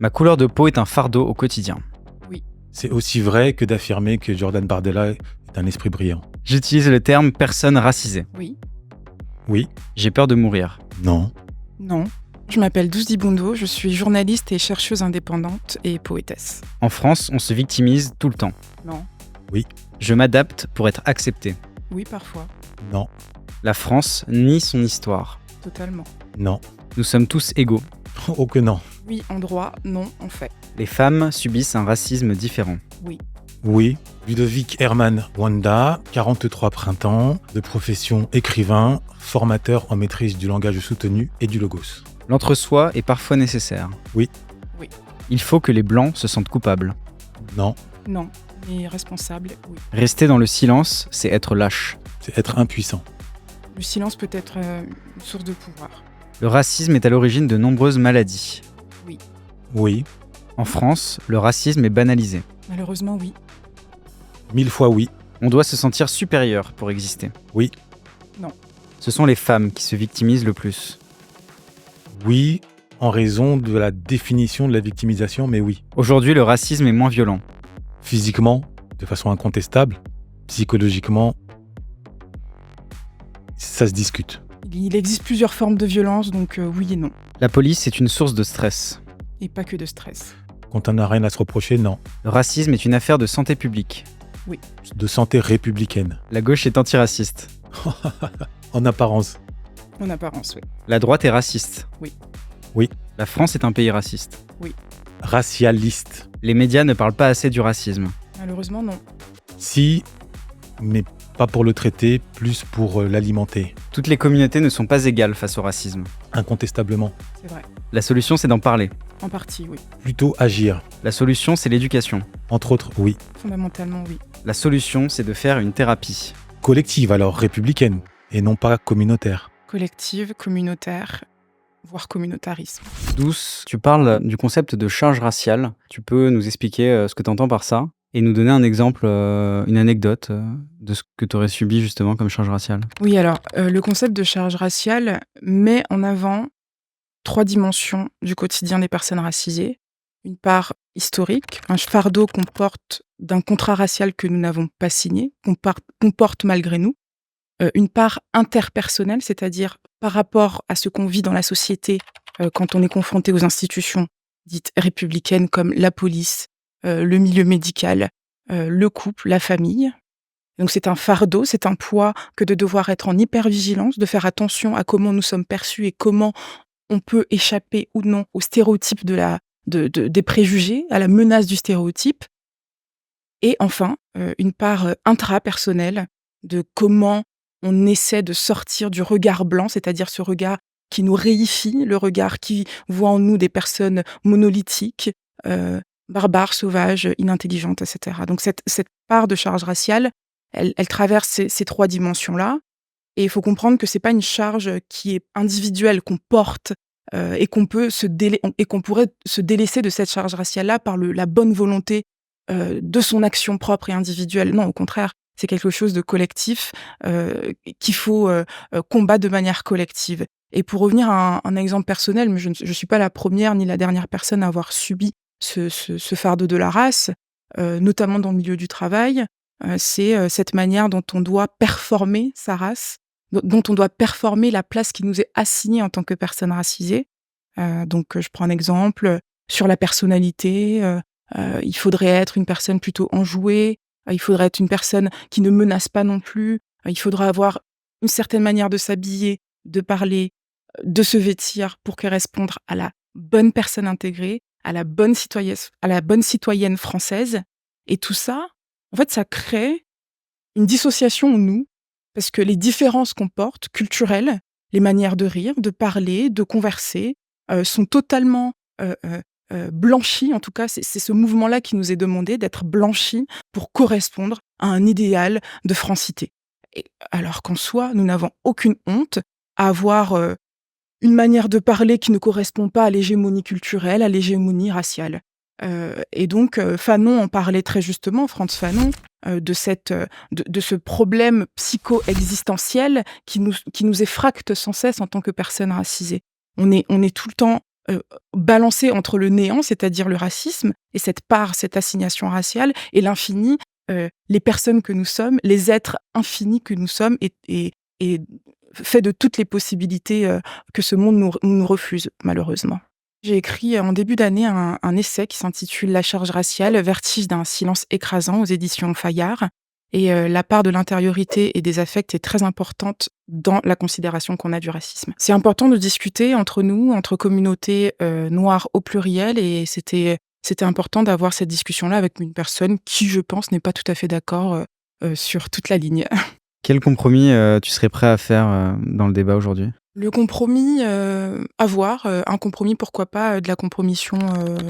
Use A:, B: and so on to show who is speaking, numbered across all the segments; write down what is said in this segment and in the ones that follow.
A: Ma couleur de peau est un fardeau au quotidien.
B: Oui.
C: C'est aussi vrai que d'affirmer que Jordan Bardella est un esprit brillant.
A: J'utilise le terme personne racisée.
B: Oui.
C: Oui.
A: J'ai peur de mourir.
C: Non.
B: Non. Je m'appelle Douce Dibundo, je suis journaliste et chercheuse indépendante et poétesse.
A: En France, on se victimise tout le temps.
B: Non.
A: Je m'adapte pour être accepté.
B: Oui, parfois.
C: Non.
A: La France nie son histoire.
B: Totalement.
C: Non.
A: Nous sommes tous égaux.
C: Oh que non.
B: Oui, en droit, non, en fait.
A: Les femmes subissent un racisme différent.
B: Oui.
C: Oui. Ludovic Herman Wanda, 43 printemps, de profession écrivain, formateur en maîtrise du langage soutenu et du logos.
A: L'entre-soi est parfois nécessaire.
C: Oui.
B: Oui.
A: Il faut que les Blancs se sentent coupables.
C: Non.
B: Non. Mais responsable, oui.
A: Rester dans le silence, c'est être lâche.
C: C'est être impuissant.
B: Le silence peut être une source de pouvoir.
A: Le racisme est à l'origine de nombreuses maladies.
C: Oui.
A: En France, le racisme est banalisé.
B: Malheureusement, oui.
C: 1000 fois oui.
A: On doit se sentir supérieur pour exister.
C: Oui.
B: Non.
A: Ce sont les femmes qui se victimisent le plus.
C: Oui, en raison de la définition de la victimisation, mais oui.
A: Aujourd'hui, le racisme est moins violent.
C: Physiquement, de façon incontestable. Psychologiquement, ça se discute.
B: Il existe plusieurs formes de violence, donc oui et non.
A: La police est une source de stress.
B: Et pas que de stress.
C: Quand on n'a rien à se reprocher, non.
A: Le racisme est une affaire de santé publique.
C: De santé républicaine.
A: La gauche est antiraciste.
C: En apparence.
B: En apparence, oui.
A: La droite est raciste.
B: Oui.
C: Oui.
A: La France est un pays raciste.
C: Racialiste.
A: Les médias ne parlent pas assez du racisme.
B: Malheureusement, non.
C: Si, mais pas pour le traiter, plus pour l'alimenter.
A: Toutes les communautés ne sont pas égales face au racisme.
C: Incontestablement.
B: C'est vrai.
A: La solution, c'est d'en parler.
B: En partie, oui.
C: Plutôt agir.
A: La solution, c'est l'éducation.
C: Entre autres, oui.
B: Fondamentalement, oui.
A: La solution, c'est de faire une thérapie.
C: Collective alors, républicaine, et non pas communautaire.
B: Collective, communautaire, voire communautarisme.
A: Douce, tu parles du concept de charge raciale. Tu peux nous expliquer ce que tu entends par ça et nous donner un exemple, une anecdote de ce que tu aurais subi justement comme charge raciale.
B: Oui, alors, le concept de charge raciale met en avant 3 dimensions du quotidien des personnes racisées. Une part historique, un fardeau qu'on porte d'un contrat racial que nous n'avons pas signé, qu'on porte malgré nous. Une part interpersonnelle, c'est-à-dire par rapport à ce qu'on vit dans la société quand on est confronté aux institutions dites républicaines comme la police, le milieu médical, le couple, la famille. Donc c'est un fardeau, c'est un poids que de devoir être en hypervigilance, de faire attention à comment nous sommes perçus et comment on peut échapper ou non aux stéréotypes des préjugés, à la menace du stéréotype. Et enfin, une part intrapersonnelle de comment on essaie de sortir du regard blanc, c'est-à-dire ce regard qui nous réifie, le regard qui voit en nous des personnes monolithiques, barbares, sauvages, inintelligentes, etc. Donc cette part de charge raciale, elle traverse ces 3 dimensions-là. Et il faut comprendre que c'est pas une charge qui est individuelle, qu'on porte et qu'on pourrait se délaisser de cette charge raciale-là par la bonne volonté de son action propre et individuelle. Non, au contraire, c'est quelque chose de collectif qu'il faut combattre de manière collective. Et pour revenir à un exemple personnel, mais je ne suis pas la première ni la dernière personne à avoir subi ce fardeau de la race, notamment dans le milieu du travail. C'est cette manière dont on doit performer sa race, dont on doit performer la place qui nous est assignée en tant que personne racisée. Donc je prends un exemple sur la personnalité. Il faudrait être une personne plutôt enjouée, il faudrait être une personne qui ne menace pas non plus, il faudra avoir une certaine manière de s'habiller, de parler, de se vêtir pour correspondre à la bonne personne intégrée, à la bonne citoyenne française. Et tout ça, en fait, ça crée une dissociation en nous, parce que les différences qu'on porte, culturelles, les manières de rire, de parler, de converser, sont totalement blanchies. En tout cas, c'est ce mouvement-là qui nous est demandé d'être blanchis pour correspondre à un idéal de francité. Et alors qu'en soi, nous n'avons aucune honte à avoir une manière de parler qui ne correspond pas à l'hégémonie culturelle, à l'hégémonie raciale. Et donc, Fanon en parlait très justement, Frantz Fanon, de ce problème psycho-existentiel qui nous effracte sans cesse en tant que personnes racisées. On est tout le temps balancé entre le néant, c'est-à-dire le racisme et cette assignation raciale et l'infini, les personnes que nous sommes, les êtres infinis que nous sommes et fait de toutes les possibilités, que ce monde nous refuse malheureusement. J'ai écrit en début d'année un essai qui s'intitule «La charge raciale, vertige d'un silence écrasant» aux éditions Fayard et la part de l'intériorité et des affects est très importante dans la considération qu'on a du racisme. C'est important de discuter entre nous, entre communautés, noires au pluriel et c'était important d'avoir cette discussion-là avec une personne qui, je pense, n'est pas tout à fait d'accord, sur toute la ligne.
A: Quel compromis, tu serais prêt à faire, dans le débat aujourd'hui?
B: Le compromis, à voir, un compromis pourquoi pas, de la compromission,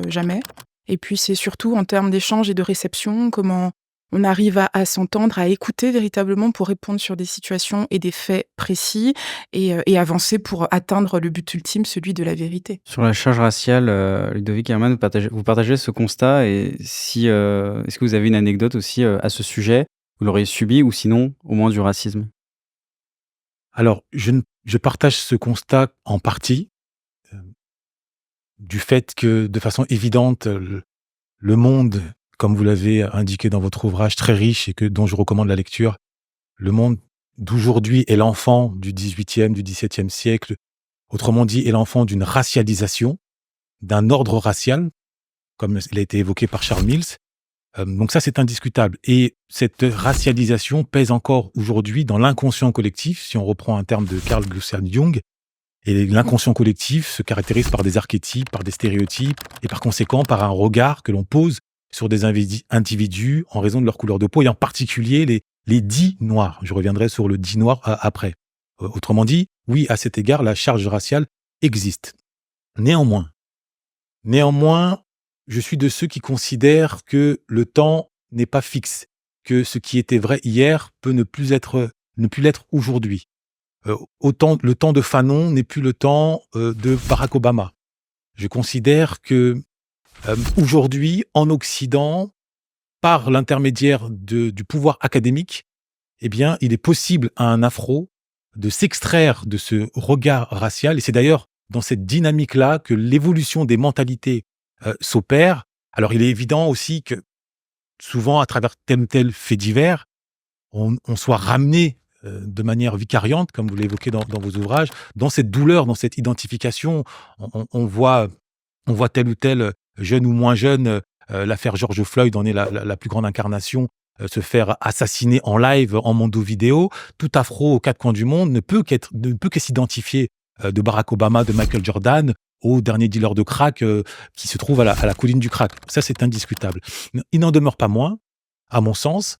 B: jamais. Et puis c'est surtout en termes d'échange et de réception, comment on arrive à s'entendre, à écouter véritablement pour répondre sur des situations et des faits précis et avancer pour atteindre le but ultime, celui de la vérité.
A: Sur la charge raciale, Ludovic Herman, vous partagez ce constat et si, est-ce que vous avez une anecdote aussi, à ce sujet? Vous l'auriez subi ou sinon au moins du racisme?
C: Alors, je partage ce constat en partie, heu, du fait que, de façon évidente, le monde, comme vous l'avez indiqué dans votre ouvrage très riche et dont je recommande la lecture, le monde d'aujourd'hui est l'enfant du XVIIIe, du XVIIe siècle, autrement dit, est l'enfant d'une racialisation, d'un ordre racial, comme il a été évoqué par Charles Mills. Donc ça, c'est indiscutable et cette racialisation pèse encore aujourd'hui dans l'inconscient collectif, si on reprend un terme de Carl Gustav Jung. Et l'inconscient collectif se caractérise par des archétypes, par des stéréotypes et par conséquent par un regard que l'on pose sur des individus en raison de leur couleur de peau et en particulier les dits noirs. Je reviendrai sur le dit noir après. Autrement dit, oui, à cet égard, la charge raciale existe. Néanmoins, je suis de ceux qui considèrent que le temps n'est pas fixe, que ce qui était vrai hier peut ne plus l'être aujourd'hui. Le temps de Fanon n'est plus le temps de Barack Obama. Je considère que aujourd'hui, en Occident, par l'intermédiaire du pouvoir académique, eh bien, il est possible à un afro de s'extraire de ce regard racial. Et c'est d'ailleurs dans cette dynamique-là que l'évolution des mentalités s'opère. Alors, il est évident aussi que souvent, à travers tel ou tel fait divers, on soit ramené de manière vicariante, comme vous l'évoquez dans vos ouvrages, dans cette douleur, dans cette identification. On voit tel ou tel jeune ou moins jeune, l'affaire George Floyd en est la plus grande incarnation, se faire assassiner en live, en mondo vidéo. Tout afro aux quatre coins du monde ne peut que s'identifier de Barack Obama, de Michael Jordan, au dernier dealer de crack qui se trouve à la colline du crack. Ça, c'est indiscutable. Il n'en demeure pas moins, à mon sens,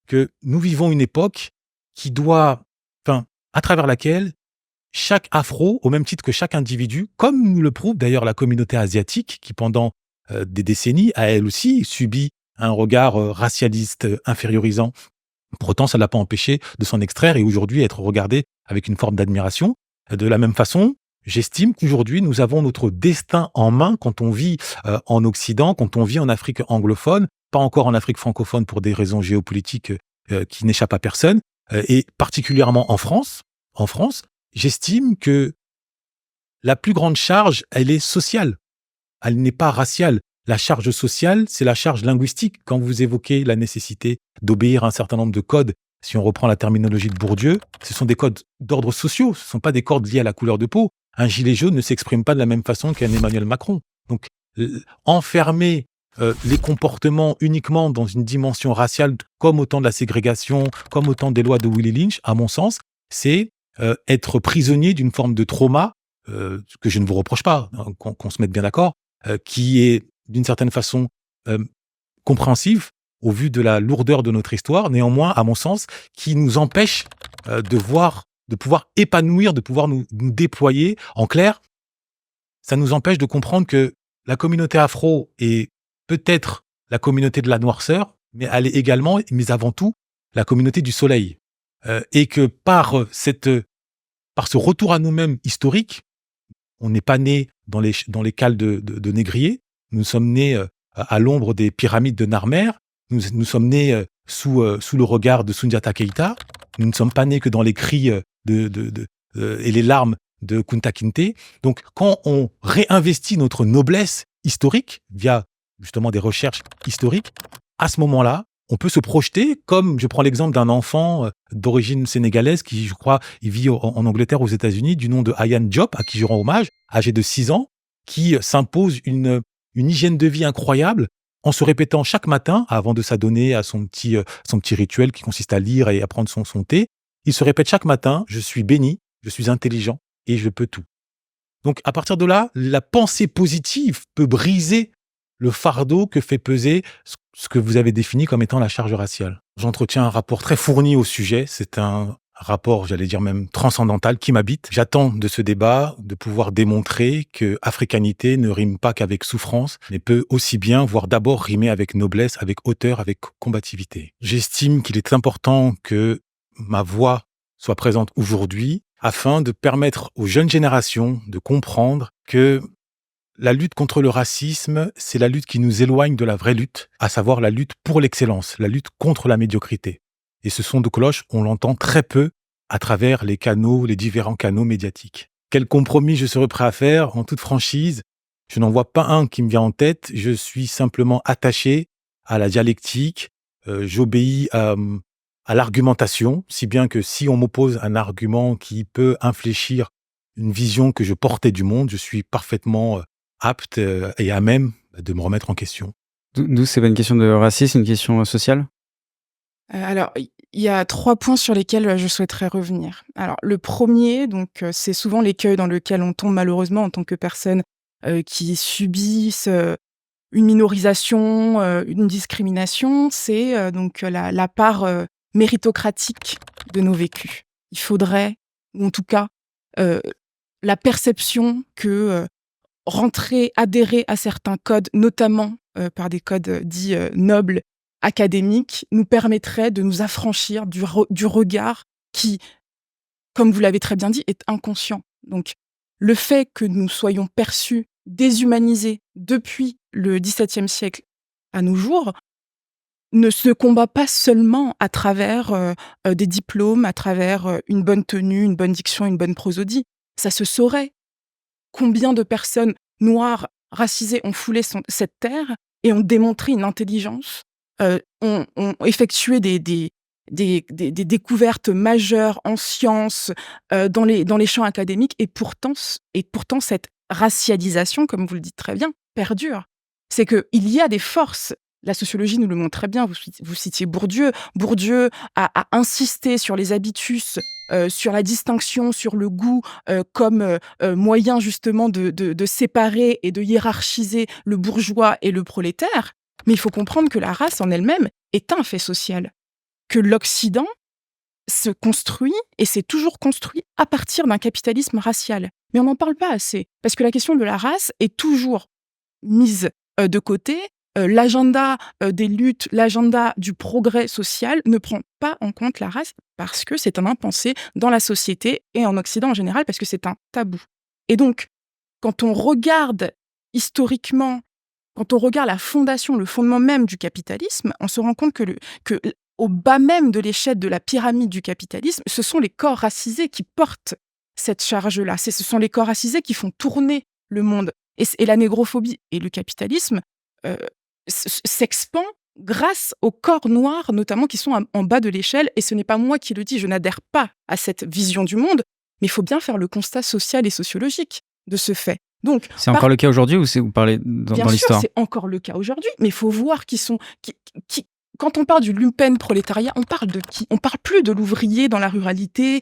C: que nous vivons une époque à travers laquelle chaque afro, au même titre que chaque individu, comme nous le prouve d'ailleurs la communauté asiatique, qui pendant des décennies a elle aussi subi un regard racialiste, infériorisant. Pour autant, ça ne l'a pas empêché de s'en extraire et aujourd'hui être regardé avec une forme d'admiration. De la même façon, j'estime qu'aujourd'hui, nous avons notre destin en main quand on vit en Occident, quand on vit en Afrique anglophone, pas encore en Afrique francophone pour des raisons géopolitiques qui n'échappent à personne, et particulièrement en France. En France, j'estime que la plus grande charge, elle est sociale. Elle n'est pas raciale. La charge sociale, c'est la charge linguistique. Quand vous évoquez la nécessité d'obéir à un certain nombre de codes, si on reprend la terminologie de Bourdieu, ce sont des codes d'ordre sociaux, ce ne sont pas des codes liés à la couleur de peau. Un gilet jaune ne s'exprime pas de la même façon qu'un Emmanuel Macron. Donc, enfermer les comportements uniquement dans une dimension raciale, comme au temps de la ségrégation, comme au temps des lois de Willie Lynch, à mon sens, c'est être prisonnier d'une forme de trauma, que je ne vous reproche pas, hein, qu'on se mette bien d'accord, qui est d'une certaine façon compréhensive au vu de la lourdeur de notre histoire, néanmoins, à mon sens, qui nous empêche de pouvoir épanouir, de pouvoir nous déployer. En clair, ça nous empêche de comprendre que la communauté afro est peut-être la communauté de la noirceur, mais elle est également, mais avant tout, la communauté du soleil. Et que par ce retour à nous-mêmes historique, on n'est pas né dans les cales de négrier, nous sommes nés à l'ombre des pyramides de Narmer, nous sommes nés sous le regard de Soundiata Keïta, nous ne sommes pas nés que dans les cris et les larmes de Kunta Kinte. Donc, quand on réinvestit notre noblesse historique via justement des recherches historiques, à ce moment-là, on peut se projeter, comme je prends l'exemple d'un enfant d'origine sénégalaise qui, je crois, il vit en Angleterre, aux États-Unis, du nom de Ayan Diop, à qui je rends hommage, âgé de 6 ans, qui s'impose une hygiène de vie incroyable en se répétant chaque matin, avant de s'adonner à son petit rituel qui consiste à lire et à prendre son thé. Il se répète chaque matin: je suis béni, je suis intelligent et je peux tout. Donc, à partir de là, la pensée positive peut briser le fardeau que fait peser ce que vous avez défini comme étant la charge raciale. J'entretiens un rapport très fourni au sujet. C'est un rapport, j'allais dire même transcendantal, qui m'habite. J'attends de ce débat de pouvoir démontrer que africanité ne rime pas qu'avec souffrance, mais peut aussi bien, voire d'abord, rimer avec noblesse, avec hauteur, avec combativité. J'estime qu'il est important que ma voix soit présente aujourd'hui afin de permettre aux jeunes générations de comprendre que la lutte contre le racisme, c'est la lutte qui nous éloigne de la vraie lutte, à savoir la lutte pour l'excellence, la lutte contre la médiocrité. Et ce son de cloche, on l'entend très peu à travers les différents canaux médiatiques. Quel compromis je serais prêt à faire, en toute franchise? Je n'en vois pas un qui me vient en tête. Je suis simplement attaché à la dialectique. J'obéis à l'argumentation, si bien que si on m'oppose un argument qui peut infléchir une vision que je portais du monde, je suis parfaitement apte et à même de me remettre en question.
A: D'où c'est pas une question de racisme, une question sociale?
B: Alors, il y a 3 points sur lesquels, je souhaiterais revenir. Alors le premier, donc, c'est souvent l'écueil dans lequel on tombe malheureusement en tant que personne, qui subissent, une minorisation, une discrimination, c'est, donc, la part, méritocratique de nos vécus. Il faudrait, ou en tout cas, heu, la perception que, adhérer à certains codes, notamment, par des codes, dits, nobles, académiques, nous permettrait de nous affranchir du regard qui, comme vous l'avez très bien dit, est inconscient. Donc, le fait que nous soyons perçus, déshumanisés depuis le XVIIe siècle à nos jours, ne se combat pas seulement à travers, des diplômes, à travers, une bonne tenue, une bonne diction, une bonne prosodie. Ça se saurait. Combien de personnes noires, racisées ont foulé cette terre et ont démontré une intelligence, ont effectué des découvertes majeures en sciences, dans les champs académiques et pourtant cette racialisation, comme vous le dites très bien, perdure. C'est qu'il y a des forces. La sociologie nous le montre très bien. Vous citiez Bourdieu. Bourdieu a insisté sur les habitus, sur la distinction, sur le goût, comme moyen justement de séparer et de hiérarchiser le bourgeois et le prolétaire. Mais il faut comprendre que la race en elle-même est un fait social, que l'Occident se construit et s'est toujours construit à partir d'un capitalisme racial. Mais on n'en parle pas assez, parce que la question de la race est toujours mise de côté. L'agenda des luttes, l'agenda du progrès social ne prend pas en compte la race parce que c'est un impensé dans la société et en Occident en général parce que c'est un tabou. Et donc, quand on regarde historiquement, quand on regarde la fondation, le fondement même du capitalisme, on se rend compte que au bas même de l'échelle de la pyramide du capitalisme, ce sont les corps racisés qui portent cette charge-là. Ce sont les corps racisés qui font tourner le monde. Et la négrophobie et le capitalisme s'expand grâce aux corps noirs, notamment, qui sont en bas de l'échelle. Et ce n'est pas moi qui le dis, je n'adhère pas à cette vision du monde, mais il faut bien faire le constat social et sociologique de ce fait. Donc,
A: c'est encore le cas aujourd'hui ou vous parlez dans
B: bien sûr,
A: l'histoire?
B: c'est encore le cas aujourd'hui, mais il faut voir quand on parle du lumpenprolétariat, on parle de qui? On parle plus de l'ouvrier dans la ruralité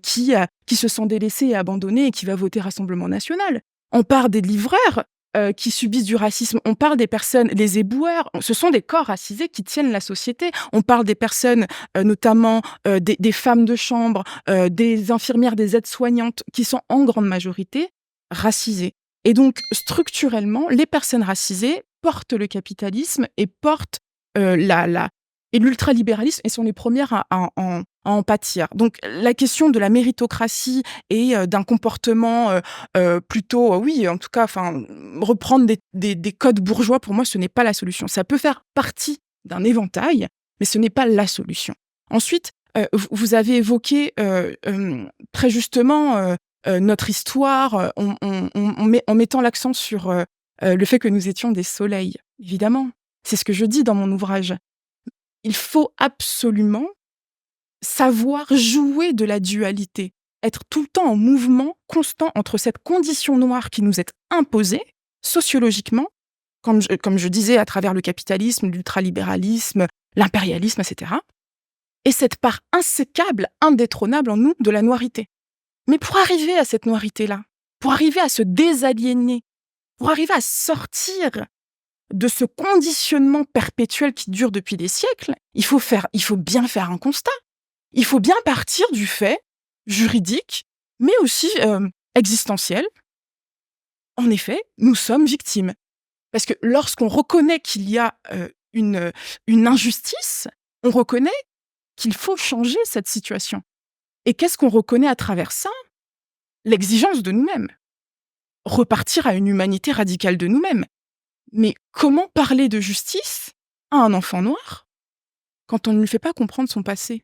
B: qui se sent délaissé et abandonné et qui va voter Rassemblement national. On parle des livreurs qui subissent du racisme. On parle des personnes, les éboueurs. Ce sont des corps racisés qui tiennent la société. On parle des personnes, notamment des femmes de chambre, des infirmières, des aides-soignantes, qui sont en grande majorité racisées. Et donc, structurellement, les personnes racisées portent le capitalisme et portent et l'ultralibéralisme et sont les premières à en pâtir. Donc, la question de la méritocratie et d'un comportement plutôt, oui, en tout cas, reprendre des codes bourgeois, pour moi, ce n'est pas la solution. Ça peut faire partie d'un éventail, mais ce n'est pas la solution. Ensuite, vous avez évoqué très justement notre histoire, en mettant l'accent sur le fait que nous étions des soleils. Évidemment, c'est ce que je dis dans mon ouvrage. Il faut absolument savoir jouer de la dualité, être tout le temps en mouvement constant entre cette condition noire qui nous est imposée sociologiquement, comme je disais, à travers le capitalisme, l'ultralibéralisme, l'impérialisme, etc., et cette part insécable, indétrônable en nous de la noirité. Mais pour arriver à cette noirité-là, pour arriver à se désaliéner, pour arriver à sortir de ce conditionnement perpétuel qui dure depuis des siècles, il faut bien faire un constat. Il faut bien partir du fait juridique, mais aussi existentiel. En effet, nous sommes victimes. Parce que lorsqu'on reconnaît qu'il y a une injustice, on reconnaît qu'il faut changer cette situation. Et qu'est-ce qu'on reconnaît à travers ça ? L'exigence de nous-mêmes. Repartir à une humanité radicale de nous-mêmes. Mais comment parler de justice à un enfant noir quand on ne lui fait pas comprendre son passé ?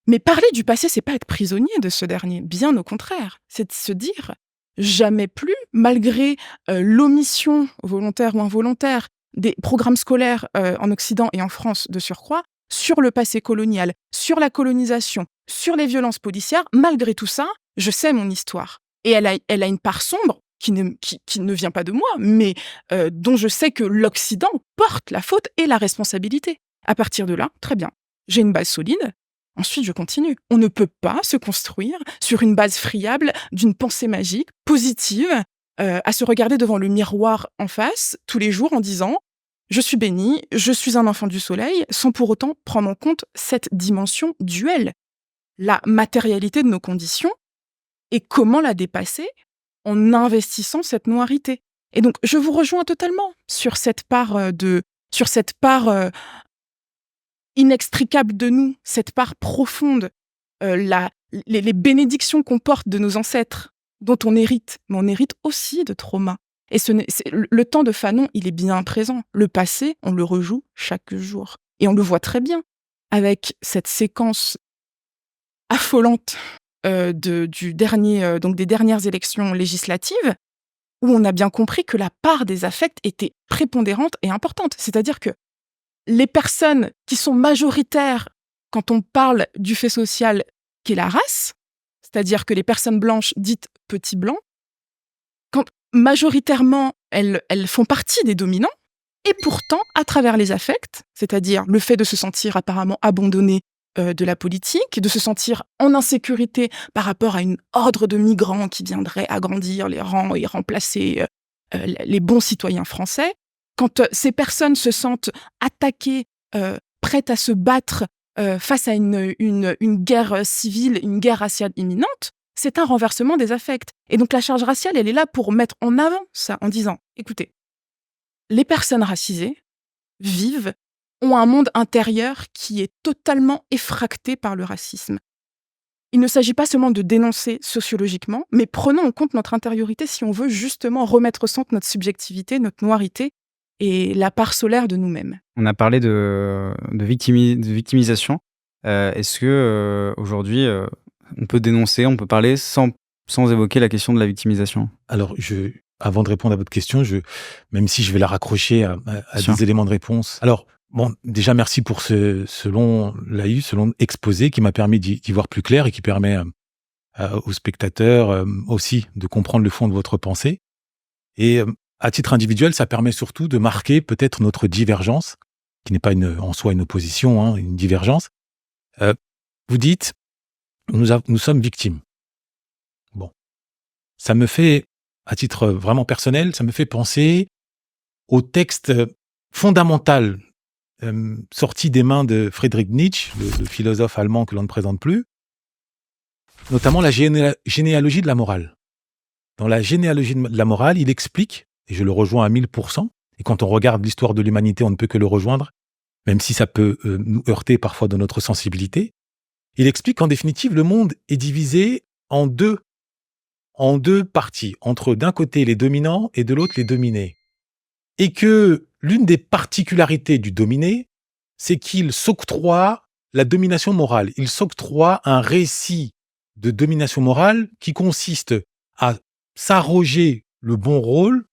B: Mais parler du passé, c'est pas être prisonnier de ce dernier. Bien au contraire, c'est de se dire jamais plus, malgré l'omission volontaire ou involontaire des programmes scolaires en Occident et en France de surcroît, sur le passé colonial, sur la colonisation, sur les violences policières, malgré tout ça, je sais mon histoire. Et elle a une part sombre qui ne vient pas de moi, mais dont je sais que l'Occident porte la faute et la responsabilité. À partir de là, très bien, j'ai une base solide, ensuite je continue. On ne peut pas se construire sur une base friable d'une pensée magique, positive, à se regarder devant le miroir en face tous les jours en disant « je suis béni, je suis un enfant du soleil », sans pour autant prendre en compte cette dimension duelle, la matérialité de nos conditions et comment la dépasser en investissant cette noirité. Et donc, je vous rejoins totalement sur cette part inextricable de nous, cette part profonde, les bénédictions qu'on porte de nos ancêtres, dont on hérite, mais on hérite aussi de traumas. Et le temps de Fanon, il est bien présent. Le passé, on le rejoue chaque jour. Et on le voit très bien avec cette séquence affolante des dernières élections législatives, où on a bien compris que la part des affects était prépondérante et importante. C'est-à-dire que les personnes qui sont majoritaires quand on parle du fait social qu'est la race, c'est-à-dire que les personnes blanches dites petits blancs, quand majoritairement elles font partie des dominants, et pourtant, à travers les affects, c'est-à-dire le fait de se sentir apparemment abandonné de la politique, de se sentir en insécurité par rapport à une horde de migrants qui viendraient agrandir les rangs et remplacer les bons citoyens français, quand ces personnes se sentent attaquées, prêtes à se battre face à une guerre civile, une guerre raciale imminente, c'est un renversement des affects. Et donc la charge raciale, elle est là pour mettre en avant ça, en disant, écoutez, les personnes racisées ont un monde intérieur qui est totalement effracté par le racisme. Il ne s'agit pas seulement de dénoncer sociologiquement, mais prenons en compte notre intériorité si on veut justement remettre au centre notre subjectivité, notre noirité et la part solaire de nous-mêmes.
A: On a parlé de victimisation. Est-ce que aujourd'hui, on peut dénoncer, on peut parler sans évoquer la question de la victimisation ?
C: Alors, avant de répondre à votre question, même si je vais la raccrocher à des éléments de réponse. Alors, bon, déjà, merci pour ce long exposé qui m'a permis d'y voir plus clair et qui permet aux spectateurs aussi de comprendre le fond de votre pensée. Et à titre individuel, ça permet surtout de marquer peut-être notre divergence, qui n'est pas en soi une opposition, une divergence. Vous dites, nous sommes victimes. Bon, ça me fait, à titre vraiment personnel, ça me fait penser au texte fondamental sorti des mains de Friedrich Nietzsche, le philosophe allemand que l'on ne présente plus, notamment la généalogie de la morale. Dans la généalogie de la morale, il explique, et je le rejoins à 1000%, et quand on regarde l'histoire de l'humanité, on ne peut que le rejoindre, même si ça peut nous heurter parfois dans notre sensibilité, il explique qu'en définitive, le monde est divisé en deux parties, entre d'un côté les dominants et de l'autre les dominés. Et que l'une des particularités du dominé, c'est qu'il s'octroie la domination morale. Il s'octroie un récit de domination morale qui consiste s'arroger le bon rôle,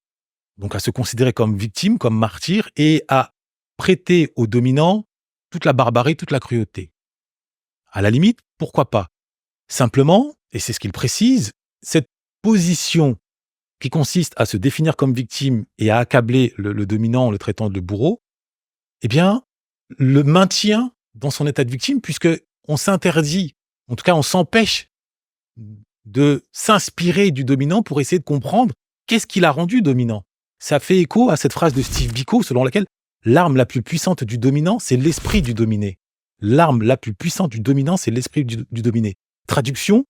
C: donc à se considérer comme victime, comme martyr, et à prêter aux dominants toute la barbarie, toute la cruauté. À la limite, pourquoi pas? Simplement, et c'est ce qu'il précise, cette position qui consiste à se définir comme victime et à accabler le dominant en le traitant de bourreau, eh bien, le maintient dans son état de victime, puisque on s'interdit, en tout cas on s'empêche de s'inspirer du dominant pour essayer de comprendre qu'est-ce qui l'a rendu dominant. Ça fait écho à cette phrase de Steve Biko selon laquelle l'arme la plus puissante du dominant, c'est l'esprit du dominé. L'arme la plus puissante du dominant, c'est l'esprit du dominé. Traduction,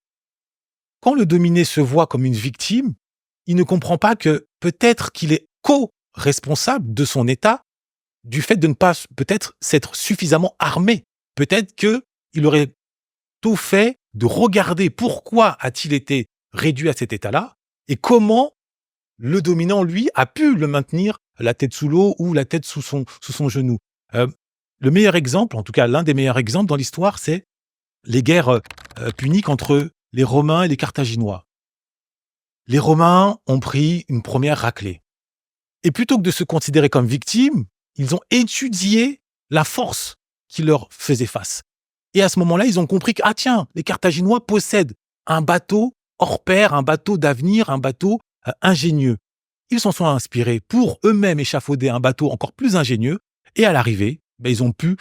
C: quand le dominé se voit comme une victime, il ne comprend pas que peut-être qu'il est co-responsable de son état, du fait de ne pas peut-être s'être suffisamment armé. Peut-être qu'il aurait tout fait de regarder pourquoi a-t-il été réduit à cet état-là et comment le dominant, lui, a pu le maintenir la tête sous l'eau ou la tête sous son genou. Le meilleur exemple, en tout cas l'un des meilleurs exemples dans l'histoire, c'est les guerres puniques entre les Romains et les Carthaginois. Les Romains ont pris une première raclée. Et plutôt que de se considérer comme victimes, ils ont étudié la force qui leur faisait face. Et à ce moment-là, ils ont compris que, ah tiens, les Carthaginois possèdent un bateau hors pair, un bateau d'avenir, un bateau ingénieux. Ils s'en sont inspirés pour eux-mêmes échafauder un bateau encore plus ingénieux. Et à l'arrivée, ils ont pu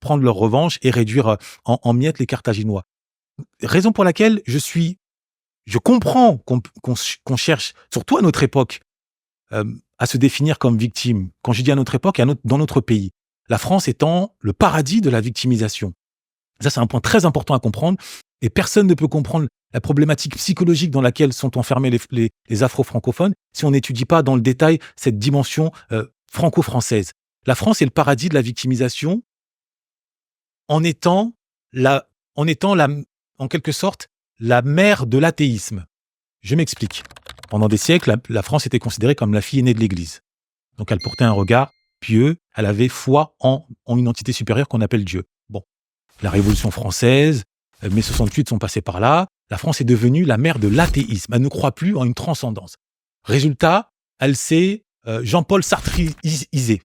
C: prendre leur revanche et réduire en miettes les Carthaginois. Raison pour laquelle je comprends qu'on cherche, surtout à notre époque, à se définir comme victime. Quand je dis à notre époque, dans notre pays. La France étant le paradis de la victimisation. Ça, c'est un point très important à comprendre. Et personne ne peut comprendre la problématique psychologique dans laquelle sont enfermés les afro-francophones si on n'étudie pas dans le détail cette dimension franco-française. La France est le paradis de la victimisation en étant en quelque sorte la mère de l'athéisme. Je m'explique. Pendant des siècles, la France était considérée comme la fille aînée de l'Église. Donc elle portait un regard pieux, elle avait foi en une entité supérieure qu'on appelle Dieu. Bon, la Révolution française, mai 68 sont passés par là, la France est devenue la mère de l'athéisme. Elle ne croit plus en une transcendance. Résultat, elle s'est Jean-Paul Sartrisée.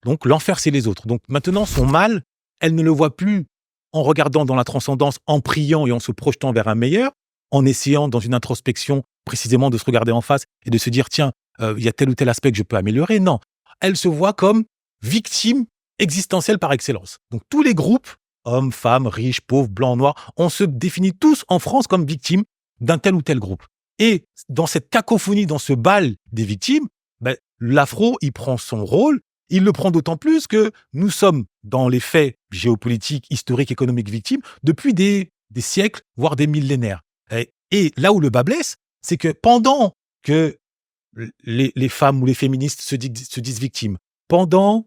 C: Donc l'enfer, c'est les autres. Donc maintenant, son mal, elle ne le voit plus en regardant dans la transcendance, en priant et en se projetant vers un meilleur, en essayant dans une introspection précisément de se regarder en face et de se dire, tiens, il y a tel ou tel aspect que je peux améliorer. Non, elle se voit comme victime existentielle par excellence. Donc tous les groupes, hommes, femmes, riches, pauvres, blancs, noirs, on se définit tous en France comme victimes d'un tel ou tel groupe. Et dans cette cacophonie, dans ce bal des victimes, l'afro, il prend son rôle. Il le prend d'autant plus que nous sommes dans les faits géopolitiques, historiques, économiques victimes depuis des siècles, voire des millénaires. Et là où le bas blesse, c'est que pendant que les femmes ou les féministes se disent victimes, pendant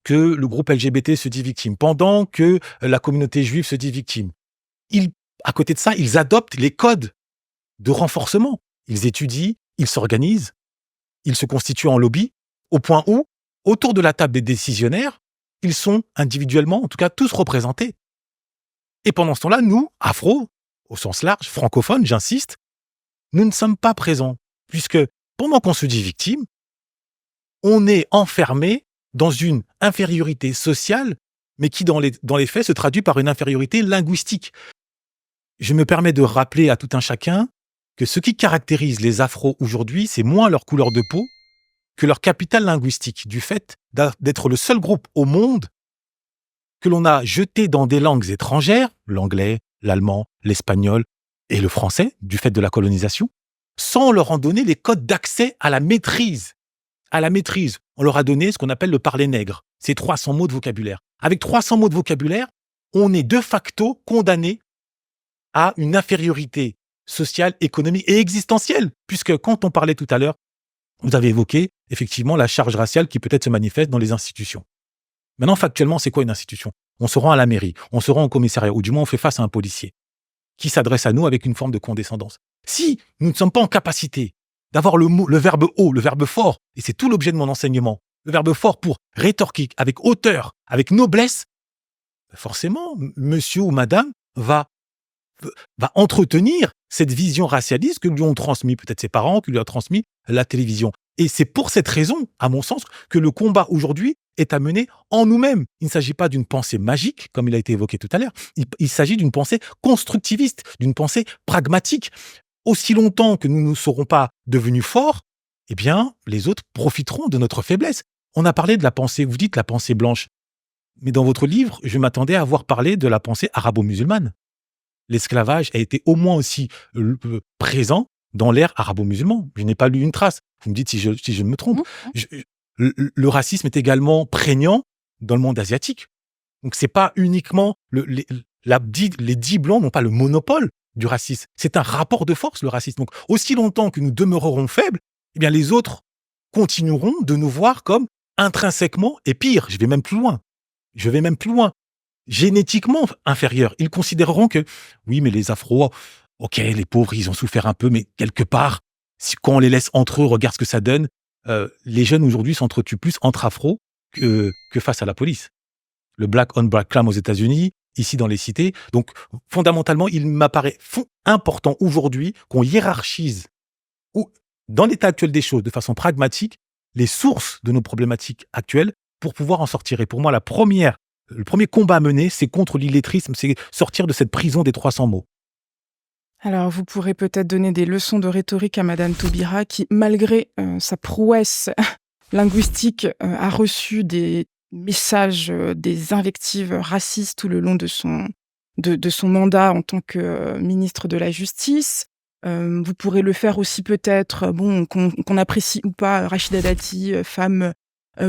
C: que le groupe LGBT se dit victime, pendant que la communauté juive se dit victime, à côté de ça, ils adoptent les codes de renforcement. Ils étudient, ils s'organisent, ils se constituent en lobby, au point où, autour de la table des décisionnaires, ils sont individuellement, en tout cas tous représentés. Et pendant ce temps-là, nous, afro, au sens large, francophones, j'insiste, nous ne sommes pas présents, puisque pendant qu'on se dit victime, on est enfermé dans une infériorité sociale, mais qui, dans les faits, se traduit par une infériorité linguistique. Je me permets de rappeler à tout un chacun que ce qui caractérise les afros aujourd'hui, c'est moins leur couleur de peau que leur capital linguistique, du fait d'être le seul groupe au monde que l'on a jeté dans des langues étrangères, l'anglais, l'allemand, l'espagnol et le français, du fait de la colonisation, sans leur en donner les codes d'accès à la maîtrise. À la maîtrise, on leur a donné ce qu'on appelle le parler nègre, c'est 300 mots de vocabulaire. Avec 300 mots de vocabulaire, on est de facto condamné à une infériorité sociale, économique et existentielle, puisque quand on parlait tout à l'heure, vous avez évoqué effectivement la charge raciale qui peut-être se manifeste dans les institutions. Maintenant, factuellement, c'est quoi une institution? On se rend à la mairie, on se rend au commissariat, ou du moins on fait face à un policier qui s'adresse à nous avec une forme de condescendance. Si nous ne sommes pas en capacité d'avoir le verbe haut, le verbe fort, et c'est tout l'objet de mon enseignement, le verbe fort pour rétorquer avec hauteur, avec noblesse, forcément, monsieur ou madame va va entretenir cette vision racialiste que lui ont transmis peut-être ses parents, que lui a transmis la télévision. Et c'est pour cette raison, à mon sens, que le combat aujourd'hui est à mener en nous-mêmes. Il ne s'agit pas d'une pensée magique, comme il a été évoqué tout à l'heure. Il s'agit d'une pensée constructiviste, d'une pensée pragmatique. Aussi longtemps que nous ne serons pas devenus forts, eh bien, les autres profiteront de notre faiblesse. On a parlé de la pensée, vous dites la pensée blanche. Mais dans votre livre, je m'attendais à voir parler de la pensée arabo-musulmane. L'esclavage a été au moins aussi présent dans l'ère arabo-musulman. Je n'ai pas lu une trace. Vous me dites si je me trompe. Le racisme est également prégnant dans le monde asiatique. Donc, c'est pas uniquement les 10 blancs n'ont pas le monopole du racisme. C'est un rapport de force, le racisme. Donc, aussi longtemps que nous demeurerons faibles, eh bien, les autres continueront de nous voir comme intrinsèquement, et pire, je vais même plus loin, génétiquement inférieurs. Ils considéreront que, oui, mais les Afro, ok, les pauvres, ils ont souffert un peu, mais quelque part, quand on les laisse entre eux, regarde ce que ça donne. Les jeunes aujourd'hui s'entretuent plus entre Afro que face à la police. Le black on black crime aux États-Unis, ici dans les cités. Donc, fondamentalement, il m'apparaît important aujourd'hui qu'on hiérarchise, ou dans l'état actuel des choses, de façon pragmatique, les sources de nos problématiques actuelles pour pouvoir en sortir. Et pour moi, le premier combat à mener, c'est contre l'illettrisme, c'est sortir de cette prison des 300 mots.
B: Alors, vous pourrez peut-être donner des leçons de rhétorique à Madame Taubira, qui, malgré sa prouesse linguistique, a reçu des messages, des invectives racistes tout le long de son mandat en tant que ministre de la Justice. Vous pourrez le faire aussi peut-être, qu'on apprécie ou pas Rachida Dati, femme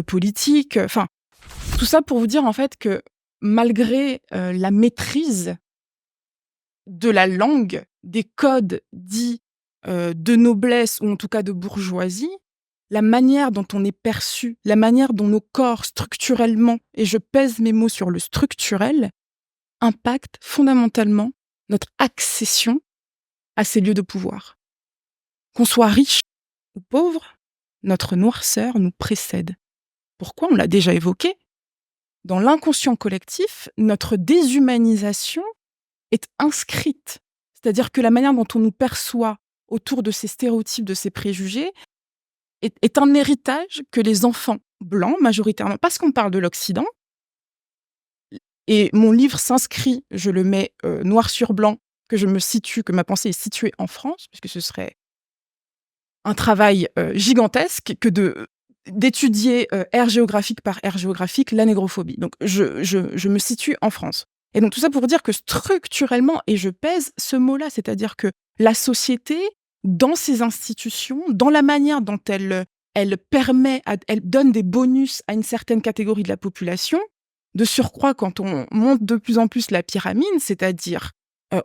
B: politique. Enfin, tout ça pour vous dire en fait que malgré la maîtrise de la langue, des codes dits de noblesse ou en tout cas de bourgeoisie, la manière dont on est perçu, la manière dont nos corps structurellement, et je pèse mes mots sur le structurel, impacte fondamentalement notre accession à ces lieux de pouvoir. Qu'on soit riche ou pauvre, notre noirceur nous précède. Pourquoi ? On l'a déjà évoqué. Dans l'inconscient collectif, notre déshumanisation est inscrite. C'est-à-dire que la manière dont on nous perçoit autour de ces stéréotypes, de ces préjugés, est un héritage que les enfants blancs, majoritairement, parce qu'on parle de l'Occident, et mon livre s'inscrit, je le mets noir sur blanc, que ma pensée est située en France, puisque ce serait un travail gigantesque que d'étudier aire géographique par aire géographique la négrophobie. Donc, je me situe en France. Et donc, tout ça pour dire que structurellement, et je pèse ce mot-là, c'est-à-dire que la société, dans ses institutions, dans la manière dont elle donne des bonus à une certaine catégorie de la population, de surcroît, quand on monte de plus en plus la pyramide, c'est-à-dire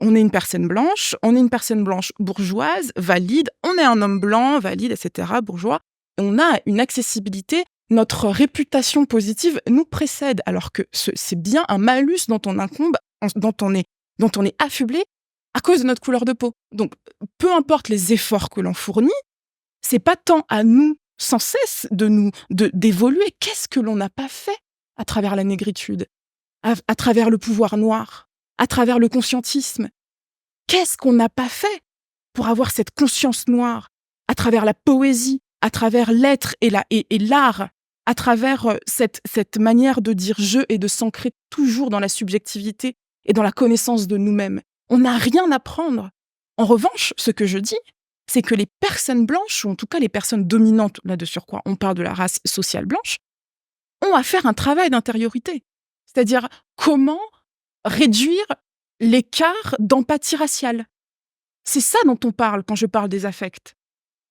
B: on est une personne blanche bourgeoise, valide, on est un homme blanc, valide, etc., bourgeois, on a une accessibilité, notre réputation positive nous précède, alors que c'est bien un malus dont on incombe, dont on est affublé à cause de notre couleur de peau. Donc, peu importe les efforts que l'on fournit, c'est pas tant à nous, sans cesse, d'évoluer. Qu'est-ce que l'on n'a pas fait à travers la négritude, à travers le pouvoir noir, à travers le conscientisme? Qu'est-ce qu'on n'a pas fait pour avoir cette conscience noire, à travers la poésie, à travers l'être et l'art, à travers cette manière de dire « je » et de s'ancrer toujours dans la subjectivité et dans la connaissance de nous-mêmes. On n'a rien à prendre. En revanche, ce que je dis, c'est que les personnes blanches, ou en tout cas les personnes dominantes, là de surcroît, on parle de la race sociale blanche, ont à faire un travail d'intériorité. C'est-à-dire comment réduire l'écart d'empathie raciale. C'est ça dont on parle quand je parle des affects.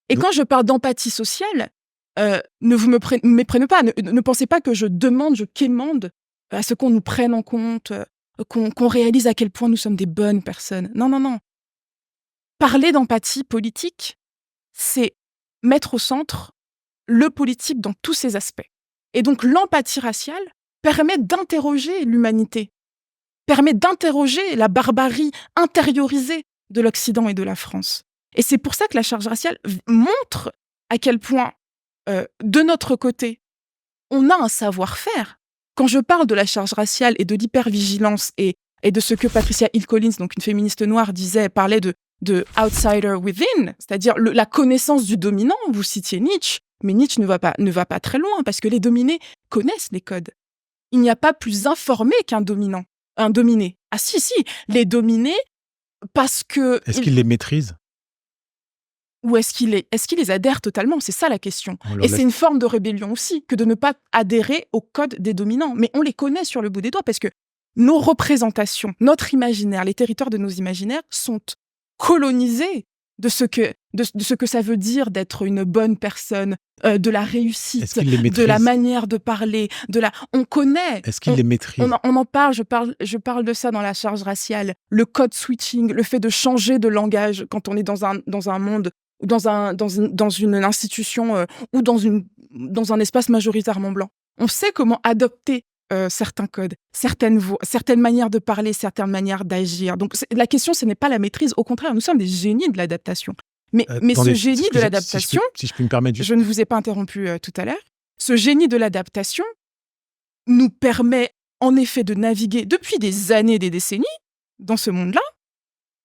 B: Et quand je parle d'empathie sociale, ne vous méprenez pas, ne pensez pas que je quémande à ce qu'on nous prenne en compte, qu'on réalise à quel point nous sommes des bonnes personnes. Non, non, non. Parler d'empathie politique, c'est mettre au centre le politique dans tous ses aspects. Et donc l'empathie raciale permet d'interroger l'humanité, permet d'interroger la barbarie intériorisée de l'Occident et de la France. Et c'est pour ça que la charge raciale montre à quel point, de notre côté, on a un savoir-faire. Quand je parle de la charge raciale et de l'hypervigilance et et de ce que Patricia Hill Collins, donc une féministe noire, parlait de outsider within, c'est-à-dire la connaissance du dominant. Vous citiez Nietzsche, mais Nietzsche ne va pas très loin parce que les dominés connaissent les codes. Il n'y a pas plus informé qu'un dominant, un dominé. Ah si, les dominés, parce que...
C: Est-ce qu'ils les maîtrisent?
B: Ou est-ce qu'il les adhère totalement? C'est ça la question. Et c'est une forme de rébellion aussi, que de ne pas adhérer au code des dominants. Mais on les connaît sur le bout des doigts parce que nos représentations, notre imaginaire, les territoires de nos imaginaires sont colonisés de ce que ça veut dire d'être une bonne personne, de la réussite, de la manière de parler, on connaît.
C: Est-ce qu'ils les maîtrisent?
B: On en parle, je parle de ça dans la charge raciale, le code switching, le fait de changer de langage quand on est dans un monde ou dans une institution ou dans un espace majoritairement blanc. On sait comment adopter certains codes, certaines manières de parler, certaines manières d'agir. Donc la question, ce n'est pas la maîtrise. Au contraire, nous sommes des génies de l'adaptation. Mais ce génie de l'adaptation,
C: si je puis me permettre,
B: je ne vous ai pas interrompu tout à l'heure, ce génie de l'adaptation nous permet en effet de naviguer depuis des années, des décennies dans ce monde-là.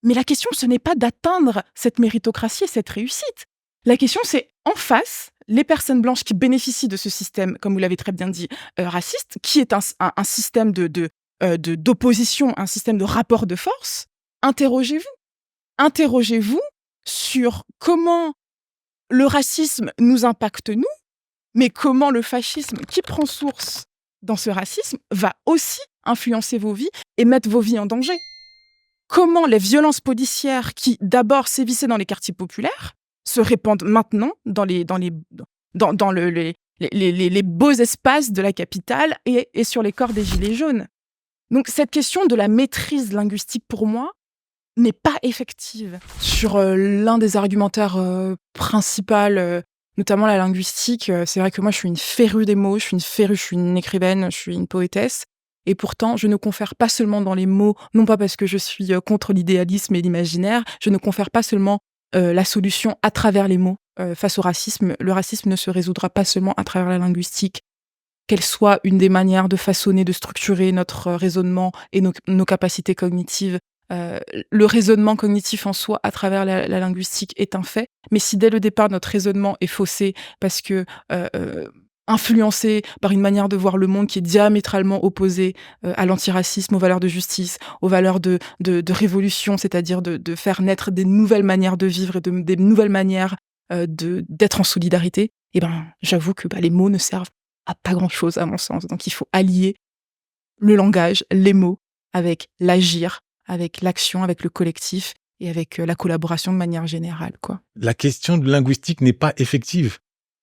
B: Mais la question, ce n'est pas d'atteindre cette méritocratie et cette réussite. La question, c'est en face, les personnes blanches qui bénéficient de ce système, comme vous l'avez très bien dit, raciste, qui est un système d'opposition, un système de rapport de force. Interrogez-vous sur comment le racisme nous impacte nous, mais comment le fascisme, qui prend source dans ce racisme, va aussi influencer vos vies et mettre vos vies en danger. Comment les violences policières qui d'abord sévissaient dans les quartiers populaires se répandent maintenant dans les beaux espaces de la capitale et sur les corps des gilets jaunes. Donc cette question de la maîtrise linguistique, pour moi, n'est pas effective. Sur l'un des argumentaires principaux, notamment la linguistique, c'est vrai que moi je suis une férue des mots, je suis une écrivaine, je suis une poétesse, et pourtant je ne confère pas seulement dans les mots, non pas parce que je suis contre l'idéalisme et l'imaginaire, je ne confère pas seulement la solution à travers les mots face au racisme. Le racisme ne se résoudra pas seulement à travers la linguistique, qu'elle soit une des manières de façonner, de structurer notre raisonnement et nos capacités cognitives. Le raisonnement cognitif en soi à travers la linguistique est un fait, mais si dès le départ notre raisonnement est faussé parce que influencé par une manière de voir le monde qui est diamétralement opposée à l'antiracisme, aux valeurs de justice, aux valeurs de révolution, c'est-à-dire de faire naître des nouvelles manières de vivre et des nouvelles manières d'être en solidarité, eh ben, j'avoue que les mots ne servent à pas grand-chose à mon sens. Donc il faut allier le langage, les mots, avec l'agir, avec l'action, avec le collectif et avec la collaboration de manière générale, quoi.
C: La question de linguistique n'est pas effective.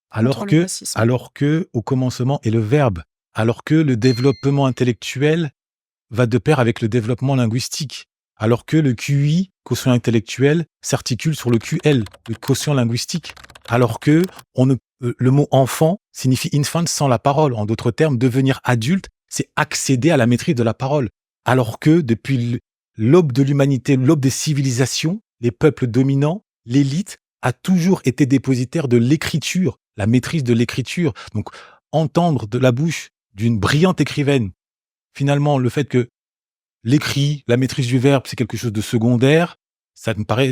C: Alors que au commencement est le verbe, alors que le développement intellectuel va de pair avec le développement linguistique, alors que le QI, quotient intellectuel, s'articule sur le QL, le quotient linguistique, alors que le mot enfant signifie infant sans la parole. En d'autres termes, devenir adulte, c'est accéder à la maîtrise de la parole. Alors que depuis l'aube de l'humanité, l'aube des civilisations, les peuples dominants, l'élite a toujours été dépositaire de l'écriture, la maîtrise de l'écriture. Donc, entendre de la bouche d'une brillante écrivaine, finalement, le fait que l'écrit, la maîtrise du verbe, c'est quelque chose de secondaire, ça me paraît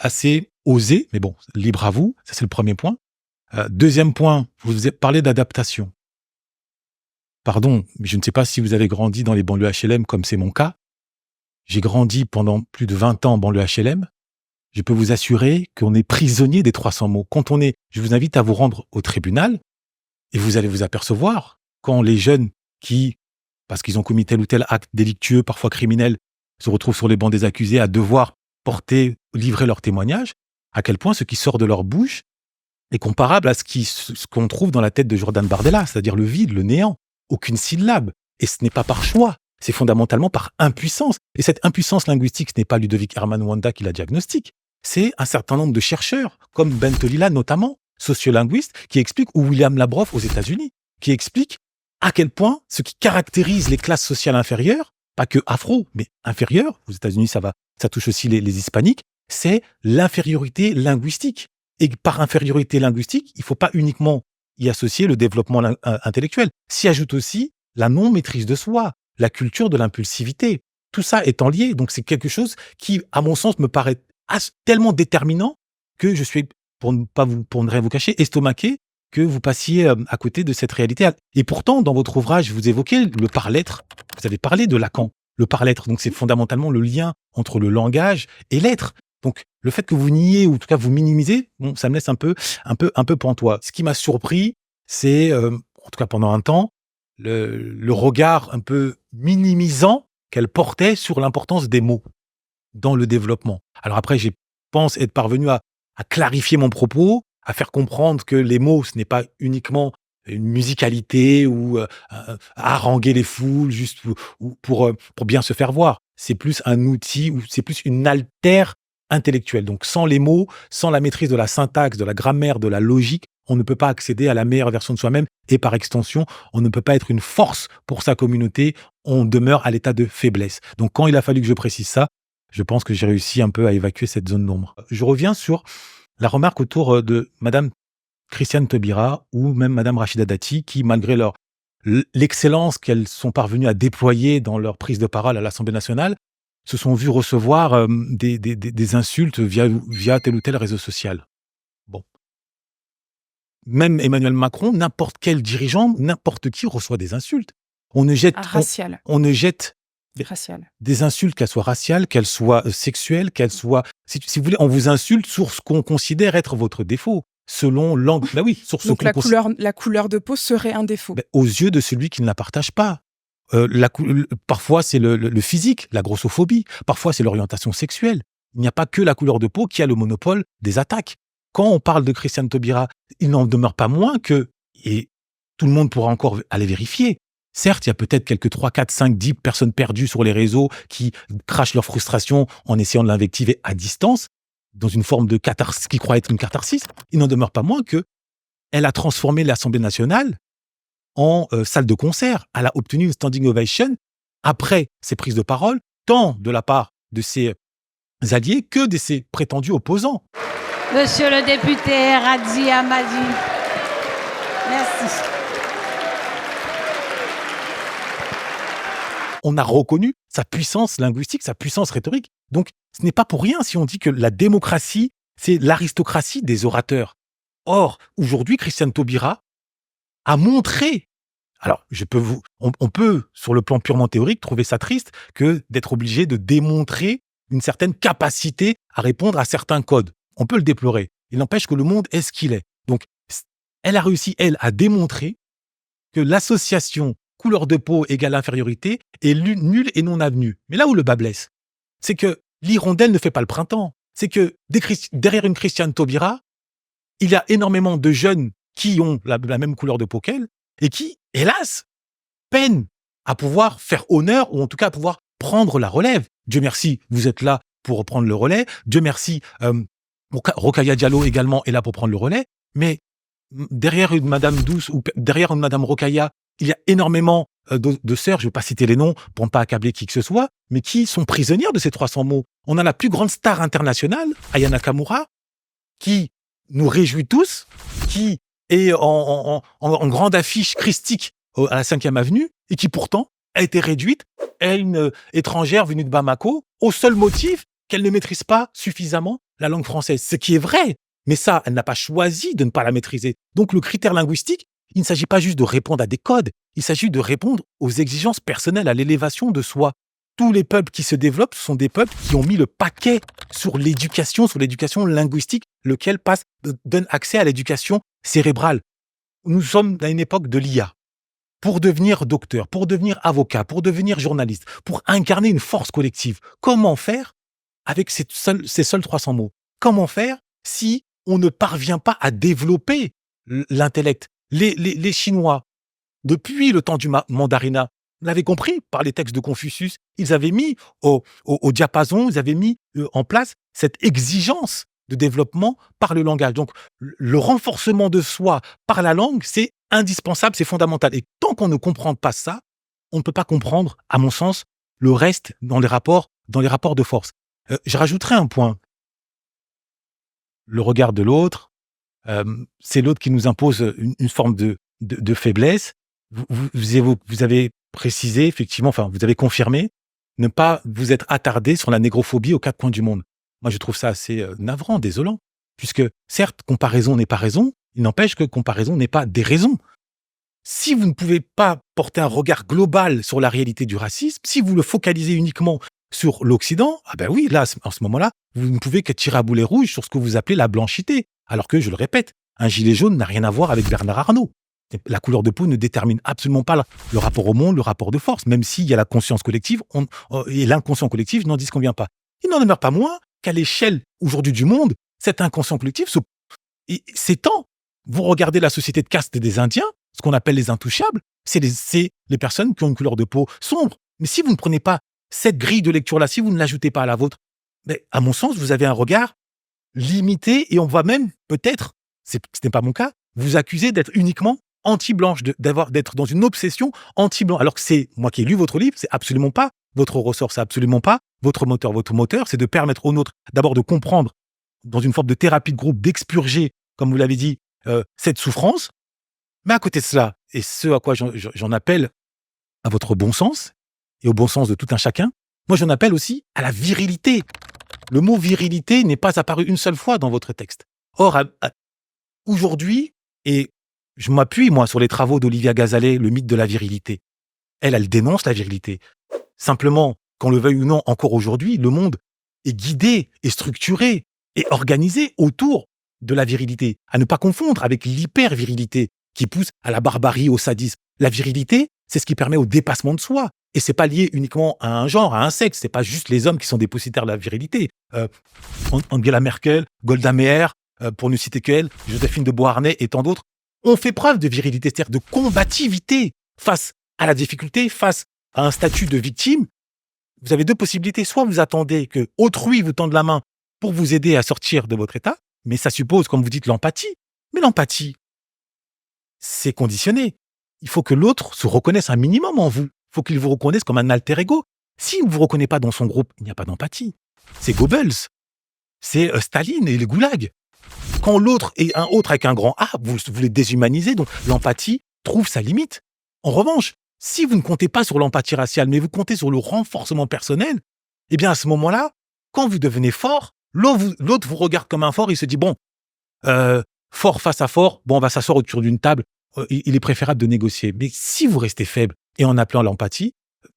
C: assez osé, mais bon, libre à vous, ça c'est le premier point. Deuxième point, vous avez parlé d'adaptation. Pardon, mais je ne sais pas si vous avez grandi dans les banlieues HLM comme c'est mon cas. J'ai grandi pendant plus de 20 ans en banlieue HLM. Je peux vous assurer qu'on est prisonnier des 300 mots. Je vous invite à vous rendre au tribunal et vous allez vous apercevoir quand les jeunes qui, parce qu'ils ont commis tel ou tel acte délictueux, parfois criminel, se retrouvent sur les bancs des accusés à devoir livrer leur témoignage, à quel point ce qui sort de leur bouche est comparable à ce qu'on trouve dans la tête de Jordan Bardella, c'est-à-dire le vide, le néant, aucune syllabe. Et ce n'est pas par choix, c'est fondamentalement par impuissance. Et cette impuissance linguistique, ce n'est pas Ludovic Herman Wanda qui la diagnostique, c'est un certain nombre de chercheurs, comme Ben Tolila notamment, sociolinguiste, qui explique, ou William Labroff aux États-Unis, qui explique à quel point ce qui caractérise les classes sociales inférieures, pas que afro, mais inférieures, aux États-Unis ça touche aussi les hispaniques, c'est l'infériorité linguistique. Et par infériorité linguistique, il ne faut pas uniquement y associer le développement intellectuel. S'y ajoute aussi la non-maîtrise de soi, la culture de l'impulsivité. tout ça étant lié, donc c'est quelque chose qui, à mon sens, me paraît tellement déterminant que je suis, pour ne rien vous cacher, estomaqué que vous passiez à côté de cette réalité. Et pourtant, dans votre ouvrage, vous évoquez le par-l'être. Vous avez parlé de Lacan, le par-l'être. Donc, c'est fondamentalement le lien entre le langage et l'être. Donc, le fait que vous niez, ou en tout cas vous minimisez, bon, ça me laisse un peu pantois. Ce qui m'a surpris, c'est, en tout cas pendant un temps, le regard un peu minimisant qu'elle portait sur l'importance des mots dans le développement. Alors après, je pense être parvenu à clarifier mon propos, à faire comprendre que les mots, ce n'est pas uniquement une musicalité ou haranguer les foules juste pour bien se faire voir. C'est plus un outil, ou c'est plus une altère intellectuelle. Donc sans les mots, sans la maîtrise de la syntaxe, de la grammaire, de la logique, on ne peut pas accéder à la meilleure version de soi-même et par extension, on ne peut pas être une force pour sa communauté, on demeure à l'état de faiblesse. Donc quand il a fallu que je précise ça, je pense que j'ai réussi un peu à évacuer cette zone d'ombre. Je reviens sur la remarque autour de Madame Christiane Taubira ou même Madame Rachida Dati, qui, malgré l'excellence qu'elles sont parvenues à déployer dans leur prise de parole à l'Assemblée nationale, se sont vues recevoir des insultes via tel ou tel réseau social. Bon. Même Emmanuel Macron, n'importe quel dirigeant, n'importe qui reçoit des insultes. On ne jette,
B: Racial.
C: on ne jette
B: Racial.
C: des insultes, qu'elles soient raciales, qu'elles soient sexuelles, qu'elles soient... Si vous voulez, on vous insulte sur ce qu'on considère être votre défaut, selon l'angle... Ben oui, sur ce
B: Donc
C: qu'on
B: la couleur de peau serait un défaut.
C: Ben, aux yeux de celui qui ne la partage pas. Parfois, c'est le physique, la grossophobie. Parfois, c'est l'orientation sexuelle. Il n'y a pas que la couleur de peau qui a le monopole des attaques. Quand on parle de Christiane Taubira, il n'en demeure pas moins que, et tout le monde pourra encore aller vérifier, certes, il y a peut-être quelques 3, 4, 5, 10 personnes perdues sur les réseaux qui crachent leur frustration en essayant de l'invectiver à distance, dans une forme de catharsis, qui croit être une catharsis. Il n'en demeure pas moins que elle a transformé l'Assemblée nationale en salle de concert. Elle a obtenu une standing ovation après ses prises de parole, tant de la part de ses alliés que de ses prétendus opposants.
D: Monsieur le député Radzi Amadi. Merci.
C: On a reconnu sa puissance linguistique, sa puissance rhétorique. Donc, ce n'est pas pour rien si on dit que la démocratie, c'est l'aristocratie des orateurs. Or, aujourd'hui, Christiane Taubira a montré... Alors, on peut, sur le plan purement théorique, trouver ça triste que d'être obligé de démontrer une certaine capacité à répondre à certains codes. On peut le déplorer. Il n'empêche que le monde est ce qu'il est. Donc, elle a réussi, elle, à démontrer que l'association couleur de peau égale infériorité est nulle et non avenue. Mais là où le bas blesse, c'est que l'hirondelle ne fait pas le printemps. C'est que derrière une Christiane Taubira, il y a énormément de jeunes qui ont la même couleur de peau qu'elle et qui, hélas, peinent à pouvoir faire honneur ou en tout cas à pouvoir prendre la relève. Dieu merci, vous êtes là pour prendre le relais. Dieu merci, Rokhaya Diallo également est là pour prendre le relais. Mais derrière une Madame Douce ou derrière une Madame Rokhaya, il y a énormément de sœurs, je ne vais pas citer les noms pour ne pas accabler qui que ce soit, mais qui sont prisonnières de ces 300 mots. On a la plus grande star internationale, Aya Nakamura, qui nous réjouit tous, qui est en grande affiche christique à la 5e avenue et qui pourtant a été réduite à une étrangère venue de Bamako au seul motif qu'elle ne maîtrise pas suffisamment la langue française. Ce qui est vrai, mais ça, elle n'a pas choisi de ne pas la maîtriser. Donc le critère linguistique, il ne s'agit pas juste de répondre à des codes, il s'agit de répondre aux exigences personnelles, à l'élévation de soi. Tous les peuples qui se développent sont des peuples qui ont mis le paquet sur l'éducation linguistique, lequel donne accès à l'éducation cérébrale. Nous sommes à une époque de l'IA. Pour devenir docteur, pour devenir avocat, pour devenir journaliste, pour incarner une force collective, comment faire avec ces seuls 300 mots? Comment faire si on ne parvient pas à développer l'intellect? Les Chinois, depuis le temps du mandarinat, vous l'avez compris par les textes de Confucius, ils avaient mis au diapason, ils avaient mis en place cette exigence de développement par le langage. Donc, le renforcement de soi par la langue, c'est indispensable, c'est fondamental. Et tant qu'on ne comprend pas ça, on ne peut pas comprendre, à mon sens, le reste dans les rapports de force. Je rajouterai un point. Le regard de l'autre, c'est l'autre qui nous impose une forme de faiblesse. Vous avez précisé, effectivement, enfin, vous avez confirmé ne pas vous être attardé sur la négrophobie aux 4 coins du monde. Moi, je trouve ça assez navrant, désolant, puisque certes, comparaison n'est pas raison, il n'empêche que comparaison n'est pas déraison. Si vous ne pouvez pas porter un regard global sur la réalité du racisme, si vous le focalisez uniquement sur l'Occident, ah ben oui, là, en ce moment-là, vous ne pouvez que tirer à boulet rouge sur ce que vous appelez la blanchité. Alors que, je le répète, un gilet jaune n'a rien à voir avec Bernard Arnault. La couleur de peau ne détermine absolument pas le rapport au monde, le rapport de force, même s'il y a la conscience collective et l'inconscient collectif n'en disconvient pas. Il n'en demeure pas moins qu'à l'échelle aujourd'hui du monde, cet inconscient collectif s'étend. Vous regardez la société de caste des Indiens, ce qu'on appelle les intouchables, c'est les personnes qui ont une couleur de peau sombre. Mais si vous ne prenez pas cette grille de lecture-là, si vous ne l'ajoutez pas à la vôtre, à mon sens, vous avez un regard limité et on va même, peut-être, ce n'est pas mon cas, vous accuser d'être uniquement anti-blanche, d'être dans une obsession anti-blanc. Alors que c'est, moi qui ai lu votre livre, c'est absolument pas votre ressort, c'est absolument pas votre moteur. Votre moteur, c'est de permettre aux nôtres d'abord de comprendre, dans une forme de thérapie de groupe, d'expurger, comme vous l'avez dit, cette souffrance. Mais à côté de cela, et ce à quoi j'en appelle à votre bon sens, et au bon sens de tout un chacun, moi j'en appelle aussi à la virilité. Le mot virilité n'est pas apparu une seule fois dans votre texte. Or, aujourd'hui, et je m'appuie, moi, sur les travaux d'Olivia Gazalet, le mythe de la virilité. Elle dénonce la virilité. Simplement, qu'on le veuille ou non, encore aujourd'hui, le monde est guidé, est structuré, et organisé autour de la virilité. À ne pas confondre avec l'hyper-virilité qui pousse à la barbarie, au sadisme. La virilité, c'est ce qui permet au dépassement de soi. Et c'est pas lié uniquement à un genre, à un sexe. C'est pas juste les hommes qui sont dépositaires de la virilité. Angela Merkel, Golda Meir, pour ne citer qu'elle, Joséphine de Beauharnais et tant d'autres, ont fait preuve de virilité, c'est-à-dire de combativité face à la difficulté, face à un statut de victime. Vous avez 2 possibilités. Soit vous attendez que autrui vous tende la main pour vous aider à sortir de votre état, mais ça suppose, comme vous dites, l'empathie. Mais l'empathie, c'est conditionné. Il faut que l'autre se reconnaisse un minimum en vous. Il faut qu'il vous reconnaisse comme un alter ego. S'il ne vous reconnaît pas dans son groupe, il n'y a pas d'empathie. C'est Goebbels, c'est Staline et les goulags. Quand l'autre est un autre avec un grand A, vous les déshumanisez, donc l'empathie trouve sa limite. En revanche, si vous ne comptez pas sur l'empathie raciale, mais vous comptez sur le renforcement personnel, eh bien à ce moment-là, quand vous devenez fort, l'autre vous regarde comme un fort, il se dit, bon, fort face à fort, bon, on va s'asseoir autour d'une table, il est préférable de négocier. Mais si vous restez faible et en appelant l'empathie,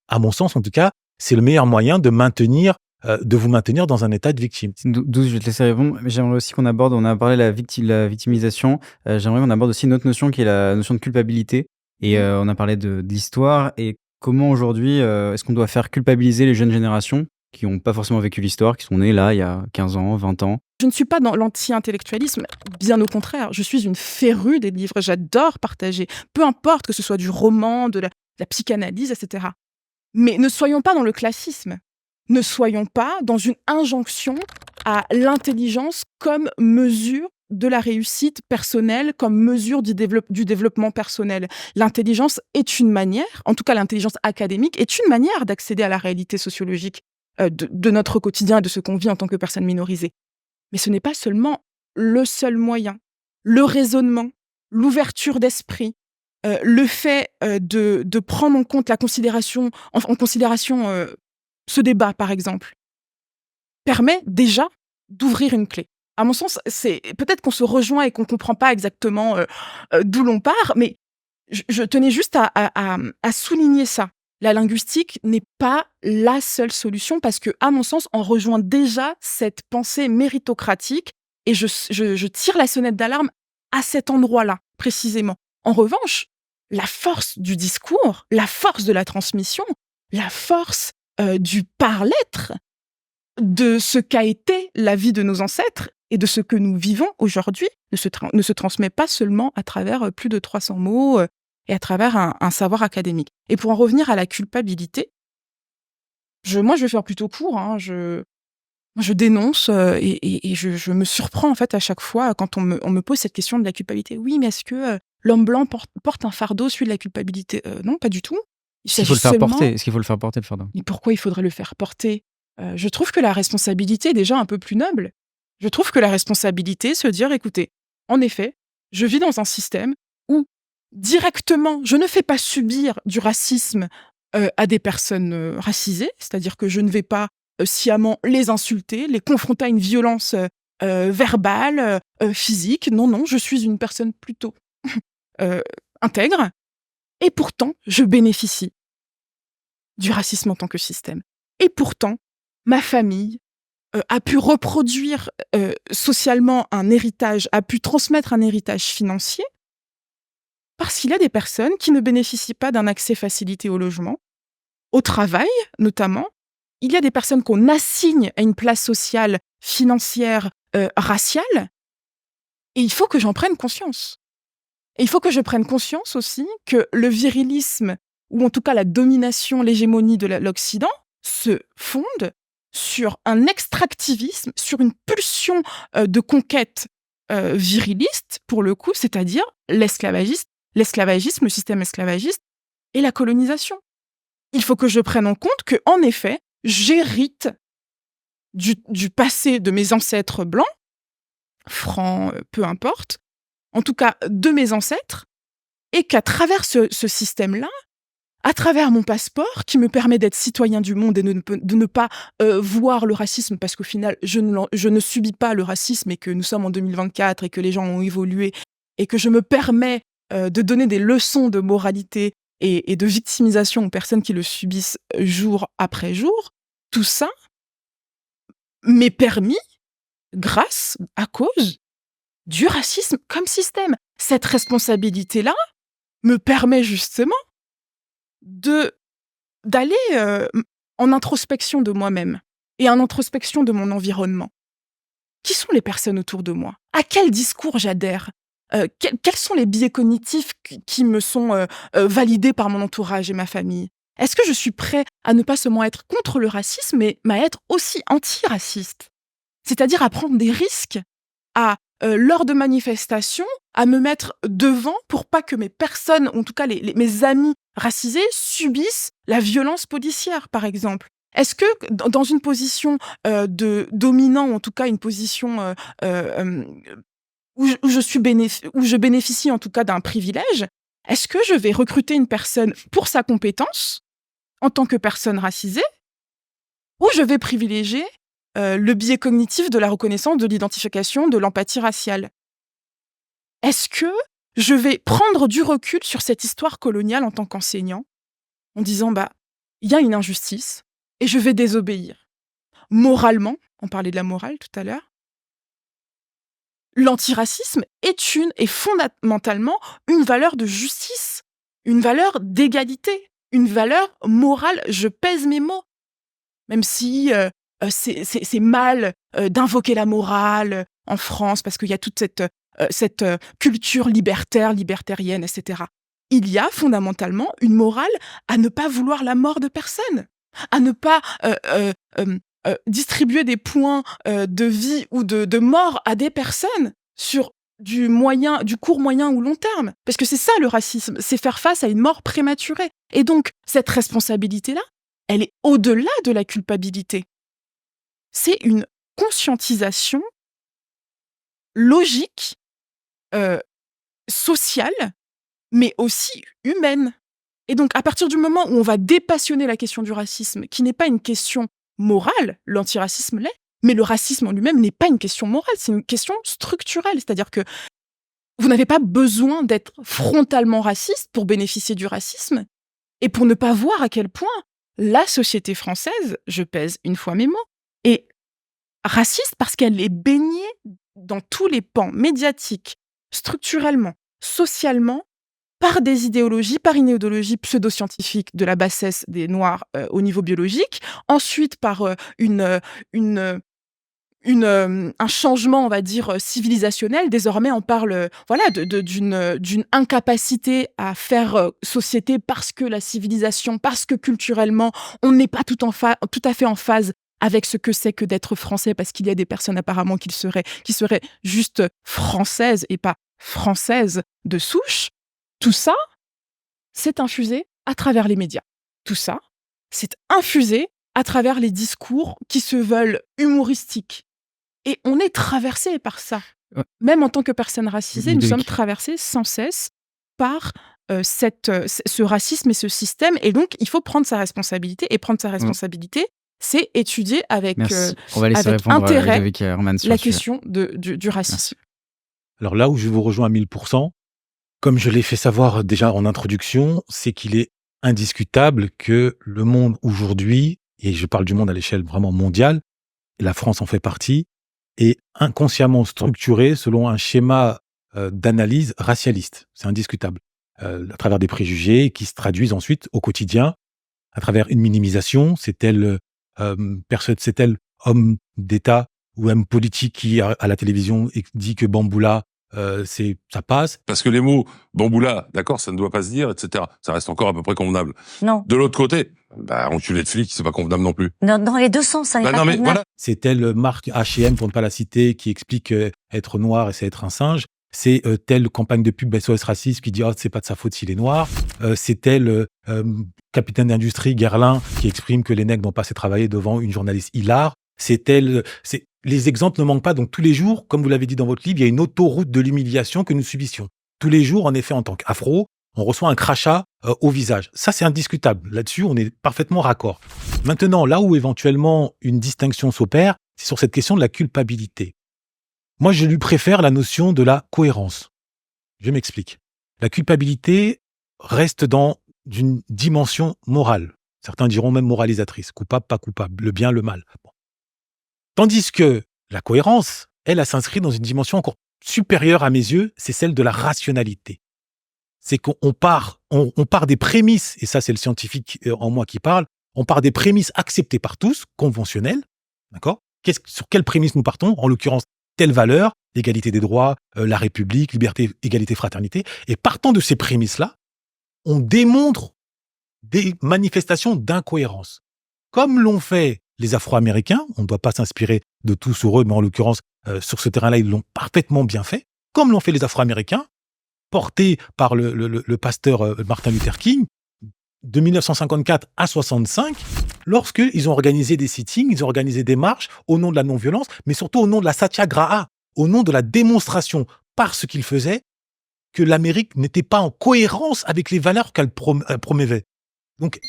C: à mon sens en tout cas, c'est le meilleur moyen de vous maintenir dans un état de victime.
A: 12, je vais te laisser répondre. Mais j'aimerais aussi qu'on aborde, on a parlé de la victimisation, j'aimerais qu'on aborde aussi une autre notion qui est la notion de culpabilité. Et on a parlé de l'histoire et comment aujourd'hui est-ce qu'on doit faire culpabiliser les jeunes générations qui n'ont pas forcément vécu l'histoire, qui sont nées là il y a 15 ans, 20 ans.
B: Je ne suis pas dans l'anti-intellectualisme, bien au contraire. Je suis une férue des livres, j'adore partager. Peu importe que ce soit du roman, de la psychanalyse, etc. Mais ne soyons pas dans le classisme. Ne soyons pas dans une injonction à l'intelligence comme mesure de la réussite personnelle, comme mesure du développement personnel. L'intelligence est une manière, en tout cas l'intelligence académique, est une manière d'accéder à la réalité sociologique de notre quotidien et de ce qu'on vit en tant que personne minorisée. Mais ce n'est pas seulement le seul moyen. Le raisonnement, l'ouverture d'esprit, le fait de prendre en compte en considération ce débat, par exemple, permet déjà d'ouvrir une clé. À mon sens, c'est peut-être qu'on se rejoint et qu'on ne comprend pas exactement d'où l'on part, mais je tenais juste à souligner ça. La linguistique n'est pas la seule solution parce que, à mon sens, on rejoint déjà cette pensée méritocratique et je tire la sonnette d'alarme à cet endroit-là, précisément. En revanche, la force du discours, la force de la transmission, la force du par-l'être, de ce qu'a été la vie de nos ancêtres et de ce que nous vivons aujourd'hui, ne se transmet pas seulement à travers plus de 300 mots et à travers un savoir académique. Et pour en revenir à la culpabilité, moi je vais faire plutôt court, hein, je dénonce et je me surprends en fait à chaque fois quand on me pose cette question de la culpabilité. Oui, mais est-ce que l'homme blanc porte un fardeau, celui de la culpabilité? Non, pas du tout.
A: Est-ce qu'il faut le faire porter, le fardeau?
B: Mais pourquoi il faudrait le faire porter? Je trouve que la responsabilité est déjà un peu plus noble. Je trouve que la responsabilité, se dire, écoutez, en effet, je vis dans un système où directement, je ne fais pas subir du racisme à des personnes racisées, c'est-à-dire que je ne vais pas sciemment les insulter, les confronter à une violence verbale, physique. Non, non, je suis une personne plutôt intègre, et pourtant, je bénéficie du racisme en tant que système. Et pourtant, ma famille a pu reproduire socialement un héritage, a pu transmettre un héritage financier, parce qu'il y a des personnes qui ne bénéficient pas d'un accès facilité au logement, au travail notamment. Il y a des personnes qu'on assigne à une place sociale, financière, raciale, et il faut que j'en prenne conscience. Et il faut que je prenne conscience aussi que le virilisme, ou en tout cas la domination, l'hégémonie de l'Occident, se fonde sur un extractivisme, sur une pulsion de conquête viriliste, pour le coup, c'est-à-dire l'esclavagisme, le système esclavagiste et la colonisation. Il faut que je prenne en compte que, en effet, j'hérite du passé de mes ancêtres blancs, francs, peu importe, en tout cas de mes ancêtres, et qu'à travers ce système-là, à travers mon passeport, qui me permet d'être citoyen du monde et de ne pas voir le racisme, parce qu'au final, je ne subis pas le racisme, et que nous sommes en 2024 et que les gens ont évolué, et que je me permets de donner des leçons de moralité et de victimisation aux personnes qui le subissent jour après jour. Tout ça m'est permis grâce, à cause du racisme comme système. Cette responsabilité-là me permet justement d'aller en introspection de moi-même et en introspection de mon environnement. Qui sont les personnes autour de moi? À quel discours j'adhère? Quels sont les biais cognitifs qui me sont validés par mon entourage et ma famille? Est-ce que je suis prêt à ne pas seulement être contre le racisme, mais à être aussi anti-raciste? C'est-à-dire à prendre des risques, à lors de manifestations, à me mettre devant pour pas que mes personnes, en tout cas mes amis racisés, subissent la violence policière, par exemple. Est-ce que dans une position de dominant, ou en tout cas une position où je bénéficie en tout cas d'un privilège, est-ce que je vais recruter une personne pour sa compétence en tant que personne racisée, ou je vais privilégier le biais cognitif de la reconnaissance, de l'identification, de l'empathie raciale? Est-ce que je vais prendre du recul sur cette histoire coloniale en tant qu'enseignant, en disant, il y a une injustice et je vais désobéir? Moralement, on parlait de la morale tout à l'heure, l'antiracisme est fondamentalement une valeur de justice, une valeur d'égalité, une valeur morale. Je pèse mes mots. Même si c'est mal d'invoquer la morale en France, parce qu'il y a toute cette culture libertarienne, etc. Il y a fondamentalement une morale à ne pas vouloir la mort de personne, à ne pas distribuer des points de vie ou de mort à des personnes sur du court, moyen ou long terme. Parce que c'est ça le racisme, c'est faire face à une mort prématurée. Et donc, cette responsabilité-là, elle est au-delà de la culpabilité. C'est une conscientisation logique, sociale, mais aussi humaine. Et donc, à partir du moment où on va dépassionner la question du racisme, qui n'est pas une question morale, l'antiracisme l'est, mais le racisme en lui-même n'est pas une question morale, c'est une question structurelle. C'est-à-dire que vous n'avez pas besoin d'être frontalement raciste pour bénéficier du racisme et pour ne pas voir à quel point la société française, je pèse une fois mes mots, est raciste parce qu'elle est baignée dans tous les pans médiatiques, structurellement, socialement, par des idéologies, par une idéologie pseudo-scientifique de la bassesse des Noirs au niveau biologique, ensuite par un changement, on va dire, civilisationnel. Désormais, on parle d'une incapacité à faire société parce que la civilisation, parce que culturellement, on n'est pas tout à fait en phase avec ce que c'est que d'être français, parce qu'il y a des personnes apparemment qui seraient juste françaises et pas françaises de souche. Tout ça, c'est infusé à travers les médias. Tout ça, c'est infusé à travers les discours qui se veulent humoristiques. Et on est traversé par ça.
A: Ouais.
B: Même en tant que personne racisée, nous
A: Ludovic.
B: sommes traversés sans cesse par ce racisme et ce système. Et donc, il faut prendre sa responsabilité. Et prendre sa responsabilité, c'est étudier avec,
A: Merci. On va laisser
B: avec
A: répondre
B: intérêt
A: Ludovic Herman sur
B: la
A: le sujet.
B: question du racisme.
C: Alors là où je vous rejoins à 1000%, comme je l'ai fait savoir déjà en introduction, c'est qu'il est indiscutable que le monde aujourd'hui, et je parle du monde à l'échelle vraiment mondiale, et la France en fait partie, est inconsciemment structuré selon un schéma d'analyse racialiste. C'est indiscutable. À travers des préjugés qui se traduisent ensuite au quotidien, à travers une minimisation. C'est tel homme d'État ou homme politique qui, à la télévision, dit que Bamboula, ça passe.
E: Parce que les mots bamboula, d'accord, ça ne doit pas se dire, etc. Ça reste encore à peu près convenable.
F: Non.
E: De l'autre côté, enculé de flic, c'est pas convenable non plus.
F: Dans les deux sens, ça n'est pas
E: non mais
F: convenable.
E: voilà.
C: C'est telle marque H&M, pour ne pas la citer, qui explique être noir et c'est être un singe. C'est telle campagne de pub SOS Racisme qui dit « Oh, c'est pas de sa faute s'il est noir ». C'est tel capitaine d'industrie Guerlain qui exprime que les nègres n'ont pas assez travaillé devant une journaliste hilar. Les exemples ne manquent pas. Donc tous les jours, comme vous l'avez dit dans votre livre, il y a une autoroute de l'humiliation que nous subissions. Tous les jours, en effet, en tant qu'afro, on reçoit un crachat au visage. Ça, c'est indiscutable. Là-dessus, on est parfaitement raccord. Maintenant, là où éventuellement une distinction s'opère, c'est sur cette question de la culpabilité. Moi, je lui préfère la notion de la cohérence. Je m'explique. La culpabilité reste dans une dimension morale. Certains diront même moralisatrice. Coupable, pas coupable. Le bien, le mal. Bon. Tandis que la cohérence, elle s'inscrit dans une dimension encore supérieure à mes yeux, c'est celle de la rationalité. C'est qu'on part des prémices, et ça c'est le scientifique en moi qui parle, on part des prémices acceptées par tous, conventionnelles, d'accord ? Sur quelles prémices nous partons ? En l'occurrence, telle valeur, l'égalité des droits, la République, liberté, égalité, fraternité. Et partant de ces prémices-là, on démontre des manifestations d'incohérence. Comme l'ont fait les Afro-Américains, on ne doit pas s'inspirer de tout sur eux, mais en l'occurrence, sur ce terrain-là, ils l'ont parfaitement bien fait. Comme l'ont fait les Afro-Américains, portés par le pasteur Martin Luther King, de 1954 à 65, lorsqu'ils ont organisé des sittings, ils ont organisé des marches au nom de la non-violence, mais surtout au nom de la satyagraha, au nom de la démonstration, par ce qu'ils faisaient, que l'Amérique n'était pas en cohérence avec les valeurs qu'elle promeuvait. Donc,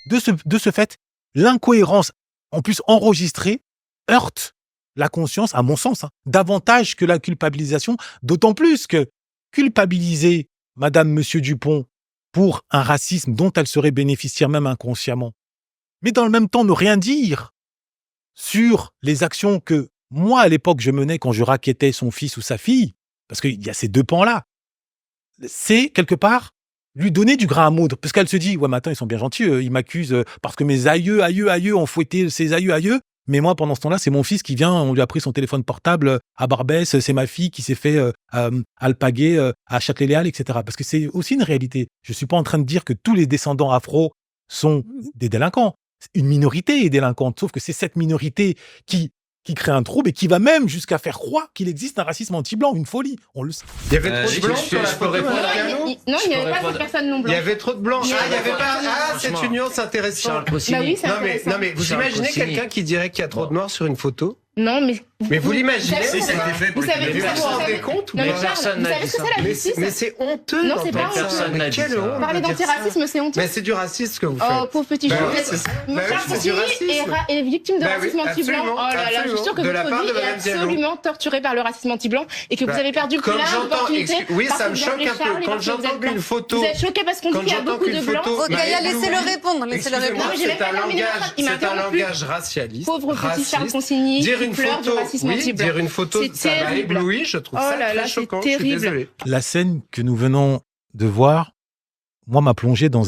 C: de ce fait, l'incohérence, en plus enregistrée, heurte la conscience, à mon sens, davantage que la culpabilisation, d'autant plus que culpabiliser Madame, Monsieur Dupont pour un racisme dont elle serait bénéficiaire même inconsciemment, mais dans le même temps ne rien dire sur les actions que moi, à l'époque, je menais quand je rackettais son fils ou sa fille, parce qu'il y a ces deux pans-là, c'est quelque part lui donner du grain à moudre, parce qu'elle se dit « Ouais, mais attends, ils sont bien gentils, ils m'accusent parce que mes aïeux ont fouetté ses aïeux, mais moi, pendant ce temps-là, c'est mon fils qui vient, on lui a pris son téléphone portable à Barbès, c'est ma fille qui s'est fait alpaguer à Châtelet-Léal, etc. » Parce que c'est aussi une réalité. Je ne suis pas en train de dire que tous les descendants afro sont des délinquants. Une minorité est délinquante, sauf que c'est cette minorité qui crée un trouble et qui va même jusqu'à faire croire qu'il existe un racisme anti-blanc, une folie. On le sait.
G: Il y avait trop de blancs sur la photo.
H: Non, il n'y avait pas cette personne non
G: Il y
H: blanche.
G: avait trop de blancs.
H: Il y
G: il y avait
H: avait
G: pas.
H: pas-
G: C'est une nuance intéressante.
H: Bah oui, c'est intéressant.
G: Non mais vous
I: Charles
G: imaginez
I: Consigny.
G: quelqu'un qui dirait qu'il y a trop de noirs sur une photo?
H: Non, mais...
G: Mais vous l'imaginez?
H: savez-
G: Si, ça a été
I: fait
H: Vous savez,
G: Mais vous vous rendez compte ou
H: Non, mais
G: pas?
H: Charles,
I: Personne
H: vous
I: n'a
H: savez
I: dit
H: ce que
I: ça.
H: c'est la
G: Mais
H: justice
G: c'est honteux.
H: Non, c'est pas
G: d'entendre ça.
I: Personne
G: Mais
I: n'a dit
G: quelle
I: ça.
G: honte
H: Parler
G: de dire ça.
H: d'antiracisme, c'est honteux.
G: Mais c'est du racisme ce que vous faites.
H: Oh, pauvre petit
G: Bah
H: chou.
G: oui, c'est ça. Bah oui,
H: Charles
G: c'est du
H: Consigny
G: racisme.
H: est victime de
G: Bah
H: racisme
G: oui,
H: anti-blanc.
G: absolument,
H: Oh là là, je suis sûre que
G: absolument. De la
H: votre
G: part
H: vie
G: de
H: est
G: Madame Diallo.
H: absolument torturée par le racisme anti-blanc et que vous
G: Bah,
H: avez perdu
G: comme
H: plein
G: j'entends,
H: d'opportunités.
G: oui,
H: parce
G: ça
H: que
G: me
H: vous
G: choque
H: appelez
G: un peu.
H: Charles et
G: Quand
H: parce que vous
G: j'entends
H: êtes blanc.
G: qu'une photo.
H: Vous êtes choqué parce qu'on dit
G: Quand
H: qu'il y a
G: j'entends
H: beaucoup
G: qu'une
H: de blancs.
G: photo.
F: Gaïa,
G: Marie
F: laissez-le
G: Louis,
F: répondre, laissez-le
G: excusez-moi,
F: répondre.
H: j'ai même
G: c'est
H: pas
G: un
H: terminé ma
G: langage,
H: phrase, il m'a
G: c'est un
H: interrompu.
G: langage racialiste.
H: Pauvre petit Charles
G: raciste.
H: Consigny
G: Dire
H: qui
G: une
H: pleure du
G: photo,
H: racisme
G: oui,
H: anti-blanc.
G: dire une photo,
H: C'est
G: ça m'a
H: terrible.
G: ébloui, je trouve
H: Oh
G: ça
H: là là,
G: très
H: c'est
G: choquant. Je suis
H: terrible.
G: désolé.
C: La scène que nous venons de voir, moi, m'a plongé dans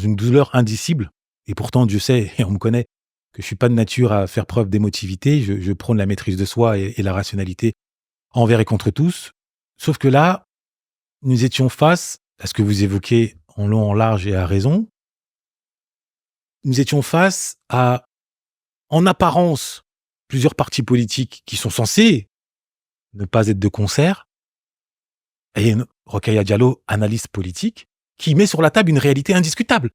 C: une douleur indicible. Et pourtant, Dieu sait, et on me connaît, que je suis pas de nature à faire preuve d'émotivité. Je prône la maîtrise de soi et la rationalité envers et contre tous. Sauf que là, nous étions face à ce que vous évoquez en long, en large et à raison. Nous étions face à, en apparence, plusieurs partis politiques qui sont censés ne pas être de concert. Et Rokhaya Diallo, analyste politique, qui met sur la table une réalité indiscutable.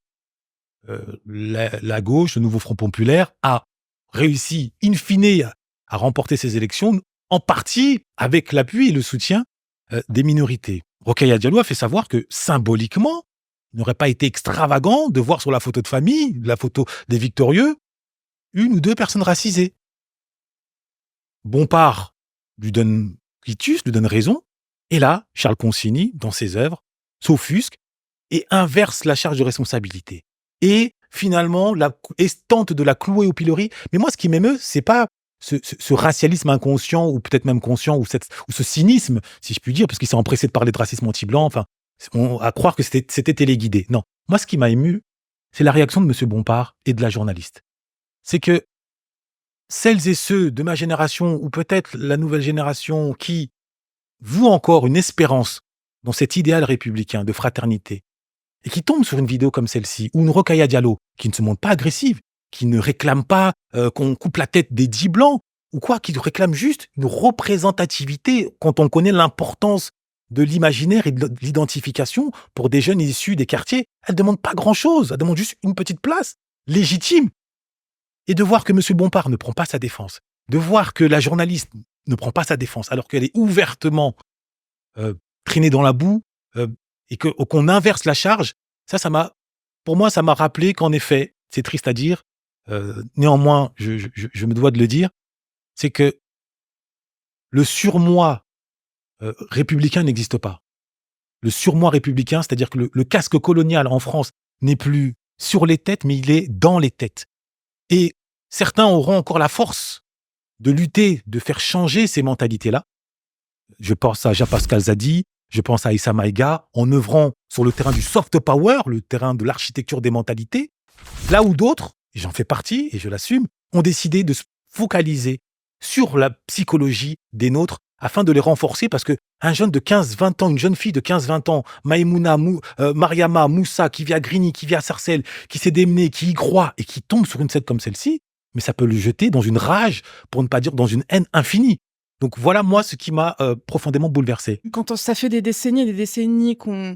C: La gauche, le nouveau Front populaire, a réussi, in fine, à remporter ces élections, en partie avec l'appui et le soutien des minorités. Rokhaya Diallo a fait savoir que symboliquement, il n'aurait pas été extravagant de voir sur la photo de famille, la photo des victorieux, 1 ou 2 personnes racisées. Bompard lui donne quitus, lui donne raison, et là, Charles Consigny, dans ses œuvres, s'offusque et inverse la charge de responsabilité. Et finalement, tente de la clouer au pilori. Mais moi, ce qui m'émeut, c'est pas ce racialisme inconscient, ou peut-être même conscient, ou ce cynisme, si je puis dire, parce qu'il s'est empressé de parler de racisme anti-blanc, enfin, à croire que c'était téléguidé. Non. Moi, ce qui m'a ému, c'est la réaction de M. Bompard et de la journaliste. C'est que celles et ceux de ma génération, ou peut-être la nouvelle génération, qui vouent encore une espérance dans cet idéal républicain de fraternité, et qui tombent sur une vidéo comme celle-ci, ou une Rokhaya Diallo, qui ne se montre pas agressive, qui ne réclame pas qu'on coupe la tête des 10 blancs, ou quoi, qui réclame juste une représentativité quand on connaît l'importance de l'imaginaire et de l'identification pour des jeunes issus des quartiers. Elle ne demande pas grand-chose, elle demande juste une petite place, légitime. Et de voir que M. Bompard ne prend pas sa défense, de voir que la journaliste ne prend pas sa défense, alors qu'elle est ouvertement traînée dans la boue, et qu'on inverse la charge, pour moi, ça m'a rappelé qu'en effet, c'est triste à dire, néanmoins, je me dois de le dire, c'est que le surmoi républicain n'existe pas. Le surmoi républicain, c'est-à-dire que le casque colonial en France n'est plus sur les têtes, mais il est dans les têtes. Et certains auront encore la force de lutter, de faire changer ces mentalités-là. Je pense à Jean-Pascal Zadi, je pense à Issa Maïga, en œuvrant sur le terrain du soft power, le terrain de l'architecture des mentalités, là où d'autres, et j'en fais partie et je l'assume, ont décidé de se focaliser sur la psychologie des nôtres afin de les renforcer, parce qu'un jeune de 15-20 ans, une jeune fille de 15-20 ans, Maïmouna, Mariama, Moussa, qui vit à Grigny, qui vit à Sarcelles, qui s'est démenée, qui y croit et qui tombe sur une scène comme celle-ci, mais ça peut le jeter dans une rage, pour ne pas dire dans une haine infinie. Donc voilà, moi, ce qui m'a profondément bouleversé.
B: Quand ça fait des décennies qu'on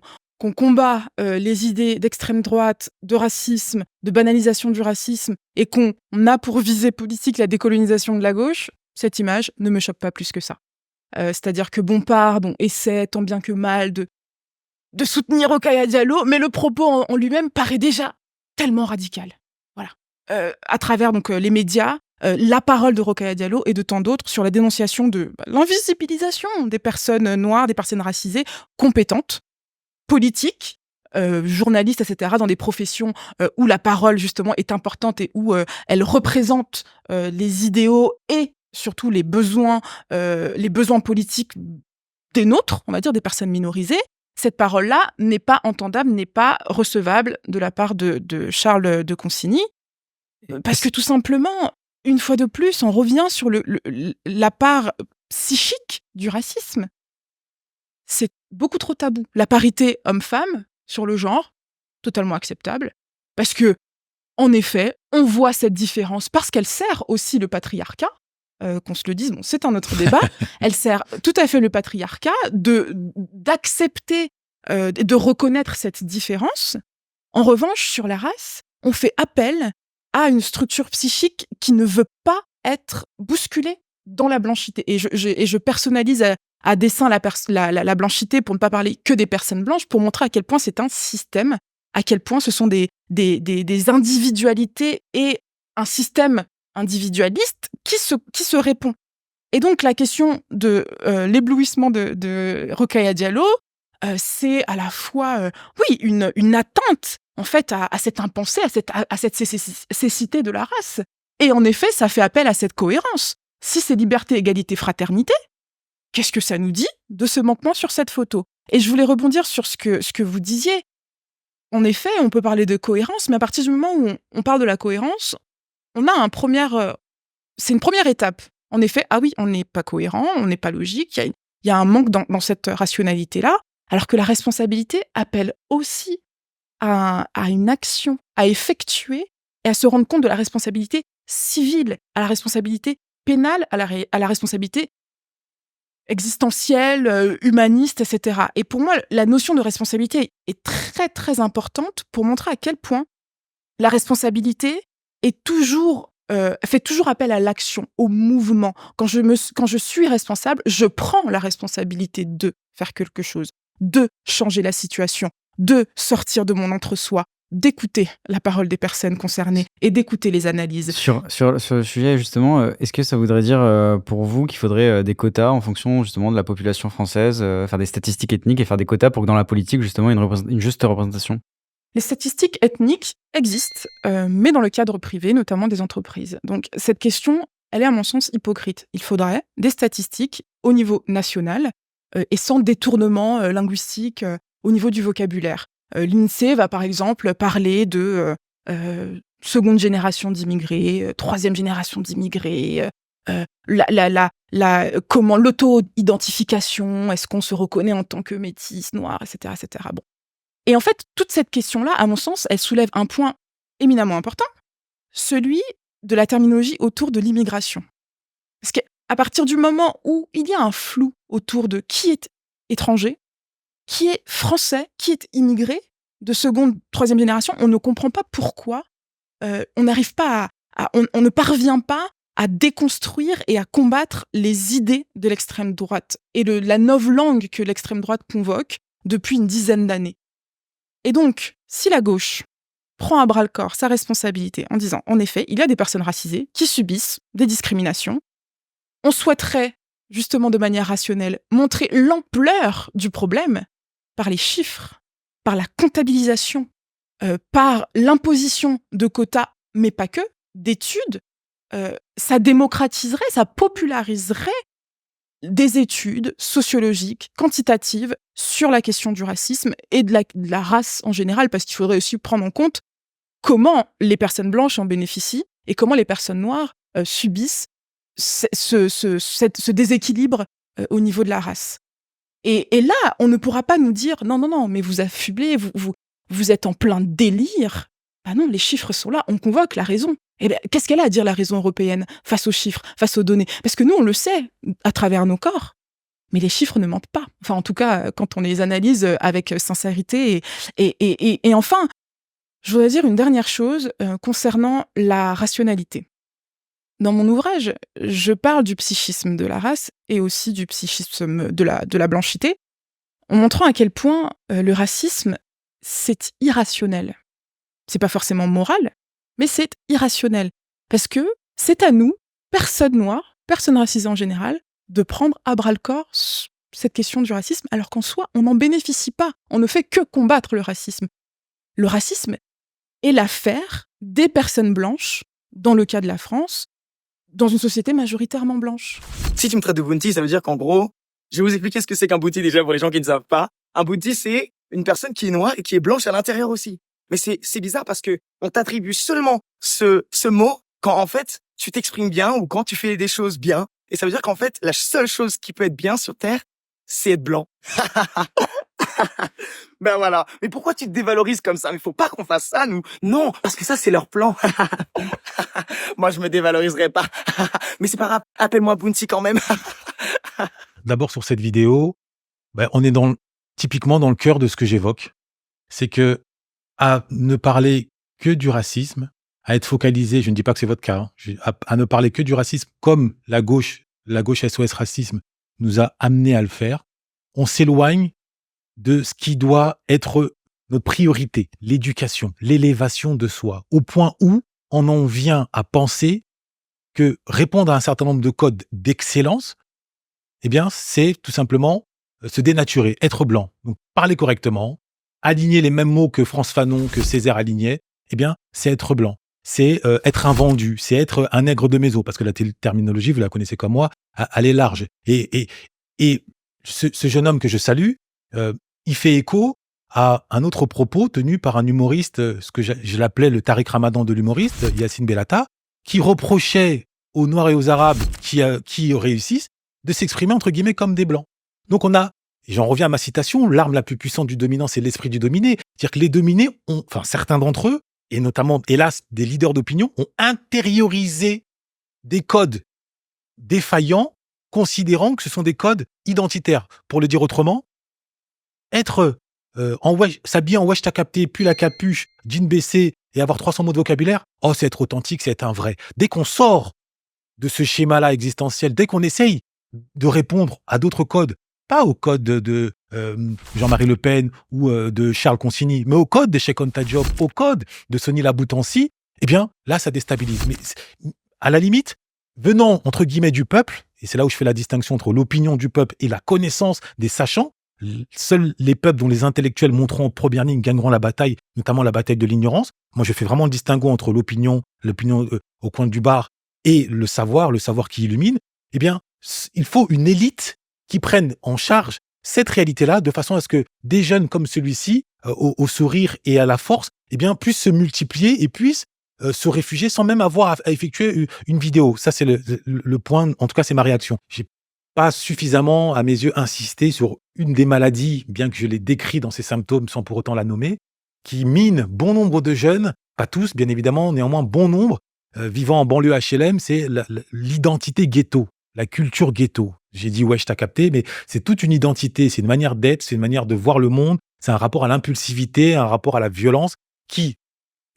B: combat les idées d'extrême droite, de racisme, de banalisation du racisme, et qu'on a pour visée politique la décolonisation de la gauche, cette image ne me choque pas plus que ça. C'est-à-dire que Bompard essaie tant bien que mal de soutenir Rokhaya Diallo, mais le propos en lui-même paraît déjà tellement radical. Voilà. À travers les médias, la parole de Rokhaya Diallo et de tant d'autres sur la dénonciation de l'invisibilisation des personnes noires, des personnes racisées, compétentes, politiques, journalistes, etc., dans des professions où la parole, justement, est importante et où elle représente les idéaux et surtout les besoins politiques des nôtres, on va dire, des personnes minorisées. Cette parole-là n'est pas entendable, n'est pas recevable de la part de Charles de Consigny, parce que tout simplement, une fois de plus, on revient sur la part psychique du racisme. C'est beaucoup trop tabou. La parité homme-femme sur le genre, totalement acceptable, parce que, en effet, on voit cette différence parce qu'elle sert aussi le patriarcat. Qu'on se le dise, c'est un autre débat. Elle sert tout à fait le patriarcat d'accepter, de reconnaître cette différence. En revanche, sur la race, on fait appel à une structure psychique qui ne veut pas être bousculée dans la blanchité. Et je personnalise à dessein la blanchité pour ne pas parler que des personnes blanches, pour montrer à quel point c'est un système, à quel point ce sont des individualités et un système individualiste qui se répond. Et donc la question de l'éblouissement de Rokhaya Diallo, c'est à la fois une atteinte en fait à cette impensée, à cette cécité de la race. Et en effet, ça fait appel à cette cohérence. Si c'est liberté, égalité, fraternité, qu'est-ce que ça nous dit de ce manquement sur cette photo? Et je voulais rebondir sur ce que vous disiez. En effet, on peut parler de cohérence, mais à partir du moment où on parle de la cohérence, on a c'est une première étape. En effet, ah oui, on n'est pas cohérent, on n'est pas logique, il y a un manque dans cette rationalité-là, alors que la responsabilité appelle aussi à une action, à effectuer et à se rendre compte de la responsabilité civile, à la responsabilité pénale, à la responsabilité existentielle, humaniste, etc. Et pour moi, la notion de responsabilité est très, très importante pour montrer à quel point la responsabilité fait toujours appel à l'action, au mouvement. Quand je suis responsable, je prends la responsabilité de faire quelque chose. de changer la situation, de sortir de mon entre-soi, d'écouter la parole des personnes concernées et d'écouter les analyses.
A: Sur le sujet, justement, est-ce que ça voudrait dire, pour vous qu'il faudrait, des quotas en fonction, justement, de la population française, faire des statistiques ethniques et faire des quotas pour que dans la politique, justement, il y ait une juste représentation?
B: Les statistiques ethniques existent, mais dans le cadre privé, notamment des entreprises. Donc cette question, elle est à mon sens hypocrite. Il faudrait des statistiques au niveau national et sans détournement linguistique au niveau du vocabulaire. L'INSEE va par exemple parler de seconde génération d'immigrés, troisième génération d'immigrés, comment l'auto-identification, est-ce qu'on se reconnaît en tant que métis, noir, etc., etc. Bon. Et en fait, toute cette question-là, à mon sens, elle soulève un point éminemment important, celui de la terminologie autour de l'immigration. Parce qu'à partir du moment où il y a un flou autour de qui est étranger, qui est français, qui est immigré, de seconde, troisième génération, on ne comprend pas pourquoi on n'arrive pas on ne parvient pas à déconstruire et à combattre les idées de l'extrême droite et la novlangue que l'extrême droite convoque depuis une dizaine d'années. Et donc, si la gauche prend à bras-le-corps sa responsabilité en disant, en effet, il y a des personnes racisées qui subissent des discriminations, on souhaiterait, justement de manière rationnelle, montrer l'ampleur du problème par les chiffres, par la comptabilisation, par l'imposition de quotas, mais pas que, d'études, ça démocratiserait, ça populariserait des études sociologiques, quantitatives, sur la question du racisme et de la race en général, parce qu'il faudrait aussi prendre en compte comment les personnes blanches en bénéficient et comment les personnes noires subissent ce déséquilibre au niveau de la race. Et là, on ne pourra pas nous dire « Non, mais vous affublez, vous êtes en plein délire ». Ah non, les chiffres sont là, on convoque la raison. Et bien, qu'est-ce qu'elle a à dire, la raison européenne, face aux chiffres, face aux données? Parce que nous, on le sait à travers nos corps, mais les chiffres ne mentent pas. Enfin, en tout cas, quand on les analyse avec sincérité. Et enfin, je voudrais dire une dernière chose concernant la rationalité. Dans mon ouvrage, je parle du psychisme de la race et aussi du psychisme de la blanchité, en montrant à quel point le racisme, c'est irrationnel. C'est pas forcément moral, mais c'est irrationnel. Parce que c'est à nous, personnes noires, personnes racisées en général, de prendre à bras-le-corps cette question du racisme, alors qu'en soi, on n'en bénéficie pas. On ne fait que combattre le racisme. Le racisme est l'affaire des personnes blanches, dans le cas de la France, dans une société majoritairement blanche.
F: Si tu me traites de bounty, ça veut dire qu'en gros, je vais vous expliquer ce que c'est qu'un bounty déjà pour les gens qui ne savent pas. Un bounty, c'est une personne qui est noire et qui est blanche à l'intérieur aussi. Mais c'est bizarre parce que on t'attribue seulement ce mot quand en fait tu t'exprimes bien ou quand tu fais des choses bien. Et ça veut dire qu'en fait la seule chose qui peut être bien sur Terre, c'est être blanc. Ben voilà. Mais pourquoi tu te dévalorises comme ça? Mais faut pas qu'on fasse ça, nous. Non, parce que ça c'est leur plan. Moi je me dévaloriserai pas. Mais c'est pas grave. Appelle-moi Bounty quand même.
C: D'abord sur cette vidéo, on est typiquement dans le cœur de ce que j'évoque. C'est que à ne parler que du racisme, à être focalisé, je ne dis pas que c'est votre cas, à ne parler que du racisme comme la gauche SOS Racisme nous a amené à le faire, on s'éloigne de ce qui doit être notre priorité, l'éducation, l'élévation de soi, au point où on en vient à penser que répondre à un certain nombre de codes d'excellence, eh bien, c'est tout simplement se dénaturer, être blanc. Donc, parler correctement, aligner les mêmes mots que France Fanon, que Césaire alignait, eh bien, c'est être blanc. C'est être un vendu, c'est être un nègre de méso, parce que la terminologie, vous la connaissez comme moi, elle est large. Et ce jeune homme que je salue, il fait écho à un autre propos tenu par un humoriste, ce que je l'appelais le Tariq Ramadan de l'humoriste, Yacine Bellata, qui reprochait aux Noirs et aux Arabes qui réussissent de s'exprimer entre guillemets comme des Blancs. Donc on a, et j'en reviens à ma citation, l'arme la plus puissante du dominant, c'est l'esprit du dominé. C'est-à-dire que les dominés certains d'entre eux, et notamment, hélas, des leaders d'opinion, ont intériorisé des codes défaillants, considérant que ce sont des codes identitaires. Pour le dire autrement, être s'habiller en wesh t'as capté, puis la capuche, jean baissé et avoir 300 mots de vocabulaire, c'est être authentique, c'est être un vrai. Dès qu'on sort de ce schéma-là existentiel, dès qu'on essaye de répondre à d'autres codes, pas au code de Jean-Marie Le Pen ou de Charles Consigny, mais au code des Cheikh Anta Diop, au code de Sony Laboutansi, eh bien, là, ça déstabilise. Mais à la limite, venant, entre guillemets, du peuple, et c'est là où je fais la distinction entre l'opinion du peuple et la connaissance des sachants, seuls les peuples dont les intellectuels monteront en première ligne gagneront la bataille, notamment la bataille de l'ignorance. Moi, je fais vraiment le distinguo entre l'opinion au coin du bar et le savoir qui illumine. Eh bien, il faut une élite qui prenne en charge cette réalité-là de façon à ce que des jeunes comme celui-ci, au sourire et à la force, eh bien, puissent se multiplier et puissent se réfugier sans même avoir à effectuer une vidéo. Ça, c'est le point, en tout cas, c'est ma réaction. J'ai pas suffisamment, à mes yeux, insisté sur une des maladies, bien que je l'ai décrit dans ses symptômes sans pour autant la nommer, qui mine bon nombre de jeunes, pas tous, bien évidemment, néanmoins bon nombre, vivant en banlieue HLM, c'est l'identité ghetto, la culture ghetto. J'ai dit, ouais, je t'ai capté, mais c'est toute une identité, c'est une manière d'être, c'est une manière de voir le monde, c'est un rapport à l'impulsivité, un rapport à la violence qui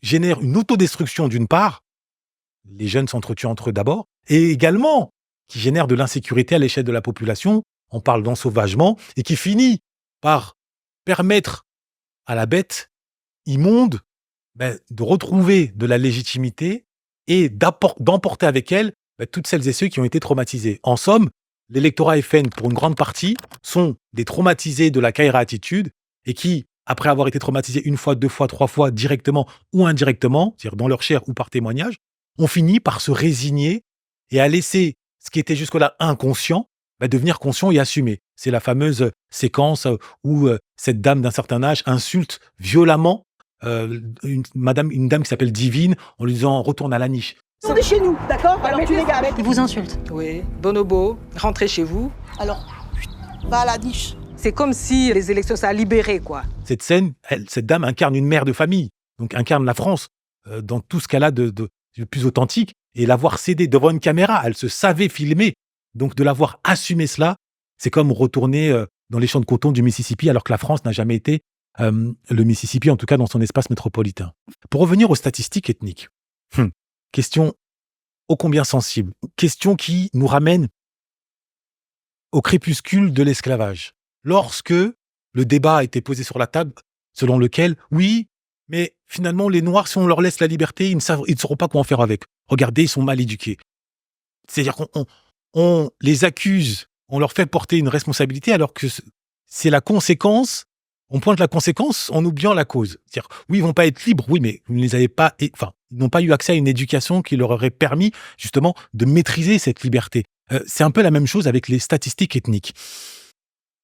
C: génère une autodestruction d'une part, les jeunes s'entretuent entre eux d'abord, et également qui génère de l'insécurité à l'échelle de la population, on parle d'ensauvagement, et qui finit par permettre à la bête immonde de retrouver de la légitimité et d'emporter avec elle toutes celles et ceux qui ont été traumatisés. En somme, l'électorat FN, pour une grande partie, sont des traumatisés de la Kaira attitude et qui, après avoir été traumatisés une fois, deux fois, trois fois, directement ou indirectement, c'est-à-dire dans leur chair ou par témoignage, ont fini par se résigner et à laisser ce qui était jusque-là inconscient devenir conscient et assumé. C'est la fameuse séquence où cette dame d'un certain âge insulte violemment une dame qui s'appelle Divine en lui disant « retourne à la niche ».
I: Ils sont de chez nous, d'accord? Alors tu les gardes.
J: Ils vous insultent.
I: Oui, bonobo, rentrez chez vous. Alors, va à la niche. C'est comme si les élections, ça a libéré, quoi.
C: Cette scène, cette dame incarne une mère de famille, donc incarne la France dans tout ce qu'elle a de plus authentique. Et l'avoir cédé devant une caméra, elle se savait filmer. Donc de l'avoir assumé cela, c'est comme retourner dans les champs de coton du Mississippi alors que la France n'a jamais été le Mississippi, en tout cas dans son espace métropolitain. Pour revenir aux statistiques ethniques, question ô combien sensible, question qui nous ramène au crépuscule de l'esclavage. Lorsque le débat a été posé sur la table, selon lequel, oui, mais finalement, les Noirs, si on leur laisse la liberté, ils ne sauront pas quoi en faire avec. Regardez, ils sont mal éduqués. C'est-à-dire qu'on les accuse, on leur fait porter une responsabilité alors que c'est la conséquence. On pointe la conséquence en oubliant la cause. C'est-à-dire, oui, ils vont pas être libres, oui, mais vous ne les avez pas, ils n'ont pas eu accès à une éducation qui leur aurait permis, justement, de maîtriser cette liberté. C'est un peu la même chose avec les statistiques ethniques.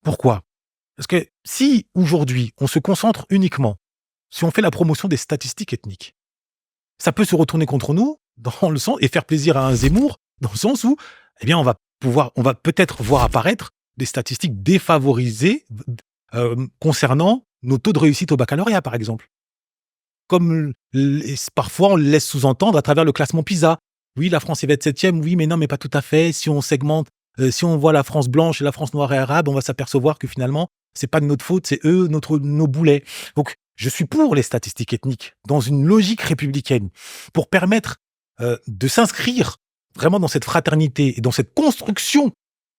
C: Pourquoi? Parce que si, aujourd'hui, on se concentre uniquement, si on fait la promotion des statistiques ethniques, ça peut se retourner contre nous, dans le sens, et faire plaisir à un Zemmour, dans le sens où, eh bien, on va peut-être voir apparaître des statistiques défavorisées, concernant nos taux de réussite au baccalauréat, par exemple. Comme parfois on le laisse sous-entendre à travers le classement PISA. Oui, la France est 27e, oui, mais non, mais pas tout à fait. Si on segmente, si on voit la France blanche et la France noire et arabe, on va s'apercevoir que finalement, c'est pas de notre faute, c'est eux, nos boulets. Donc, je suis pour les statistiques ethniques, dans une logique républicaine, pour permettre de s'inscrire vraiment dans cette fraternité et dans cette construction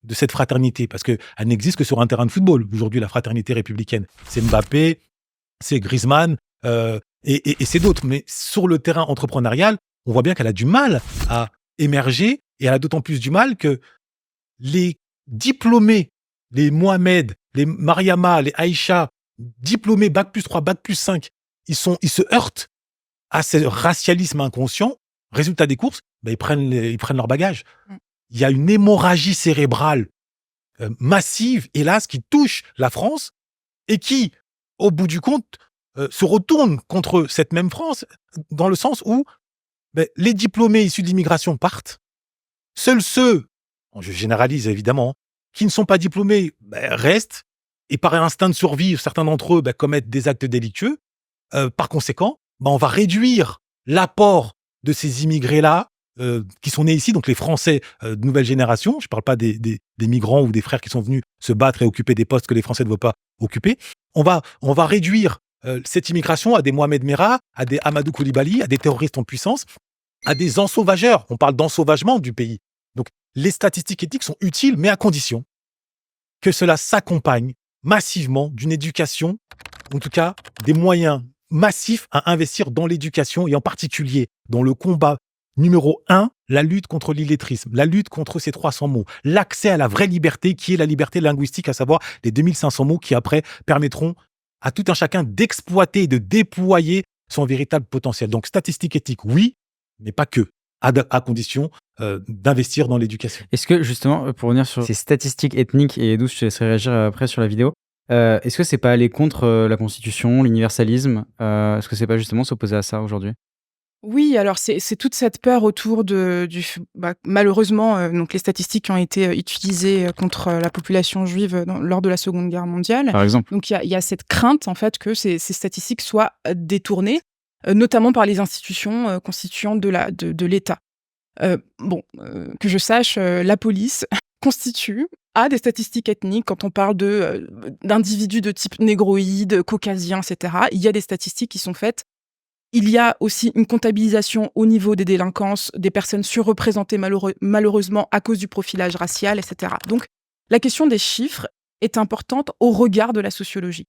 C: de cette fraternité, parce qu'elle n'existe que sur un terrain de football. Aujourd'hui, la fraternité républicaine, c'est Mbappé, c'est Griezmann, et c'est d'autres. Mais sur le terrain entrepreneurial, on voit bien qu'elle a du mal à émerger, et elle a d'autant plus du mal que les diplômés, les Mohamed, les Mariama, les Aïcha, diplômés Bac+3, Bac+5, ils se heurtent à ce racialisme inconscient. Résultat des courses, ils prennent leur bagage. Il y a une hémorragie cérébrale massive, hélas, qui touche la France et qui, au bout du compte, se retourne contre cette même France, dans le sens où les diplômés issus de l'immigration partent. Seuls ceux, je généralise évidemment, qui ne sont pas diplômés restent, et par instinct de survie, certains d'entre eux commettent des actes délictueux. Par conséquent, on va réduire l'apport de ces immigrés-là, qui sont nés ici, donc les Français de nouvelle génération. Je ne parle pas des migrants ou des frères qui sont venus se battre et occuper des postes que les Français ne veulent pas occuper. On va réduire cette immigration à des Mohamed Merah, à des Amadou Koulibaly, à des terroristes en puissance, à des ensauvageurs. On parle d'ensauvagement du pays. Donc, les statistiques éthiques sont utiles, mais à condition que cela s'accompagne massivement d'une éducation, en tout cas des moyens massifs à investir dans l'éducation et en particulier dans le combat numéro 1, la lutte contre l'illettrisme, la lutte contre ces 300 mots, l'accès à la vraie liberté qui est la liberté linguistique, à savoir les 2500 mots qui après permettront à tout un chacun d'exploiter et de déployer son véritable potentiel. Donc statistique éthique, oui, mais pas que, à condition d'investir dans l'éducation.
A: Est-ce que justement, pour revenir sur ces statistiques ethniques, et Douce, je te laisserai réagir après sur la vidéo, est-ce que c'est pas aller contre la Constitution, l'universalisme? Est-ce que c'est pas justement s'opposer à ça aujourd'hui?
B: Oui, alors c'est toute cette peur autour malheureusement, donc les statistiques qui ont été utilisées contre la population juive lors de la Seconde Guerre mondiale.
A: Par exemple.
B: Donc il y a cette crainte en fait que ces statistiques soient détournées, notamment par les institutions constituantes de l'État. Que je sache, la police a des statistiques ethniques quand on parle d'individus de type négroïde, caucasien, etc. Il y a des statistiques qui sont faites. Il y a aussi une comptabilisation au niveau des délinquances, des personnes surreprésentées malheureusement à cause du profilage racial, etc. Donc, la question des chiffres est importante au regard de la sociologie.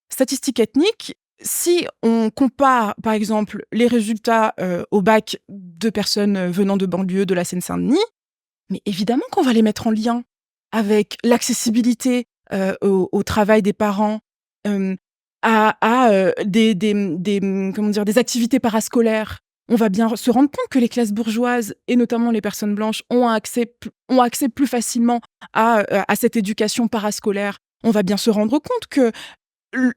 B: Statistiques ethniques, si on compare, par exemple, les résultats au bac de personnes venant de banlieue de la Seine-Saint-Denis, mais évidemment qu'on va les mettre en lien avec l'accessibilité au travail des parents, des activités parascolaires. On va bien se rendre compte que les classes bourgeoises, et notamment les personnes blanches, ont accès plus facilement à cette éducation parascolaire. On va bien se rendre compte que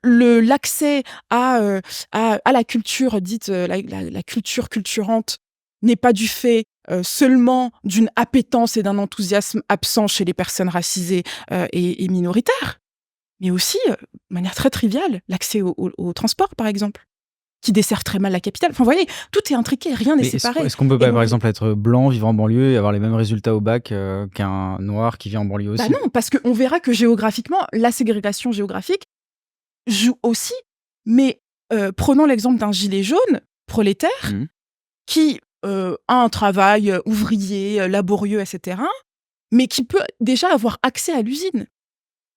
B: l'accès à la culture dite la culture culturante n'est pas du fait seulement d'une appétence et d'un enthousiasme absent chez les personnes racisées et minoritaires, mais aussi, de manière très triviale, l'accès au transport, par exemple, qui dessert très mal la capitale. Enfin, vous voyez, tout est intriqué, rien n'est séparé.
A: Est-ce qu'on peut pas, par exemple, être blanc, vivre en banlieue et avoir les mêmes résultats au bac qu'un noir qui vit en banlieue aussi?
B: Non, parce qu'on verra que géographiquement, la ségrégation géographique joue aussi. Mais prenons l'exemple d'un gilet jaune prolétaire qui a un travail ouvrier, laborieux, etc., mais qui peut déjà avoir accès à l'usine.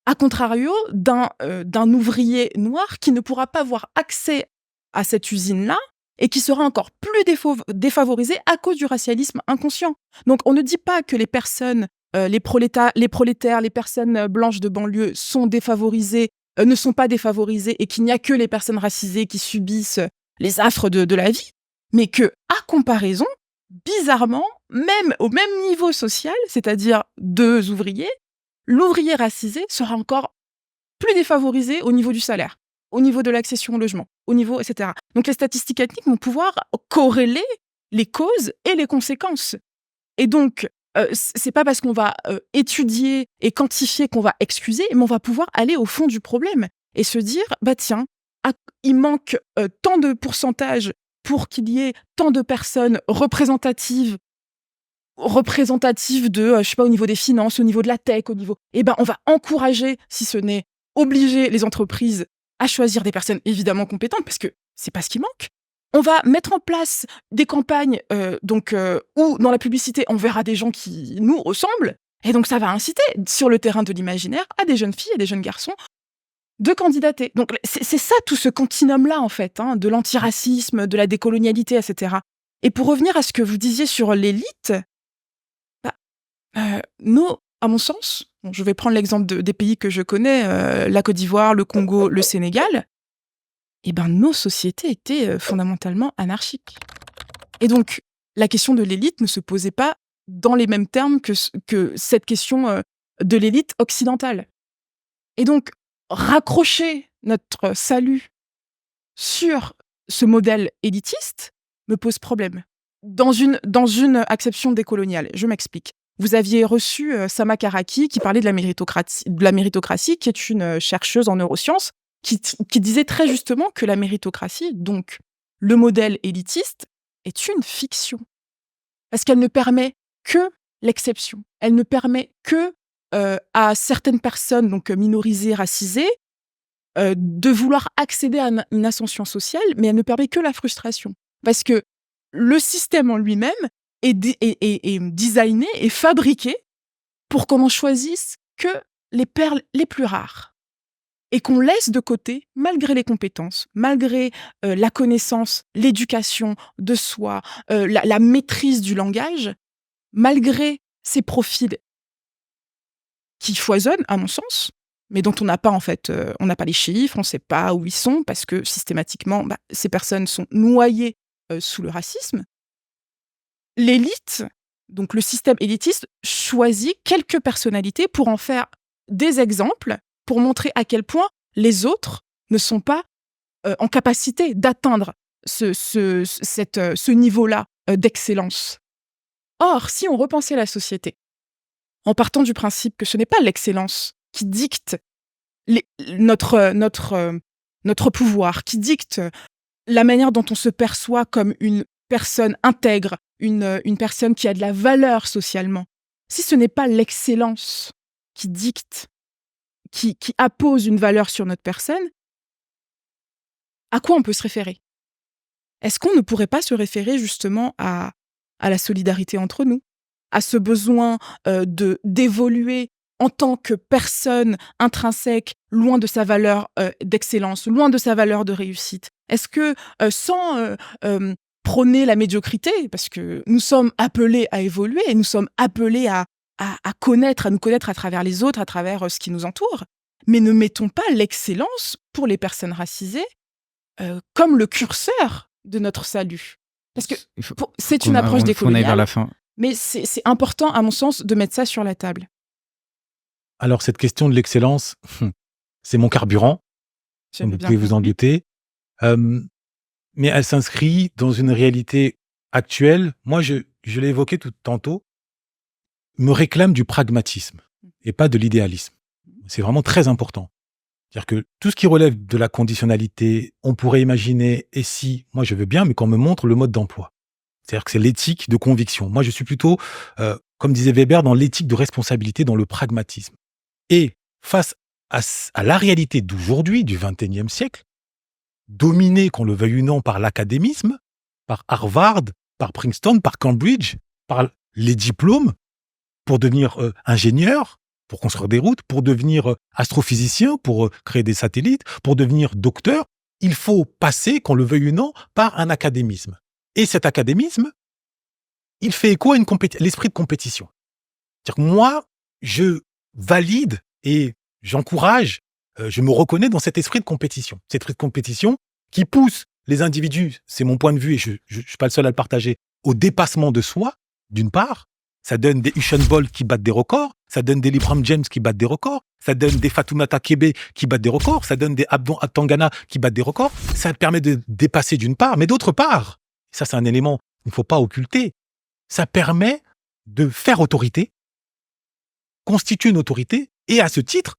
B: A contrario d'un ouvrier noir qui ne pourra pas avoir accès à cette usine-là et qui sera encore plus défavorisé à cause du racialisme inconscient. Donc on ne dit pas que les personnes, les prolétaires, les personnes blanches de banlieue sont défavorisées, ne sont pas défavorisées et qu'il n'y a que les personnes racisées qui subissent les affres de la vie, mais que, à comparaison, bizarrement, même au même niveau social, c'est-à-dire deux ouvriers, l'ouvrier racisé sera encore plus défavorisé au niveau du salaire, au niveau de l'accession au logement, au niveau, etc. Donc les statistiques ethniques vont pouvoir corréler les causes et les conséquences. Et donc, c'est pas parce qu'on va étudier et quantifier qu'on va excuser, mais on va pouvoir aller au fond du problème et se dire, tiens, il manque tant de pourcentage pour qu'il y ait tant de personnes représentatives de, je sais pas, au niveau des finances, au niveau de la tech, on va encourager, si ce n'est obliger les entreprises à choisir des personnes évidemment compétentes, parce que c'est pas ce qui manque. On va mettre en place des campagnes, où dans la publicité, on verra des gens qui nous ressemblent, et donc ça va inciter, sur le terrain de l'imaginaire, à des jeunes filles et des jeunes garçons de candidater. Donc c'est ça, tout ce continuum-là, en fait, de l'antiracisme, de la décolonialité, etc. Et pour revenir à ce que vous disiez sur l'élite, à mon sens, je vais prendre l'exemple des pays que je connais, la Côte d'Ivoire, le Congo, le Sénégal, nos sociétés étaient fondamentalement anarchiques. Et donc, la question de l'élite ne se posait pas dans les mêmes termes que cette question de l'élite occidentale. Et donc, raccrocher notre salut sur ce modèle élitiste me pose problème. Dans une acception décoloniale, je m'explique. Vous aviez reçu Sama Karaki qui parlait de la méritocratie, qui est une chercheuse en neurosciences, qui disait très justement que la méritocratie, donc le modèle élitiste, est une fiction. Parce qu'elle ne permet que l'exception. Elle ne permet que à certaines personnes, donc minorisées, racisées, de vouloir accéder à une ascension sociale, mais elle ne permet que la frustration. Parce que le système en lui-même est designé et fabriqué pour qu'on n'en choisisse que les perles les plus rares. et qu'on laisse de côté, malgré les compétences, malgré la connaissance, l'éducation de soi, la maîtrise du langage, malgré ces profils qui foisonnent, à mon sens, mais dont on n'a pas en fait, on n'a pas les chiffres, on ne sait pas où ils sont, parce que systématiquement, ces personnes sont noyées sous le racisme. L'élite, donc le système élitiste, choisit quelques personnalités pour en faire des exemples, pour montrer à quel point les autres ne sont pas en capacité d'atteindre ce niveau-là d'excellence. Or, si on repensait la société, en partant du principe que ce n'est pas l'excellence qui dicte notre pouvoir, qui dicte la manière dont on se perçoit comme une personne intègre, une personne qui a de la valeur socialement, si ce n'est pas l'excellence qui dicte, qui appose une valeur sur notre personne, à quoi on peut se référer? Est-ce qu'on ne pourrait pas se référer justement à la solidarité entre nous, à ce besoin d'évoluer en tant que personne intrinsèque, loin de sa valeur d'excellence, loin de sa valeur de réussite? Est-ce que sans prôner la médiocrité, parce que nous sommes appelés à évoluer et nous sommes appelés à nous connaître à travers les autres, à travers ce qui nous entoure, mais ne mettons pas l'excellence pour les personnes racisées comme le curseur de notre salut. Parce que c'est une approche décoloniale, mais c'est important, à mon sens, de mettre ça sur la table.
C: Alors, cette question de l'excellence, c'est mon carburant, comme vous pouvez vous en douter. Mais elle s'inscrit dans une réalité actuelle. Moi, je l'ai évoqué tantôt, me réclame du pragmatisme et pas de l'idéalisme. C'est vraiment très important. C'est-à-dire que tout ce qui relève de la conditionnalité, on pourrait imaginer, et si, moi je veux bien, mais qu'on me montre le mode d'emploi. C'est-à-dire que c'est l'éthique de conviction. Moi, je suis plutôt, comme disait Weber, dans l'éthique de responsabilité, dans le pragmatisme. Et face à la réalité d'aujourd'hui, du XXIe siècle, dominée, qu'on le veuille ou non, par l'académisme, par Harvard, par Princeton, par Cambridge, par les diplômes, pour devenir ingénieur, pour construire des routes, pour devenir astrophysicien, pour créer des satellites, pour devenir docteur, il faut passer, qu'on le veuille ou non, par un académisme. Et cet académisme, il fait écho à l'esprit de compétition. C'est-à-dire que moi, je valide et j'encourage, je me reconnais dans cet esprit de compétition. Cet esprit de compétition qui pousse les individus, c'est mon point de vue et je ne suis pas le seul à le partager, au dépassement de soi, d'une part. Ça donne des Usain Bolt qui battent des records, ça donne des LeBron James qui battent des records, ça donne des Fatoumata Kebe qui battent des records, ça donne des Abdon Atangana qui battent des records. Ça permet de dépasser d'une part, mais d'autre part, ça c'est un élément qu'il ne faut pas occulter, ça permet de faire autorité, constituer une autorité et à ce titre,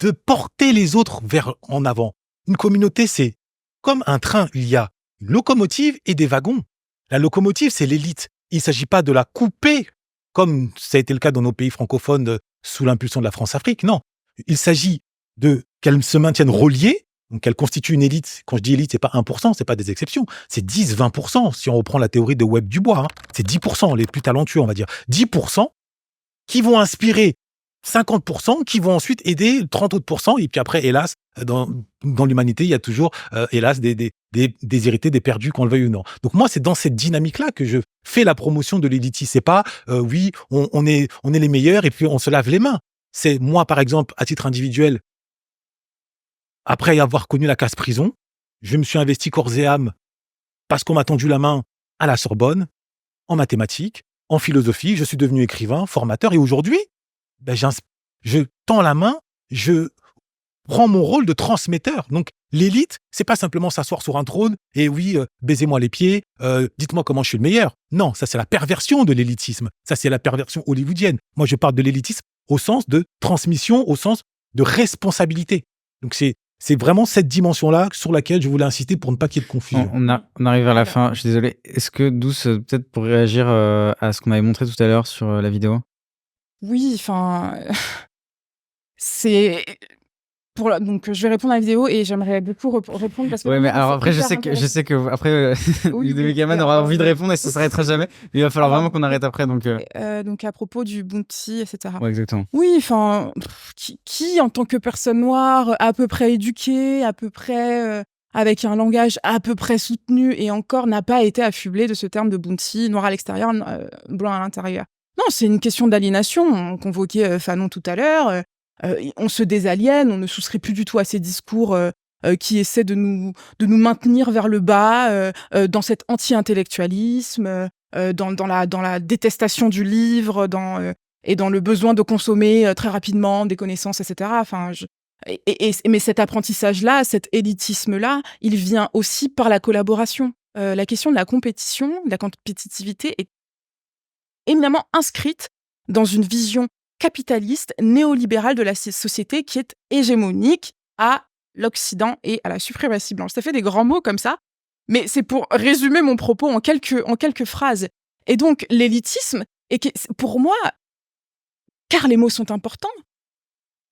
C: de porter les autres vers en avant. Une communauté, c'est comme un train, il y a une locomotive et des wagons. La locomotive, c'est l'élite. Il ne s'agit pas de la couper, comme ça a été le cas dans nos pays francophones sous l'impulsion de la France-Afrique. Non, il s'agit qu'elles se maintiennent reliées, donc qu'elles constituent une élite. Quand je dis élite, c'est pas 1%, c'est pas des exceptions, c'est 10-20%, si on reprend la théorie de Webb Dubois. C'est 10%, les plus talentueux, on va dire. 10% qui vont inspirer 50%, qui vont ensuite aider 30 autres pourcents. Et puis après, hélas, dans l'humanité, il y a toujours, hélas, des déshérités, des perdus, qu'on le veuille ou non. Donc moi, c'est dans cette dynamique-là que je fais la promotion de l'élitisme. C'est pas, oui, on est les meilleurs et puis on se lave les mains. C'est moi, par exemple, à titre individuel, après avoir connu la casse-prison, je me suis investi corps et âme parce qu'on m'a tendu la main à la Sorbonne, en mathématiques, en philosophie. Je suis devenu écrivain, formateur et aujourd'hui, je tends la main, je prends mon rôle de transmetteur. Donc, l'élite, c'est pas simplement s'asseoir sur un trône et oui, baisez-moi les pieds, dites-moi comment je suis le meilleur. Non, ça c'est la perversion de l'élitisme. Ça c'est la perversion hollywoodienne. Moi, je parle de l'élitisme au sens de transmission, au sens de responsabilité. Donc, c'est vraiment cette dimension-là sur laquelle je voulais insister pour ne pas qu'il y ait de confusion.
A: On arrive vers la fin, je suis désolé. Est-ce que Douce, peut-être pour réagir à ce qu'on avait montré tout à l'heure sur la vidéo?
B: Oui, enfin, c'est Donc je vais répondre à la vidéo et j'aimerais beaucoup répondre parce que
A: Ouais, mais alors
B: c'est
A: après, je
B: hyper
A: sais que,
B: intéressant.
A: après,
B: Oui,
A: Ludovic Hamann
B: alors,
A: aura envie de répondre et ça s'arrêtera jamais. Mais il va falloir vraiment qu'on arrête après, donc,
B: donc à propos du bounty, etc.
A: ouais, exactement.
B: Oui, enfin, qui en tant que personne noire, à peu près éduquée, à peu près avec un langage à peu près soutenu et encore n'a pas été affublé de ce terme de bounty, noir à l'extérieur, blanc à l'intérieur. Non, c'est une question d'aliénation. On convoquait Fanon tout à l'heure. On se désaliène, on ne souscrit plus du tout à ces discours qui essaient de nous maintenir vers le bas, dans cet anti-intellectualisme, dans la détestation du livre, et dans le besoin de consommer très rapidement des connaissances, etc. Enfin, mais cet apprentissage-là, cet élitisme-là, il vient aussi par la collaboration. La question de la compétition, de la compétitivité est éminemment inscrite dans une vision capitaliste, néolibérale de la société qui est hégémonique à l'Occident et à la suprématie blanche. Ça fait des grands mots comme ça, mais c'est pour résumer mon propos en quelques phrases. Et donc, l'élitisme, pour moi, car les mots sont importants,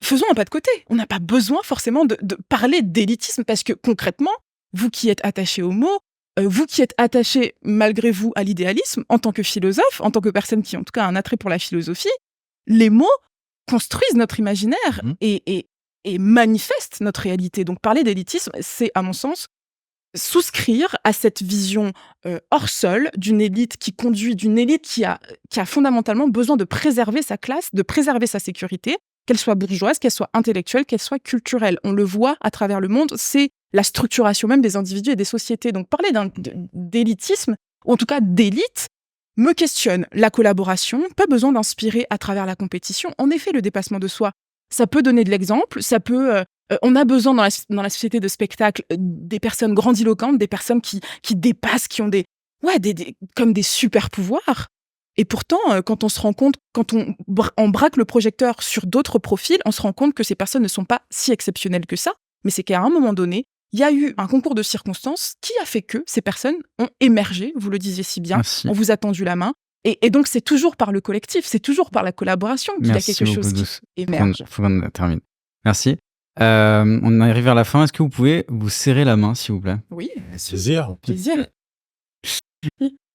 B: faisons un pas de côté. On n'a pas besoin forcément de parler d'élitisme parce que concrètement, vous qui êtes attaché aux mots, vous qui êtes attaché malgré vous à l'idéalisme, en tant que philosophe, en tant que personne qui en tout cas a un attrait pour la philosophie, les mots construisent notre imaginaire et manifestent notre réalité. Donc parler d'élitisme, c'est à mon sens souscrire à cette vision hors sol d'une élite qui a fondamentalement besoin de préserver sa classe, de préserver sa sécurité, qu'elle soit bourgeoise, qu'elle soit intellectuelle, qu'elle soit culturelle. On le voit à travers le monde, c'est la structuration même des individus et des sociétés. Donc parler d'élitisme, ou en tout cas d'élite, me questionne. La collaboration, pas besoin d'inspirer à travers la compétition. En effet, le dépassement de soi, ça peut donner de l'exemple, ça peut... on a besoin dans la société de spectacle des personnes grandiloquentes, des personnes qui dépassent, qui ont comme des super pouvoirs. Et pourtant, quand on se rend compte, quand on braque le projecteur sur d'autres profils, on se rend compte que ces personnes ne sont pas si exceptionnelles que ça. Mais c'est qu'à un moment donné, il y a eu un concours de circonstances qui a fait que ces personnes ont émergé, vous le disiez si bien,
A: Merci.
B: on vous a tendu la main. Et donc, c'est toujours par le collectif, c'est toujours par la collaboration qu'il y a quelque chose qui émerge.
A: Faut qu'on termine. Merci. On arrive vers la fin. Est-ce que vous pouvez vous serrer la main, s'il vous plaît?
B: Oui,
C: Plaisir.
B: plaisir.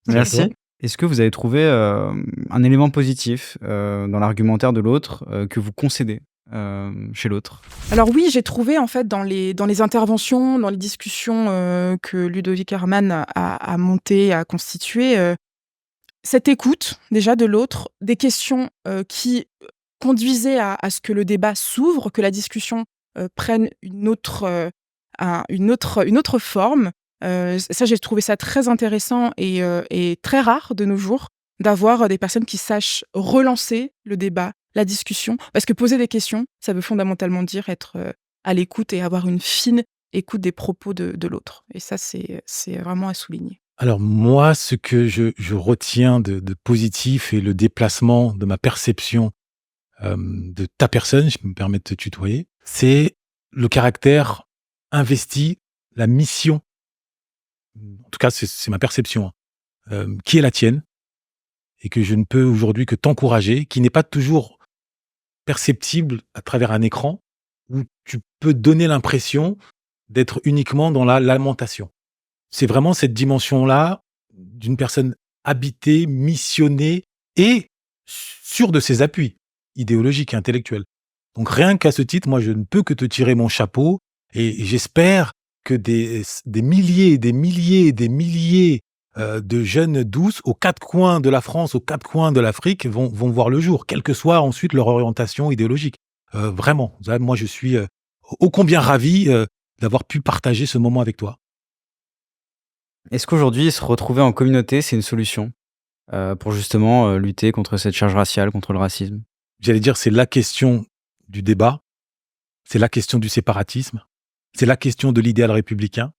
A: Merci. Est-ce que vous avez trouvé un élément positif dans l'argumentaire de l'autre que vous concédez chez l'autre?
B: Alors oui, j'ai trouvé en fait dans les interventions, dans les discussions que Ludovic Herman a montées, a constituées, cette écoute déjà de l'autre, des questions qui conduisaient à ce que le débat s'ouvre, que la discussion prenne une autre forme. Ça, j'ai trouvé ça très intéressant et très rare de nos jours d'avoir des personnes qui sachent relancer le débat, la discussion, parce que poser des questions, ça veut fondamentalement dire être à l'écoute et avoir une fine écoute des propos de l'autre. Et ça, c'est vraiment à souligner.
C: Alors moi, ce que je retiens de positif et le déplacement de ma perception de ta personne, je me permets de te tutoyer, c'est le caractère investi, la mission, en tout cas c'est ma perception, qui est la tienne, et que je ne peux aujourd'hui que t'encourager, qui n'est pas toujours perceptible à travers un écran, où tu peux donner l'impression d'être uniquement dans la lamentation. C'est vraiment cette dimension-là d'une personne habitée, missionnée et sûre de ses appuis idéologiques et intellectuels. Donc rien qu'à ce titre, moi je ne peux que te tirer mon chapeau et j'espère que des milliers et des milliers et des milliers de jeunes douces aux quatre coins de la France, aux quatre coins de l'Afrique vont voir le jour, quelle que soit ensuite leur orientation idéologique. Vraiment, moi je suis ô combien ravi d'avoir pu partager ce moment avec toi.
A: Est-ce qu'aujourd'hui, se retrouver en communauté, c'est une solution pour justement lutter contre cette charge raciale, contre le racisme?
C: J'allais dire, c'est la question du débat, c'est la question du séparatisme, c'est la question de l'idéal républicain.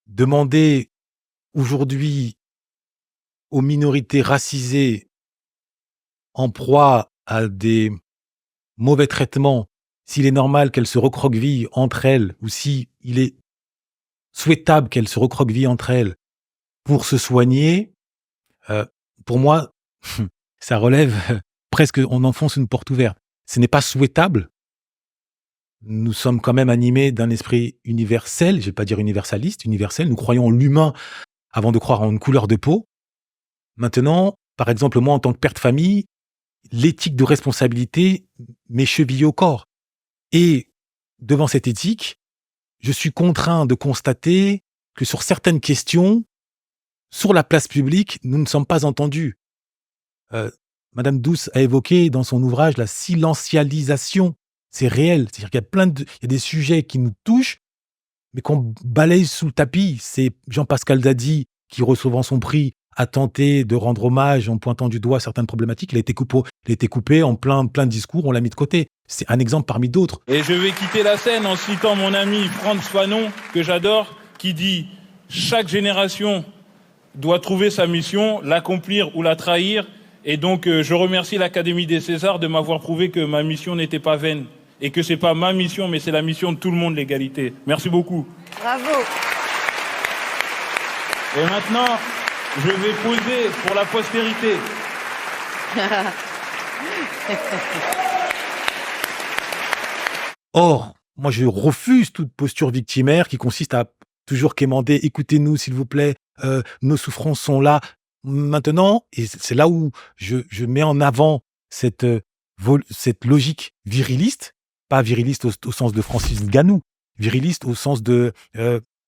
C: Demander aujourd'hui aux minorités racisées en proie à des mauvais traitements, s'il est normal qu'elles se recroquevillent entre elles ou si il est souhaitable qu'elles se recroquevillent entre elles pour se soigner, pour moi, ça relève presque, on enfonce une porte ouverte. Ce n'est pas souhaitable nous sommes quand même animés d'un esprit universel, je ne vais pas dire universaliste, universel. Nous croyons en l'humain avant de croire en une couleur de peau. Maintenant, par exemple, moi, en tant que père de famille, l'éthique de responsabilité m'est chevillée au corps. Et devant cette éthique, je suis contraint de constater que sur certaines questions, sur la place publique, nous ne sommes pas entendus. Madame Douce a évoqué dans son ouvrage la silencialisation. C'est réel. C'est-à-dire qu'il y a des sujets qui nous touchent, mais qu'on balaye sous le tapis. C'est Jean-Pascal Dadi qui, recevant son prix, a tenté de rendre hommage en pointant du doigt certaines problématiques. Il a été coupé en plein discours, on l'a mis de côté. C'est un exemple parmi d'autres.
J: Et je vais quitter la scène en citant mon ami Frantz Fanon, que j'adore, qui dit « Chaque génération doit trouver sa mission, l'accomplir ou la trahir. » Et donc, je remercie l'Académie des Césars de m'avoir prouvé que ma mission n'était pas vaine. Et que c'est pas ma mission, mais c'est la mission de tout le monde, l'égalité. Merci beaucoup.
K: Bravo.
J: Et maintenant, je vais poser pour la postérité.
C: Or, moi, je refuse toute posture victimaire qui consiste à toujours quémander « Écoutez-nous, s'il vous plaît, nos souffrances sont là ». Maintenant, et c'est là où je mets en avant cette logique viriliste, pas viriliste au sens de Francis Ngannou, viriliste au sens de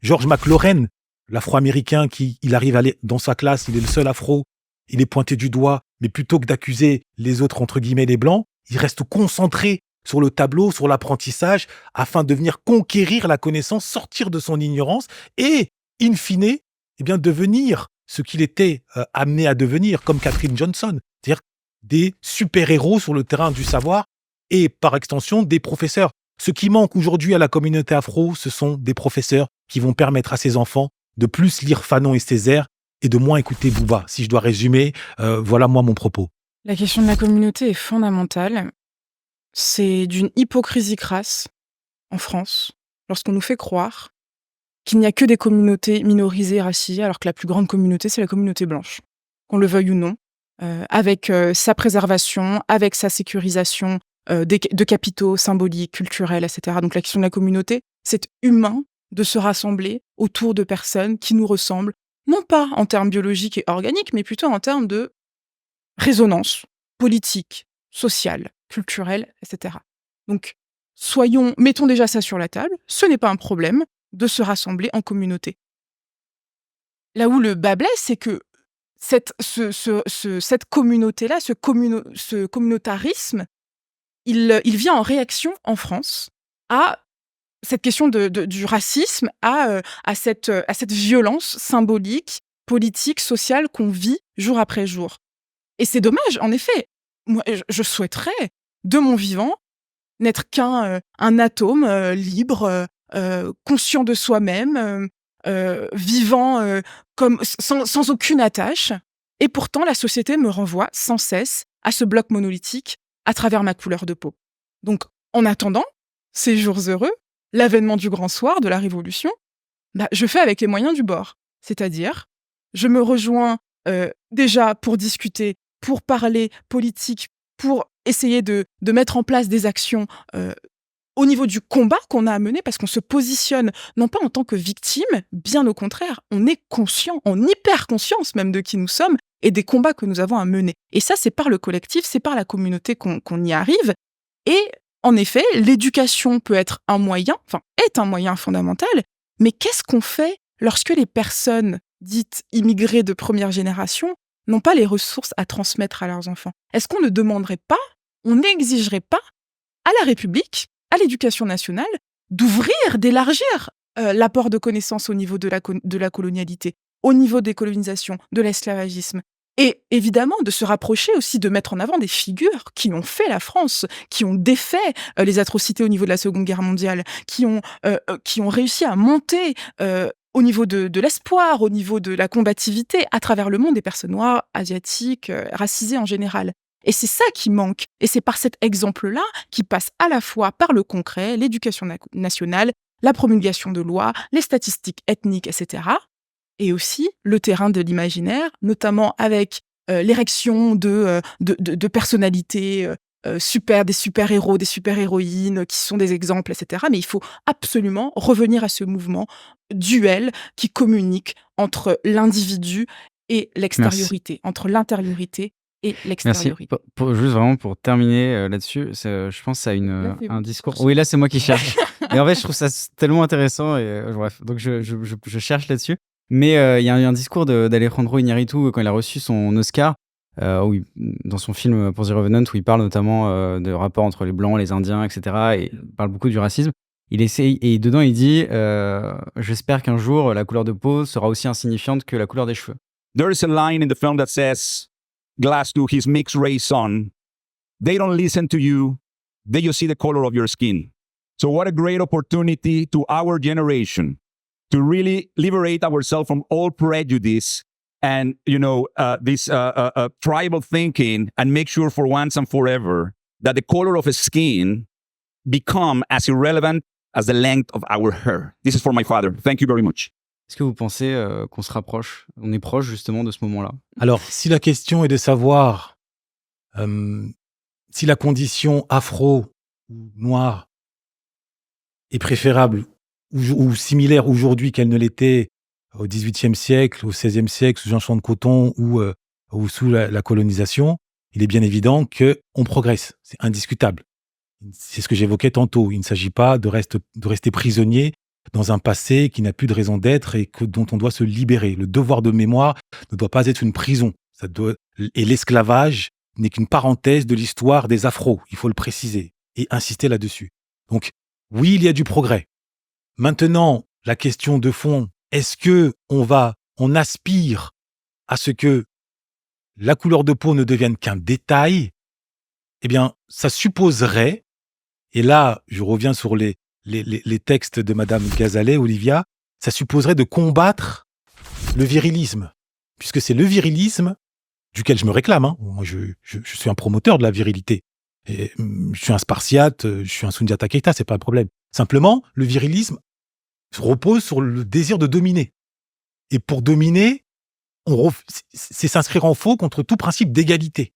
C: George McLaurin, l'afro-américain il arrive dans sa classe, il est le seul afro, il est pointé du doigt, mais plutôt que d'accuser les autres, entre guillemets, les blancs, il reste concentré sur le tableau, sur l'apprentissage, afin de venir conquérir la connaissance, sortir de son ignorance et, in fine, devenir ce qu'il était amené à devenir, comme Catherine Johnson, c'est-à-dire des super-héros sur le terrain du savoir et, par extension, des professeurs. Ce qui manque aujourd'hui à la communauté afro, ce sont des professeurs qui vont permettre à ces enfants de plus lire Fanon et Césaire et de moins écouter Booba. Si je dois résumer, voilà moi mon propos.
B: La question de la communauté est fondamentale. C'est d'une hypocrisie crasse en France, lorsqu'on nous fait croire qu'il n'y a que des communautés minorisées, racisées, alors que la plus grande communauté, c'est la communauté blanche. Qu'on le veuille ou non, avec sa préservation, avec sa sécurisation de capitaux symboliques, culturels, etc. Donc la question de la communauté, c'est humain de se rassembler autour de personnes qui nous ressemblent, non pas en termes biologiques et organiques, mais plutôt en termes de résonance politique, sociale, culturelle, etc. Donc mettons déjà ça sur la table, ce n'est pas un problème de se rassembler en communauté. Là où le bas blesse, c'est que cette communauté-là, ce communautarisme, il vient en réaction en France à cette question du racisme, à cette violence symbolique, politique, sociale qu'on vit jour après jour. Et c'est dommage, en effet. Moi, je souhaiterais, de mon vivant, n'être qu'un atome libre, conscient de soi-même, vivant sans aucune attache. Et pourtant, la société me renvoie sans cesse à ce bloc monolithique à travers ma couleur de peau. Donc, en attendant ces jours heureux, l'avènement du grand soir, de la Révolution, je fais avec les moyens du bord. C'est-à-dire, je me rejoins déjà pour discuter, pour parler politique, pour essayer de mettre en place des actions au niveau du combat qu'on a à mener, parce qu'on se positionne non pas en tant que victime, bien au contraire, on est conscient, en hyper-conscience même de qui nous sommes et des combats que nous avons à mener. Et ça, c'est par le collectif, c'est par la communauté qu'on y arrive. Et en effet, l'éducation peut être un moyen, est un moyen fondamental, mais qu'est-ce qu'on fait lorsque les personnes dites immigrées de première génération n'ont pas les ressources à transmettre à leurs enfants? Est-ce qu'on ne demanderait pas, on n'exigerait pas à la République, à l'éducation nationale, d'ouvrir, d'élargir l'apport de connaissances au niveau de la colonialité, au niveau des colonisations, de l'esclavagisme, et évidemment de se rapprocher aussi, de mettre en avant des figures qui ont fait la France, qui ont défait les atrocités au niveau de la Seconde Guerre mondiale, qui ont réussi à monter au niveau de l'espoir, au niveau de la combativité à travers le monde des personnes noires, asiatiques, racisées en général. Et c'est ça qui manque. Et c'est par cet exemple-là qui passe à la fois par le concret, l'éducation nationale, la promulgation de lois, les statistiques ethniques, etc. Et aussi le terrain de l'imaginaire, notamment avec l'érection de personnalités des super-héros, des super-héroïnes qui sont des exemples, etc. Mais il faut absolument revenir à ce mouvement duel qui communique entre l'individu et l'extériorité, entre l'intériorité et
A: Merci.
B: l'extériorité.
A: Juste vraiment pour terminer là-dessus, je pense que ça a
B: Là, c'est
A: un
B: vous.
A: discours. Oui, là, c'est moi qui cherche. Et en fait, je trouve ça tellement intéressant. Et bref, donc je cherche là-dessus. Mais il y a un discours d'Alejandro Iñárritu quand il a reçu son Oscar, dans son film pour The Revenant, où il parle notamment de rapport entre les Blancs, les Indiens, etc. Et il parle beaucoup du racisme. Et dedans, il dit j'espère qu'un jour, la couleur de peau sera aussi insignifiante que la couleur des cheveux.
K: There is a line in the film that says, Glass to his mixed race son, they don't listen to you, they just see the color of your skin. So what a great opportunity to our generation to really liberate ourselves from all prejudice and, this tribal thinking, and make sure for once and forever that the color of a skin become as irrelevant as the length of our hair. This is for my father. Thank you very much.
A: Est-ce que vous pensez qu'on se rapproche? On est proche justement de ce moment-là?
C: Alors, si la question est de savoir si la condition afro ou noire est préférable ou similaire aujourd'hui qu'elle ne l'était au XVIIIe siècle, au XVIe siècle, sous un champ de coton ou sous la colonisation, il est bien évident qu'on progresse. C'est indiscutable. C'est ce que j'évoquais tantôt. Il ne s'agit pas de rester prisonnier dans un passé qui n'a plus de raison d'être et dont on doit se libérer. Le devoir de mémoire ne doit pas être une prison. Et l'esclavage n'est qu'une parenthèse de l'histoire des Afros. Il faut le préciser et insister là-dessus. Donc, oui, il y a du progrès. Maintenant, la question de fond, est-ce que on aspire à ce que la couleur de peau ne devienne qu'un détail? Eh bien, ça supposerait, et là, je reviens sur les textes de Madame Gazalet, Olivia, ça supposerait de combattre le virilisme, puisque c'est le virilisme duquel je me réclame. Hein. Moi, je suis un promoteur de la virilité. Et, je suis un Spartiate, je suis un Sundiata Keita, c'est pas un problème. Simplement, le virilisme repose sur le désir de dominer. Et pour dominer, c'est s'inscrire en faux contre tout principe d'égalité.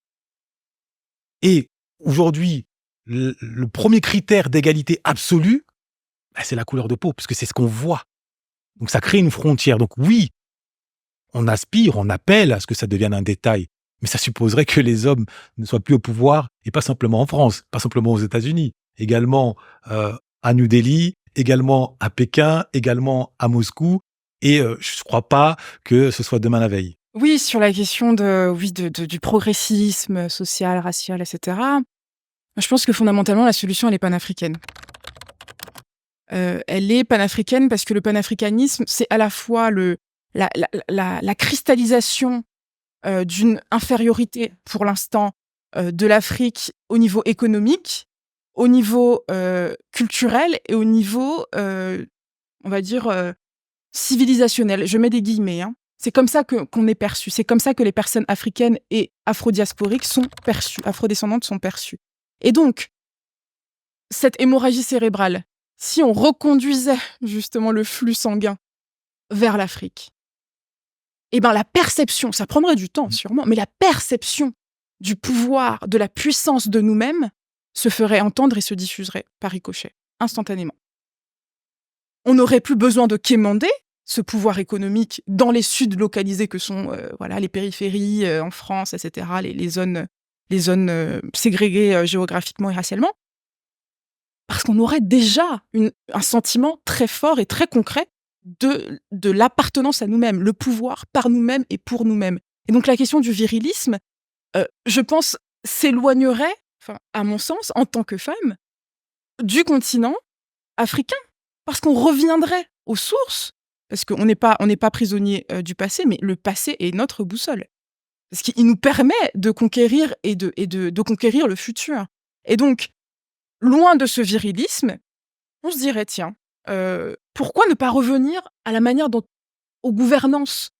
C: Et aujourd'hui, le premier critère d'égalité absolue, c'est la couleur de peau, puisque c'est ce qu'on voit. Donc ça crée une frontière. Donc oui, on aspire, on appelle à ce que ça devienne un détail, mais ça supposerait que les hommes ne soient plus au pouvoir, et pas simplement en France, pas simplement aux États-Unis, également à New Delhi, également à Pékin, également à Moscou, et je ne crois pas que ce soit demain la veille.
B: Oui, sur la question du progressisme social, racial, etc., je pense que fondamentalement, la solution, elle est panafricaine. Elle est panafricaine parce que le panafricanisme, c'est à la fois la cristallisation d'une infériorité, pour l'instant, de l'Afrique au niveau économique, au niveau culturel et au niveau, on va dire, civilisationnel. Je mets des guillemets, hein. C'est comme ça qu'on est perçu. C'est comme ça que les personnes africaines et afrodiasporiques sont perçues, afrodescendantes sont perçues. Et donc, cette hémorragie cérébrale, si on reconduisait justement le flux sanguin vers l'Afrique, eh ben la perception, ça prendrait du temps sûrement, mais la perception du pouvoir, de la puissance de nous-mêmes se ferait entendre et se diffuserait par ricochet, instantanément. On n'aurait plus besoin de quémander ce pouvoir économique dans les suds localisés que sont les périphéries en France, etc., les zones ségrégées géographiquement et racialement, parce qu'on aurait déjà un sentiment très fort et très concret de l'appartenance à nous-mêmes, le pouvoir par nous-mêmes et pour nous-mêmes. Et donc la question du virilisme, je pense, s'éloignerait, à mon sens, en tant que femme, du continent africain, parce qu'on reviendrait aux sources, parce qu'on n'est pas prisonnier du passé, mais le passé est notre boussole. Parce qu'il nous permet de conquérir et de conquérir le futur. Et donc, loin de ce virilisme, on se dirait, tiens, pourquoi ne pas revenir à la manière aux gouvernances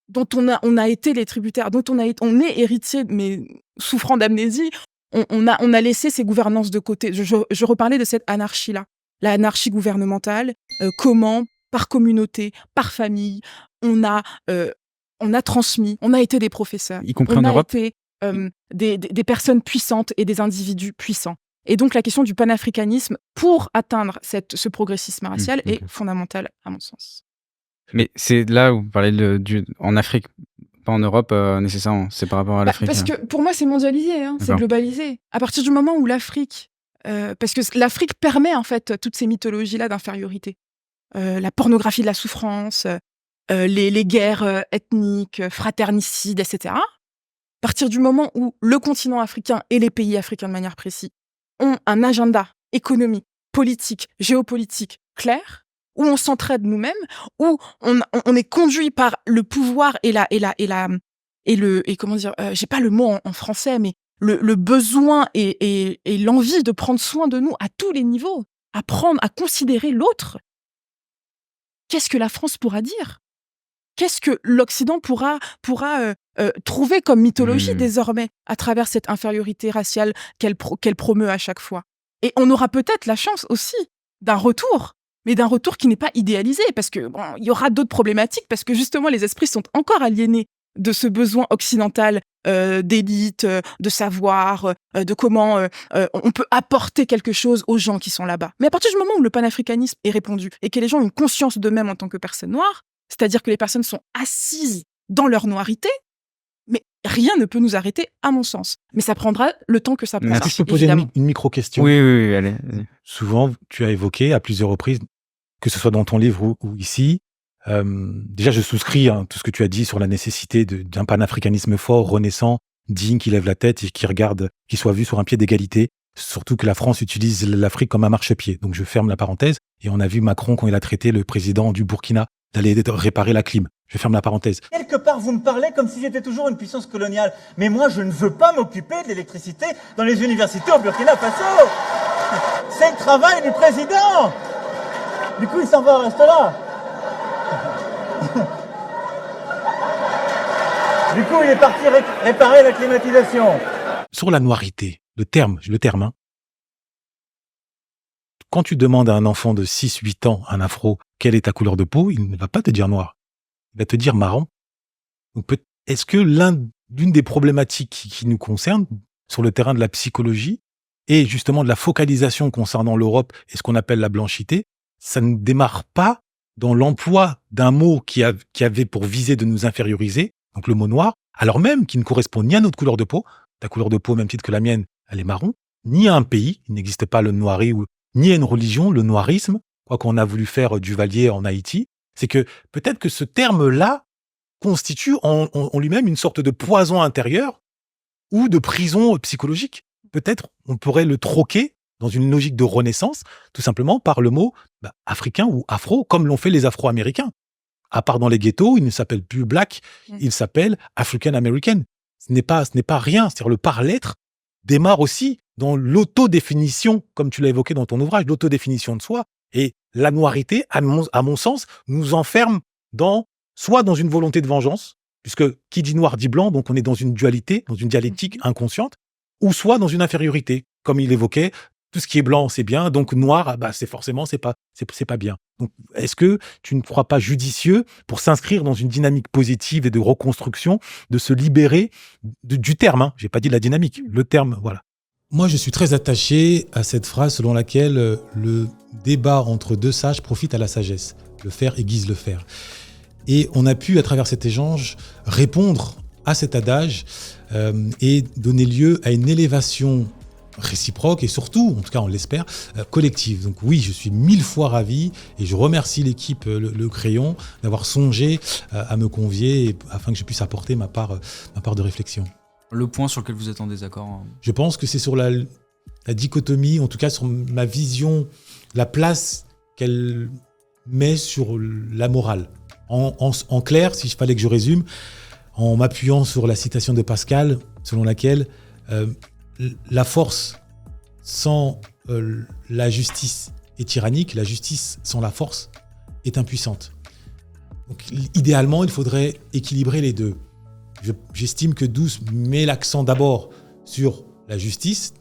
B: dont on a été les tributaires, dont on est héritier, mais souffrant d'amnésie, on a laissé ces gouvernances de côté. Je reparlais de cette anarchie-là, l'anarchie gouvernementale, comment, par communauté, par famille, on a transmis, on a été des professeurs.
A: Y compris en Europe ?
B: des personnes puissantes et des individus puissants. Et donc la question du panafricanisme pour atteindre ce progressisme racial est fondamentale à mon sens.
A: Mais c'est là où vous parlez en Afrique, pas en Europe nécessairement, c'est par rapport à l'Afrique.
B: Parce que pour moi c'est mondialisé, c'est globalisé. À partir du moment où l'Afrique, parce que l'Afrique permet en fait toutes ces mythologies-là d'infériorité. La pornographie de la souffrance, les guerres ethniques, fraternicides, etc. À partir du moment où le continent africain et les pays africains de manière précise ont un agenda économique, politique, géopolitique clair, où on s'entraide nous-mêmes, où on est conduit par le pouvoir et comment dire, j'ai pas le mot en français, mais le besoin et l'envie de prendre soin de nous à tous les niveaux, à considérer l'autre. Qu'est-ce que la France pourra dire ? Qu'est-ce que l'Occident pourra trouver comme mythologie désormais à travers cette infériorité raciale qu'elle promeut à chaque fois ? Et on aura peut-être la chance aussi d'un retour, mais d'un retour qui n'est pas idéalisé, parce que il y aura d'autres problématiques, parce que justement les esprits sont encore aliénés de ce besoin occidental d'élite, de savoir, de comment on peut apporter quelque chose aux gens qui sont là-bas. Mais à partir du moment où le panafricanisme est répandu et que les gens ont une conscience d'eux-mêmes en tant que personnes noires, c'est-à-dire que les personnes sont assises dans leur noirité, mais rien ne peut nous arrêter, à mon sens. Mais ça prendra le temps que ça prendra.
C: Est-ce que je peux poser une micro-question ?
A: Oui, allez.
C: Souvent, tu as évoqué à plusieurs reprises, que ce soit dans ton livre ou ici, déjà je souscris à tout ce que tu as dit sur la nécessité d'un panafricanisme fort, renaissant, digne, qui lève la tête et qui soit vu sur un pied d'égalité. Surtout que la France utilise l'Afrique comme un marchepied. Donc je ferme la parenthèse. Et on a vu Macron, quand il a traité le président du Burkina, d'aller réparer la clim. Je ferme la parenthèse.
L: Quelque part, vous me parlez comme si j'étais toujours une puissance coloniale. Mais moi, je ne veux pas m'occuper de l'électricité dans les universités au Burkina Faso. C'est le travail du président. Du coup, il s'en va, reste là. Du coup, il est parti réparer la climatisation.
C: Sur la noirité, le terme, hein. Quand tu demandes à un enfant de 6-8 ans, un afro, quelle est ta couleur de peau, il ne va pas te dire noir. Il va te dire marron. Donc, est-ce que l'une des problématiques qui nous concerne sur le terrain de la psychologie et justement de la focalisation concernant l'Europe et ce qu'on appelle la blanchité, ça ne démarre pas dans l'emploi d'un mot qui avait pour visée de nous inférioriser, donc le mot noir, alors même qu'il ne correspond ni à notre couleur de peau, ta couleur de peau, au même titre que la mienne, elle est marron, ni à un pays, il n'existe pas le noiry, ni à une religion, le noirisme, quoi qu'on a voulu faire Duvalier en Haïti, c'est que peut-être que ce terme-là constitue en lui-même une sorte de poison intérieur ou de prison psychologique. Peut-être on pourrait le troquer dans une logique de renaissance, tout simplement par le mot africain ou afro, comme l'ont fait les Afro-Américains. À part dans les ghettos, il ne s'appelle plus black, il s'appelle African American. Ce n'est pas rien, c'est-à-dire le par-lettre démarre aussi dans l'autodéfinition, comme tu l'as évoqué dans ton ouvrage, l'autodéfinition de soi. Et la noirité, à mon sens, nous enferme soit dans une volonté de vengeance, puisque qui dit noir dit blanc, donc on est dans une dualité, dans une dialectique inconsciente, ou soit dans une infériorité, comme il évoquait, tout ce qui est blanc c'est bien, donc noir, c'est pas bien. Donc est-ce que tu ne crois pas judicieux pour s'inscrire dans une dynamique positive et de reconstruction, de se libérer du terme, j'ai pas dit la dynamique, le terme, voilà. Moi, je suis très attaché à cette phrase selon laquelle le débat entre deux sages profite à la sagesse. Le faire aiguise le faire. Et on a pu, à travers cet échange, répondre à cet adage et donner lieu à une élévation réciproque et surtout, en tout cas on l'espère, collective. Donc oui, je suis 1000 fois ravi et je remercie l'équipe Le Crayon d'avoir songé à me convier afin que je puisse apporter ma part de réflexion.
A: Le point sur lequel vous êtes en désaccord ?
C: Je pense que c'est sur la dichotomie, en tout cas sur ma vision, la place qu'elle met sur la morale. En clair, si je fallait que je résume, en m'appuyant sur la citation de Pascal, selon laquelle la force sans la justice est tyrannique, la justice sans la force est impuissante. Donc, idéalement, il faudrait équilibrer les deux. J'estime que Douce met l'accent d'abord sur la justice,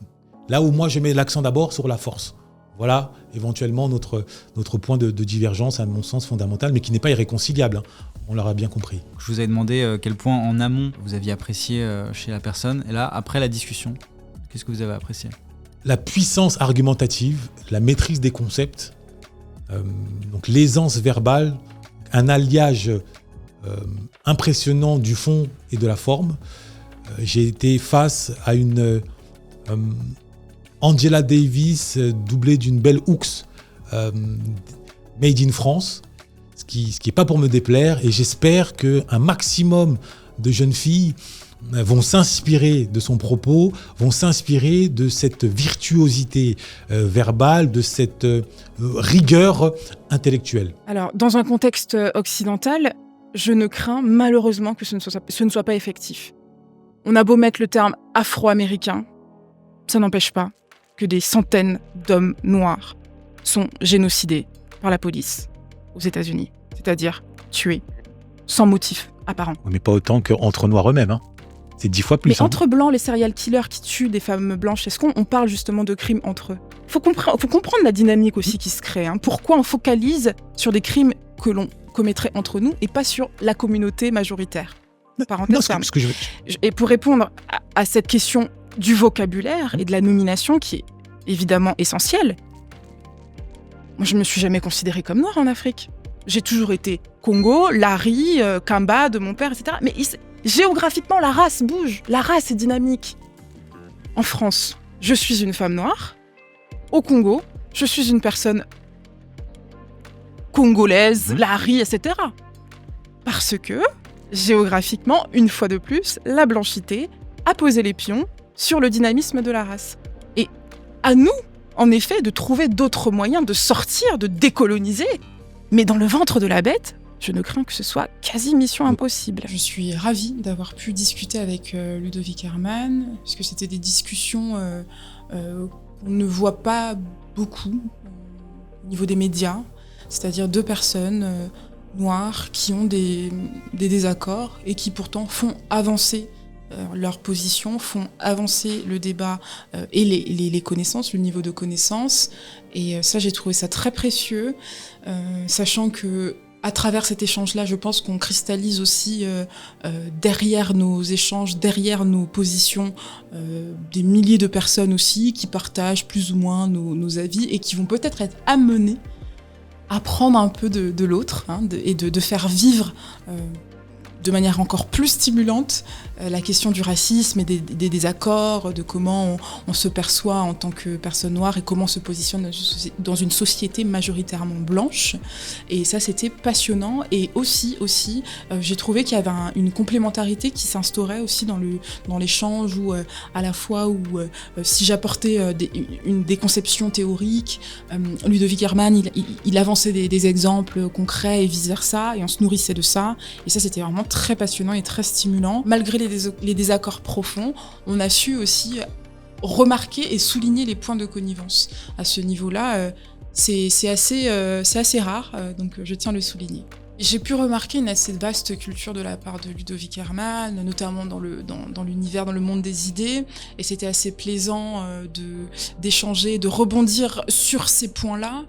C: là où moi je mets l'accent d'abord sur la force. Voilà éventuellement notre point de divergence, à mon sens fondamental, mais qui n'est pas irréconciliable. on l'aura bien compris.
A: Je vous avais demandé quel point en amont vous aviez apprécié chez la personne. Et là, après la discussion, qu'est-ce que vous avez apprécié ?
C: La puissance argumentative, la maîtrise des concepts, donc l'aisance verbale, un alliage impressionnant du fond et de la forme. J'ai été face à une Angela Davis doublée d'une belle Hooks made in France, ce qui est pas pour me déplaire, et j'espère qu'un maximum de jeunes filles vont s'inspirer de son propos, vont s'inspirer de cette virtuosité verbale, de cette rigueur intellectuelle.
B: Alors, dans un contexte occidental, je ne crains malheureusement que ce ne soit pas effectif. On a beau mettre le terme afro-américain, ça n'empêche pas que des centaines d'hommes noirs sont génocidés par la police aux États-Unis, c'est-à-dire tués sans motif apparent.
C: Mais pas autant qu'entre noirs eux-mêmes, hein. C'est 10 fois plus.
B: Mais entre blancs, les serial killers qui tuent des femmes blanches, est-ce qu'on parle justement de crimes entre eux ? Faut comprendre la dynamique aussi qui se crée. Pourquoi on focalise sur des crimes que l'on commettrait entre nous et pas sur la communauté majoritaire ? Parenthèse ferme. Et pour répondre à cette question du vocabulaire et de la nomination qui est évidemment essentielle, moi je ne me suis jamais considérée comme noire en Afrique. J'ai toujours été Congo, Lari, Kamba de mon père, etc. Mais géographiquement, la race bouge, la race est dynamique. En France, je suis une femme noire. Au Congo, je suis une personne congolaise, Lari, etc. Parce que, géographiquement, une fois de plus, la blanchité a posé les pions sur le dynamisme de la race. Et à nous, en effet, de trouver d'autres moyens de sortir, de décoloniser. Mais dans le ventre de la bête, je ne crains que ce soit quasi mission impossible.
M: Je suis ravie d'avoir pu discuter avec Ludovic Herman, parce que c'était des discussions qu'on ne voit pas beaucoup au niveau des médias, c'est-à-dire deux personnes noires qui ont des désaccords et qui pourtant font avancer leur position, font avancer le débat et les connaissances, le niveau de connaissances. Et ça, j'ai trouvé ça très précieux, sachant que à travers cet échange-là, je pense qu'on cristallise aussi derrière nos échanges, derrière nos positions, des milliers de personnes aussi qui partagent plus ou moins nos avis et qui vont peut-être être amenées à prendre un peu de l'autre et de faire vivre de manière encore plus stimulante la question du racisme et des désaccords, de comment on se perçoit en tant que personne noire et comment on se positionne dans une société majoritairement blanche. Et ça, c'était passionnant. Et aussi j'ai trouvé qu'il y avait une complémentarité qui s'instaurait aussi dans l'échange, où à la fois où si j'apportais des conceptions théoriques, Ludovic Herman, il avançait des exemples concrets et vice-versa, et on se nourrissait de ça. Et ça, c'était vraiment très passionnant et très stimulant. Malgré les désaccords profonds, on a su aussi remarquer et souligner les points de connivence. À ce niveau-là, c'est assez rare, donc je tiens à le souligner. J'ai pu remarquer une assez vaste culture de la part de Ludovic Herman, notamment dans l'univers, dans le monde des idées, et c'était assez plaisant d'échanger, de rebondir sur ces points-là,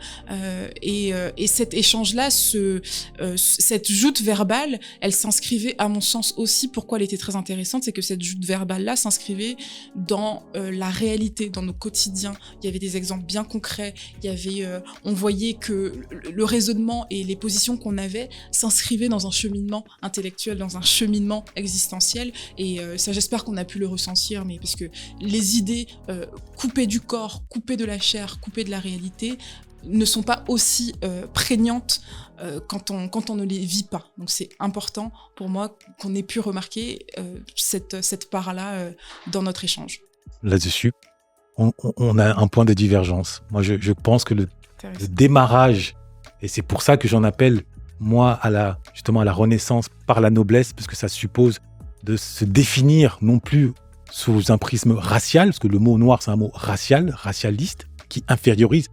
M: et cet échange-là, cette joute verbale, elle s'inscrivait à mon sens aussi, pourquoi elle était très intéressante, c'est que cette joute verbale-là s'inscrivait dans la réalité, dans nos quotidiens. Il y avait des exemples bien concrets, on voyait que le raisonnement et les positions qu'on avait s'inscrivait dans un cheminement intellectuel, dans un cheminement existentiel, et ça, j'espère qu'on a pu le ressentir, mais parce que les idées coupées du corps, coupées de la chair, coupées de la réalité ne sont pas aussi prégnantes quand on ne les vit pas. Donc c'est important pour moi qu'on ait pu remarquer cette part-là dans notre échange.
C: Là-dessus, on a un point de divergence. Moi, je pense que le démarrage, et c'est pour ça que j'en appelle moi justement à la renaissance par la noblesse, parce que ça suppose de se définir non plus sous un prisme racial, parce que le mot noir c'est un mot racial, racialiste, qui infériorise.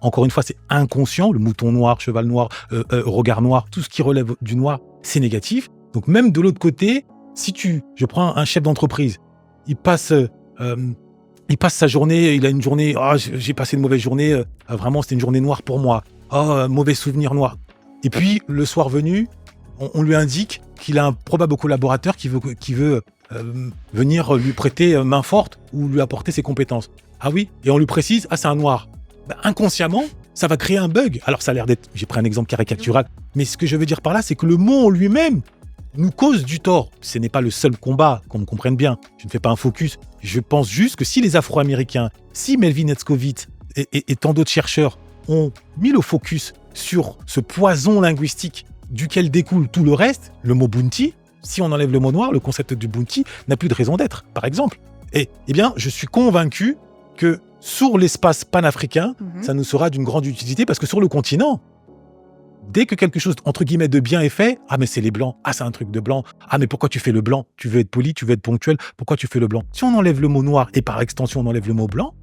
C: Encore une fois, c'est inconscient, le mouton noir, cheval noir, regard noir, tout ce qui relève du noir, c'est négatif. Donc même de l'autre côté, je prends un chef d'entreprise, il passe sa journée, il a une journée, j'ai passé une mauvaise journée, vraiment c'était une journée noire pour moi, mauvais souvenir noir. Et puis, le soir venu, on lui indique qu'il a un probable collaborateur qui veut venir lui prêter main forte ou lui apporter ses compétences. Ah oui, et on lui précise, c'est un noir. Inconsciemment, ça va créer un bug. Alors ça a l'air d'être, j'ai pris un exemple caricatural, mais ce que je veux dire par là, c'est que le mot en lui-même nous cause du tort. Ce n'est pas le seul combat, qu'on me comprenne bien. Je ne fais pas un focus. Je pense juste que si les Afro-Américains, si Melvin Etzkovitz et tant d'autres chercheurs ont mis le focus sur ce poison linguistique duquel découle tout le reste, le mot bounty, si on enlève le mot noir, le concept du bounty n'a plus de raison d'être, par exemple. Eh bien, je suis convaincu que sur l'espace panafricain, ça nous sera d'une grande utilité parce que sur le continent, dès que quelque chose, entre guillemets, de bien est fait, mais c'est les blancs, c'est un truc de blanc, mais pourquoi tu fais le blanc? Tu veux être poli, tu veux être ponctuel, pourquoi tu fais le blanc? Si on enlève le mot noir et par extension on enlève le mot blanc,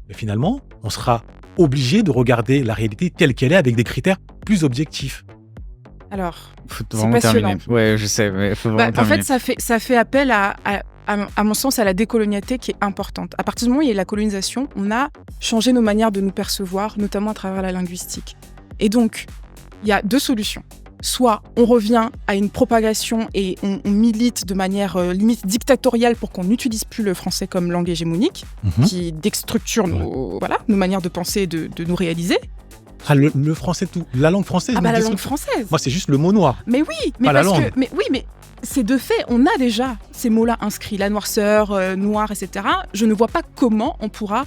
C: mais finalement, on sera obligé de regarder la réalité telle qu'elle est avec des critères plus objectifs.
B: Alors,
A: Faut
B: c'est
A: vraiment
B: passionnant.
A: terminer. Ouais, je sais, mais faut vraiment
B: En
A: terminer.
B: fait, ça fait appel à mon sens, à la décolonialité qui est importante. À partir du moment où il y a la colonisation, on a changé nos manières de nous percevoir, notamment à travers la linguistique. Et donc, il y a deux solutions. Soit on revient à une propagation et on milite de manière limite dictatoriale pour qu'on n'utilise plus le français comme langue hégémonique, qui déstructure nos manières de penser et de nous réaliser.
C: Le français, tout. La langue française.
B: La langue française.
C: Moi, c'est juste le mot noir.
B: Mais oui, mais c'est de fait, on a déjà ces mots-là inscrits, la noirceur, noir, etc. Je ne vois pas comment on pourra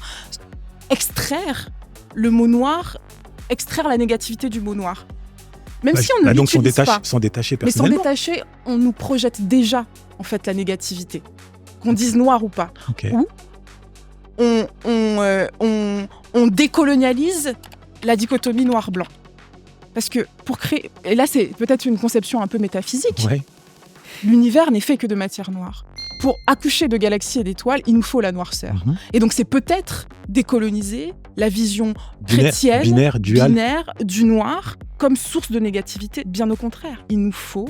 B: extraire le mot noir, extraire la négativité du mot noir. Même si on ne l'utilise pas.
C: Sans détacher
B: Mais sans
C: personnellement.
B: détacher, on nous projette déjà, en fait, la négativité. Qu'on dise noir ou pas.
C: Okay.
B: Ou on décolonialise la dichotomie noir-blanc. Parce que pour créer... Et là, c'est peut-être une conception un peu métaphysique.
C: Ouais.
B: L'univers n'est fait que de matière noire. Pour accoucher de galaxies et d'étoiles, il nous faut la noirceur. Et donc, c'est peut-être décoloniser la vision chrétienne,
C: binaire,
B: binaire du noir comme source de négativité. Bien au contraire, il nous faut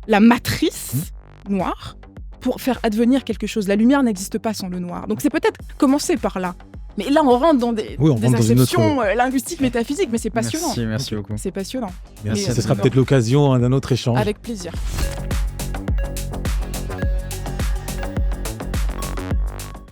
B: la matrice noire pour faire advenir quelque chose. La lumière n'existe pas sans le noir. Donc, c'est peut-être commencer par là. Mais là, on rentre dans des inceptions linguistiques, métaphysiques, mais c'est passionnant.
A: Merci beaucoup.
B: C'est passionnant.
C: Merci, ce sera peut-être l'occasion d'un autre échange.
B: Avec plaisir.